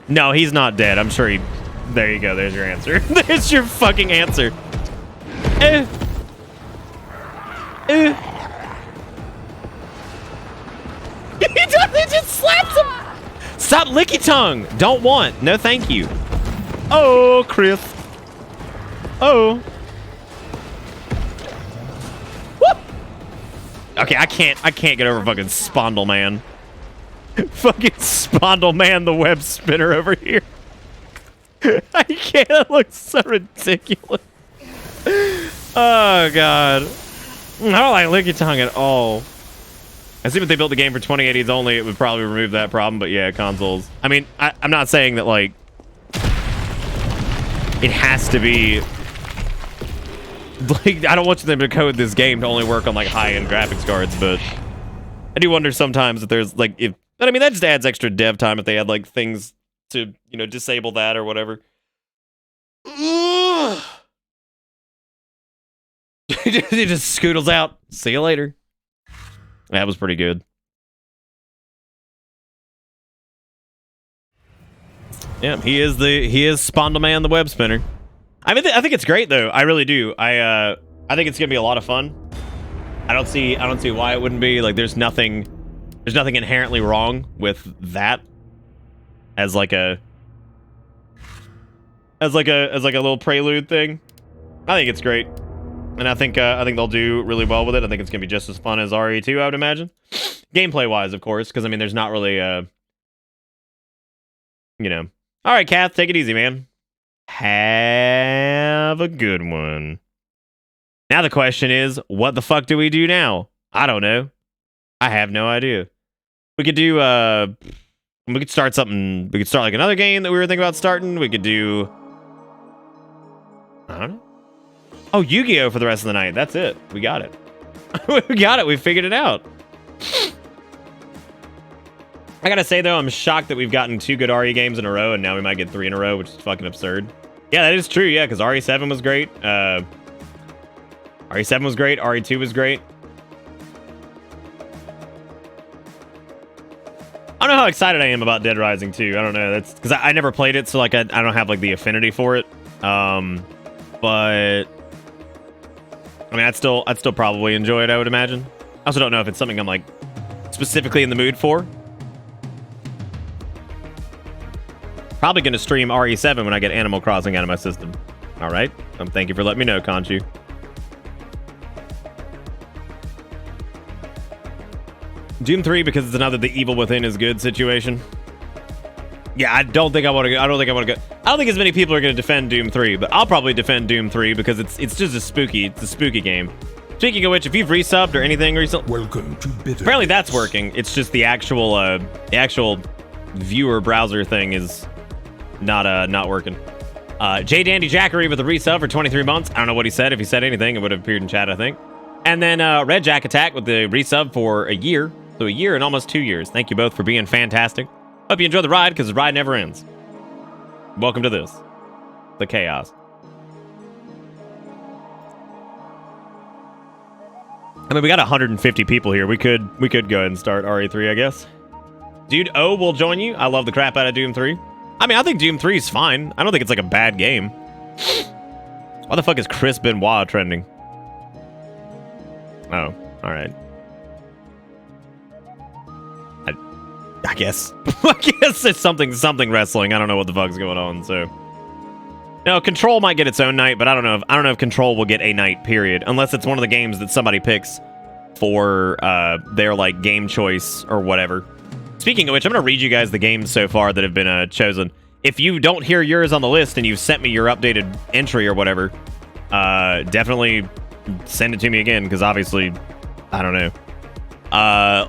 No, he's not dead. I'm sure he... There you go. There's your answer. There's your fucking answer. He just slaps him. Stop licky tongue. Don't want. No, thank you. Oh, Chris. Oh. Whoop. Okay, I can't get over fucking Spondle Man. Fucking Spondle Man, the web spinner over here. I can't. It looks so ridiculous. Oh, God. I don't like Licky Tongue at all. I think if they built the game for 2080s only, it would probably remove that problem. But yeah, consoles. I mean, I'm not saying that, like, it has to be... Like, I don't want them to code this game to only work on, like, high-end graphics cards, but I do wonder sometimes if there's, like, if... But, I mean, that just adds extra dev time if they had, like, things to, you know, disable that or whatever. He just scoodles out. See you later. That was pretty good. Yeah, he is Spondle Man, the web spinner. I mean, I think it's great though. I really do. I think it's gonna be a lot of fun. I don't see why it wouldn't be. Like, there's nothing inherently wrong with that as like a little prelude thing. I think it's great. And I think they'll do really well with it. I think it's gonna be just as fun as RE2, I would imagine. Gameplay wise, of course, because I mean there's not really you know. Alright, Kath, take it easy, man. Have a good one. Now the question is, what the fuck do we do now? I don't know. I have no idea. We could do we could start something. We could start like another game that we were thinking about starting. We could do, I don't know. Oh, Yu-Gi-Oh! For the rest of the night. That's it. We got it. We got it. We figured it out. I gotta say, though, I'm shocked that we've gotten 2 good RE games in a row, and now we might get 3 in a row, which is fucking absurd. Yeah, that is true. Yeah, because RE7 was great. RE7 was great. RE2 was great. I don't know how excited I am about Dead Rising 2. I don't know. That's because I never played it, so like I don't have like the affinity for it. But I mean, I'd still probably enjoy it. I would imagine. I also don't know if it's something I'm like specifically in the mood for. Probably going to stream RE7 when I get Animal Crossing out of my system. All right. Thank you for letting me know, Conchu. Doom 3 because it's another the evil within is good situation. Yeah, I don't think I want to go. I don't think as many people are going to defend Doom 3, but I'll probably defend Doom 3 because it's just it's a spooky game. Speaking of which, if you've resubbed or anything recently, Welcome to Bitter. Apparently that's working. It's just the actual viewer browser thing is not working. J Dandy Jackery with a resub for 23 months. I don't know what he said. If he said anything, it would have appeared in chat, I think. And then Red Jack Attack with the resub for a year. So a year and almost 2 years. Thank you both for being fantastic. Hope you enjoy the ride, because the ride never ends. Welcome to this. The chaos. I mean, we got 150 people here. We could go ahead and start RE3, I guess. Dude O will join you. I love the crap out of Doom 3. I mean, I think Doom 3 is fine. I don't think it's like a bad game. Why the fuck is Chris Benoit trending? Oh, alright. I guess. I guess it's something wrestling. I don't know what the fuck's going on, so. No, Control might get its own night, but I don't know if Control will get a night, period. Unless it's one of the games that somebody picks for their like game choice or whatever. Speaking of which, I'm gonna read you guys the games so far that have been chosen. If you don't hear yours on the list and you've sent me your updated entry or whatever, definitely send it to me again, because obviously, I don't know.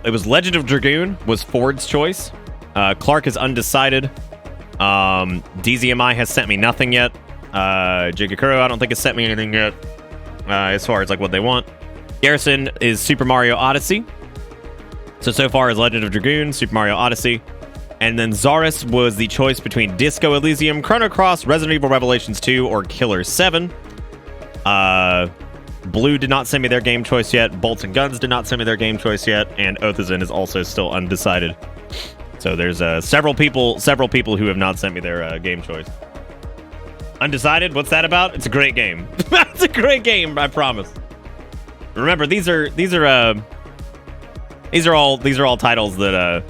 It was Legend of Dragoon was Ford's choice. Clark is undecided. DZMI has sent me nothing yet. Jigakuro, I don't think has sent me anything yet. As far as like what they want. Garrison is Super Mario Odyssey. So far is Legend of Dragoon, Super Mario Odyssey. And then Zaris was the choice between Disco Elysium, Chrono Cross, Resident Evil Revelations 2, or Killer 7. Blue did not send me their game choice yet. Bolts and Guns did not send me their game choice yet. And Othazin is also still undecided. So there's several people who have not sent me their game choice. Undecided? What's that about? It's a great game. It's a great game, I promise. Remember, these are all titles that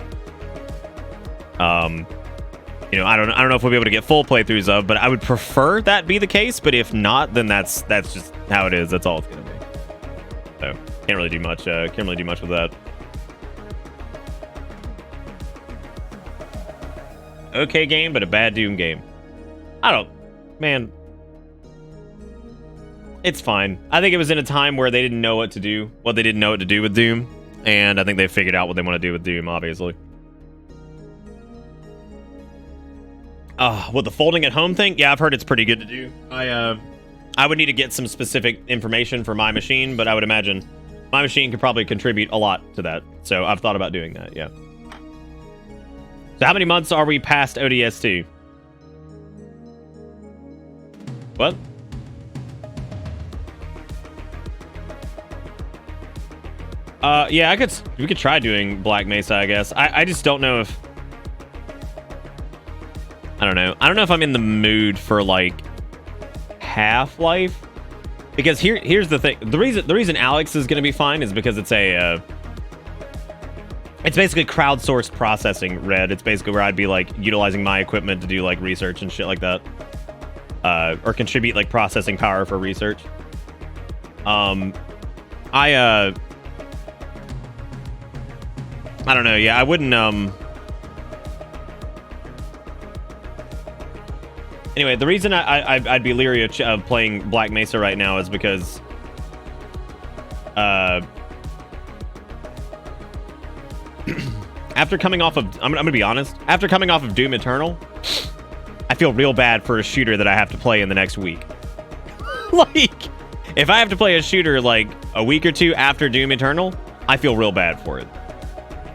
you know, I don't know if we'll be able to get full playthroughs of, but I would prefer that be the case. But if not, then that's just how it is. That's all it's gonna be. So can't really do much. Can't really do much with that. Okay game, but a bad Doom game. Man, it's fine. I think it was in a time where they didn't know what to do. Well, they didn't know what to do with Doom, and I think they figured out what they want to do with Doom, obviously. With the folding at home thing, yeah, I've heard it's pretty good to do. I would need to get some specific information for my machine, but I would imagine my machine could probably contribute a lot to that. So I've thought about doing that, yeah. So how many months are we past ODST? What? Yeah, we could try doing Black Mesa, I guess. I just don't know if... I don't know if I'm in the mood for, like, Half-Life. Because here's the thing. The reason Alex is going to be fine is because it's a... It's basically crowdsourced processing, Red. It's basically where I'd be, like, utilizing my equipment to do, like, research and shit like that. Or contribute, like, processing power for research. I don't know. Yeah, I wouldn't, Anyway, the reason I'd be leery of playing Black Mesa right now is because... after coming off of... I'm gonna be honest. After coming off of Doom Eternal, I feel real bad for a shooter that I have to play in the next week. Like, if I have to play a shooter, like, a week or two after Doom Eternal, I feel real bad for it.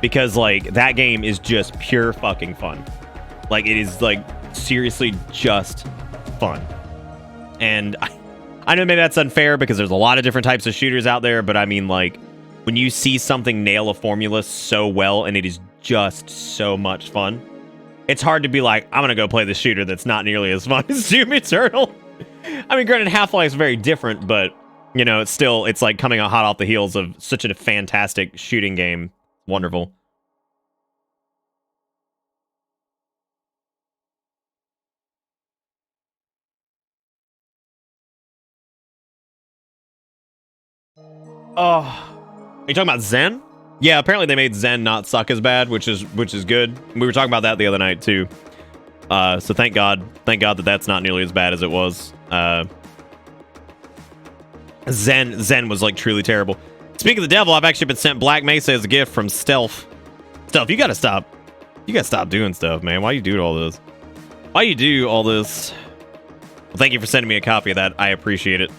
Because, like, that game is just pure fucking fun. Like, it is, like, seriously just fun. And I know maybe that's unfair because there's a lot of different types of shooters out there, but I mean, like, when you see something nail a formula so well and it is just so much fun, it's hard to be like, I'm going to go play the shooter that's not nearly as fun as Doom Eternal. I mean, granted, Half-Life is very different, but, you know, it's like coming out hot off the heels of such a fantastic shooting game. Wonderful. Oh, are you talking about Zen? Yeah, apparently they made Zen not suck as bad, which is good. We were talking about that the other night too. So thank God that that's not nearly as bad as it was. Zen was like truly terrible. Speaking of the devil, I've actually been sent Black Mesa as a gift from Stealth. Stealth, you gotta stop doing stuff, man. Why you do all this? Why you do all this? Well, thank you for sending me a copy of that. I appreciate it.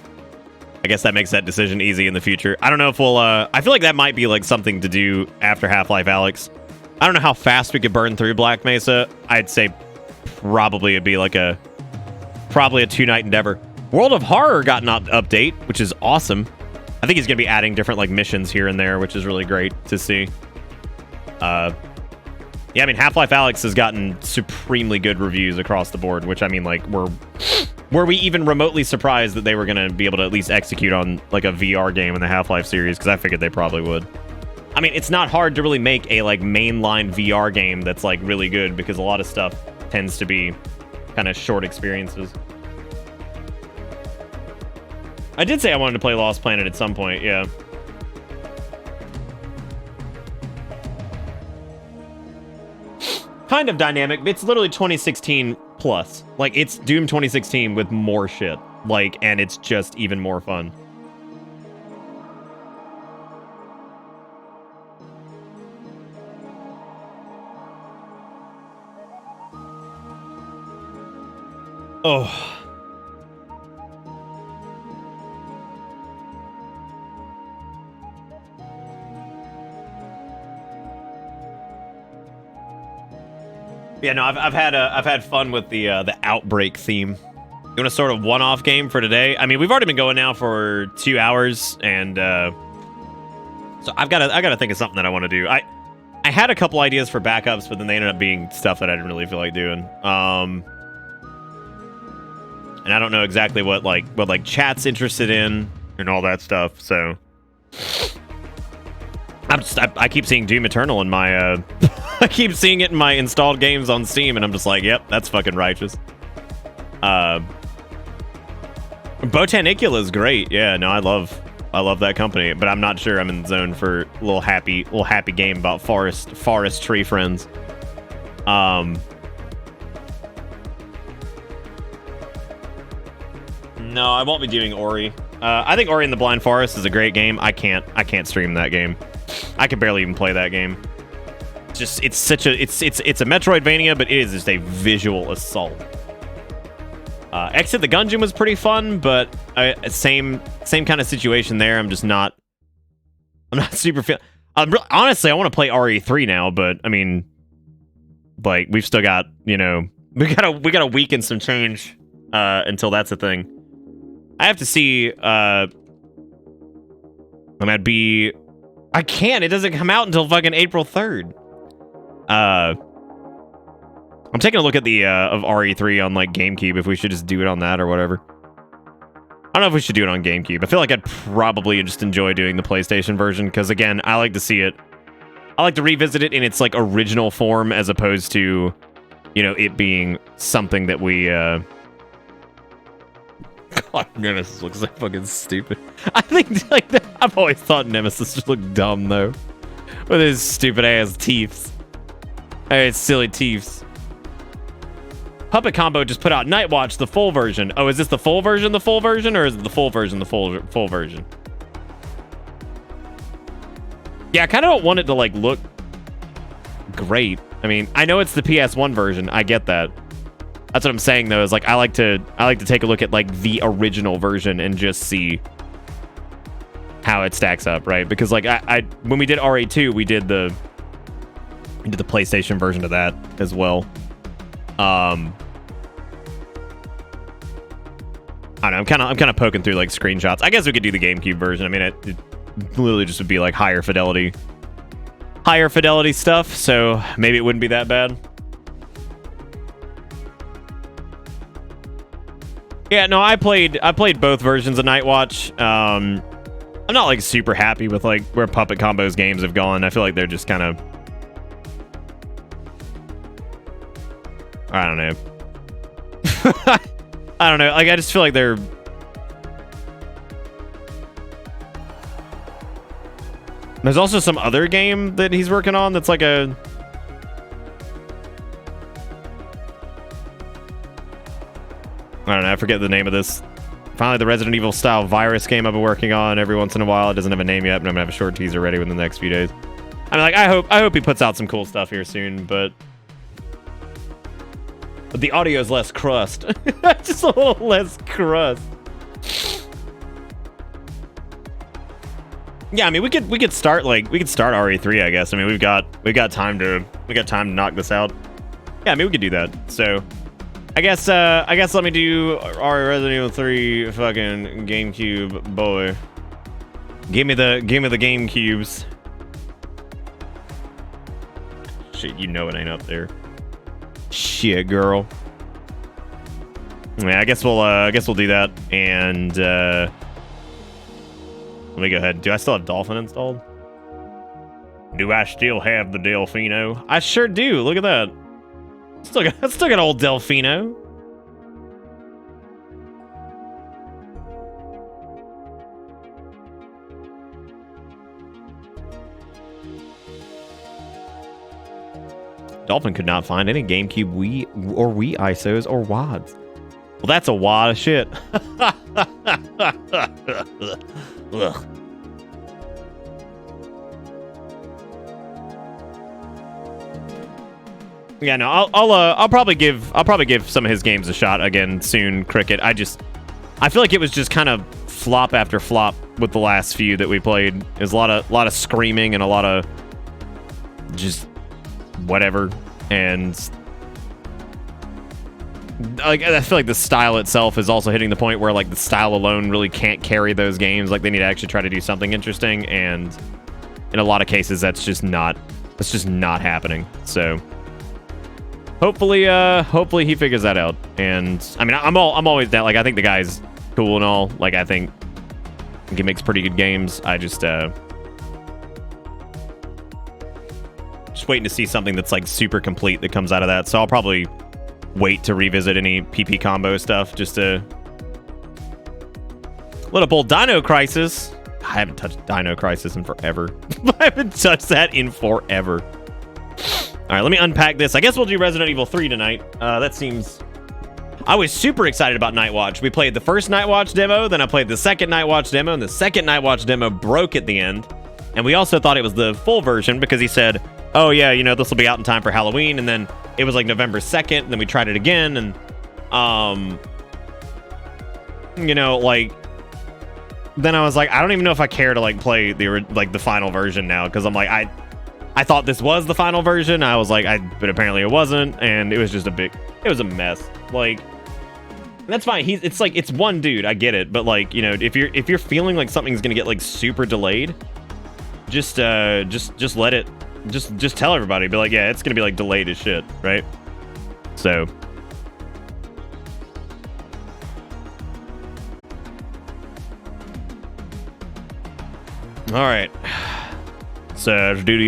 I guess that makes that decision easy in the future. I don't know if we'll, I feel like that might be like something to do after Half-Life Alyx. I don't know how fast we could burn through Black Mesa. I'd say probably it'd be like probably a 2-night endeavor. World of Horror got an update, which is awesome. I think he's going to be adding different like missions here and there, which is really great to see. Yeah, I mean, Half-Life Alyx has gotten supremely good reviews across the board, which I mean, like, were we even remotely surprised that they were going to be able to at least execute on like a VR game in the Half-Life series? Because I figured they probably would. I mean, it's not hard to really make a like mainline VR game that's like really good, because a lot of stuff tends to be kind of short experiences. I did say I wanted to play Lost Planet at some point, yeah. Kind of dynamic. It's literally 2016 plus. Like, it's Doom 2016 with more shit. Like, and it's just even more fun. Oh. Yeah, no, I've had fun with the Outbreak theme. You want a sort of one-off game for today? I mean, we've already been going now for 2 hours, and so I gotta think of something that I want to do. I had a couple ideas for backups, but then they ended up being stuff that I didn't really feel like doing. And I don't know exactly what chat's interested in and all that stuff. So I keep seeing Doom Eternal in my I keep seeing it in my installed games on Steam, and I'm just like, yep, that's fucking righteous. Botanicula is great. Yeah, no, I love that company, but I'm not sure I'm in the zone for a little happy game about forest tree friends. No, I won't be doing Ori. I think Ori and the Blind Forest is a great game. I can't stream that game. I can barely even play that game. It's a Metroidvania, but it is just a visual assault. Exit the Gungeon was pretty fun, but same kind of situation there. I'm not super honestly, I want to play RE3 now, but I mean, like, we've still got, we got a week and some change until that's a thing. I have to see. I can't. It doesn't come out until fucking April 3rd. I'm taking a look at the of RE3 on like GameCube, if we should just do it on that or whatever. I don't know if we should do it on GameCube. I feel like I'd probably just enjoy doing the PlayStation version, because again, I like to see it. I like to revisit it in its like original form, as opposed to, it being something that we God, Nemesis looks so fucking stupid. I think like I've always thought Nemesis just looked dumb though, with his stupid ass teeth. Hey, silly teeth. Puppet Combo just put out Night Watch, the full version. Oh, is this the full version, or is it the full version, the full version? Yeah, I kind of don't want it to like look great. I mean, I know it's the PS1 version. I get that. That's what I'm saying though. Is like I like to take a look at like the original version and just see how it stacks up, right? Because like I when we did RE2, we did the PlayStation version of that as well. I don't know. I'm kind of poking through like screenshots. I guess we could do the GameCube version. I mean, it literally just would be like higher fidelity stuff. So maybe it wouldn't be that bad. Yeah, no, I played both versions of Nightwatch. I'm not like super happy with like where Puppet Combo's games have gone. I feel like they're just kind of, I don't know. I don't know. Like, I just feel like they're... There's also some other game that he's working on that's like a... I don't know. I forget the name of this. Finally, the Resident Evil style virus game I've been working on every once in a while. It doesn't have a name yet, but I'm gonna have a short teaser ready within the next few days. I mean, like, I hope he puts out some cool stuff here soon, but... The audio's less crust. Just a little less crust. Yeah, I mean, we could start RE3, I guess. I mean, we got time to knock this out. Yeah, I mean, we could do that. So, I guess let me do our Resident Evil 3 fucking GameCube boy. Give me the GameCubes. Shit, you know it ain't up there. Shit, girl. Yeah, I guess we'll do that. And let me go ahead. Do I still have Dolphin installed? Do I still have the Delfino? I sure do. Look at that. Still got old Delfino. Dolphin could not find any GameCube Wii ISOs or WODs. Well, that's a wad of shit. Ugh. Yeah, no, I'll probably give some of his games a shot again soon, Cricket. I feel like it was just kind of flop after flop with the last few that we played. There's a lot of screaming and a lot of just whatever, and like I feel like the style itself is also hitting the point where like the style alone really can't carry those games. Like they need to actually try to do something interesting, and in a lot of cases that's just not happening. So hopefully he figures that out. And I mean, I'm always down. Like I think the guy's cool and all. Like I think he makes pretty good games. I just waiting to see something that's like super complete that comes out of that. So I'll probably wait to revisit any PP combo stuff just to let up old Dino Crisis. I haven't touched Dino Crisis in forever. I haven't touched that in forever. All right, let me unpack this. I guess we'll do Resident Evil 3 tonight. That seems... I was super excited about Nightwatch. We played the first Nightwatch demo, then I played the second Nightwatch demo, and the second Nightwatch demo broke at the end. And we also thought it was the full version because he said, oh yeah, you know, this will be out in time for Halloween, and then it was like November 2nd, and then we tried it again, and you know, like then I was like, I don't even know if I care to like play the final version now, because I'm like, I thought this was the final version. I was like, but apparently it wasn't, and it was just it was a mess. Like, that's fine. It's one dude. I get it, but like, you know, if you're feeling like something's gonna get like super delayed, just let it. Just tell everybody. Be like, yeah, it's gonna be like delayed as shit, right? So. All right. So, due to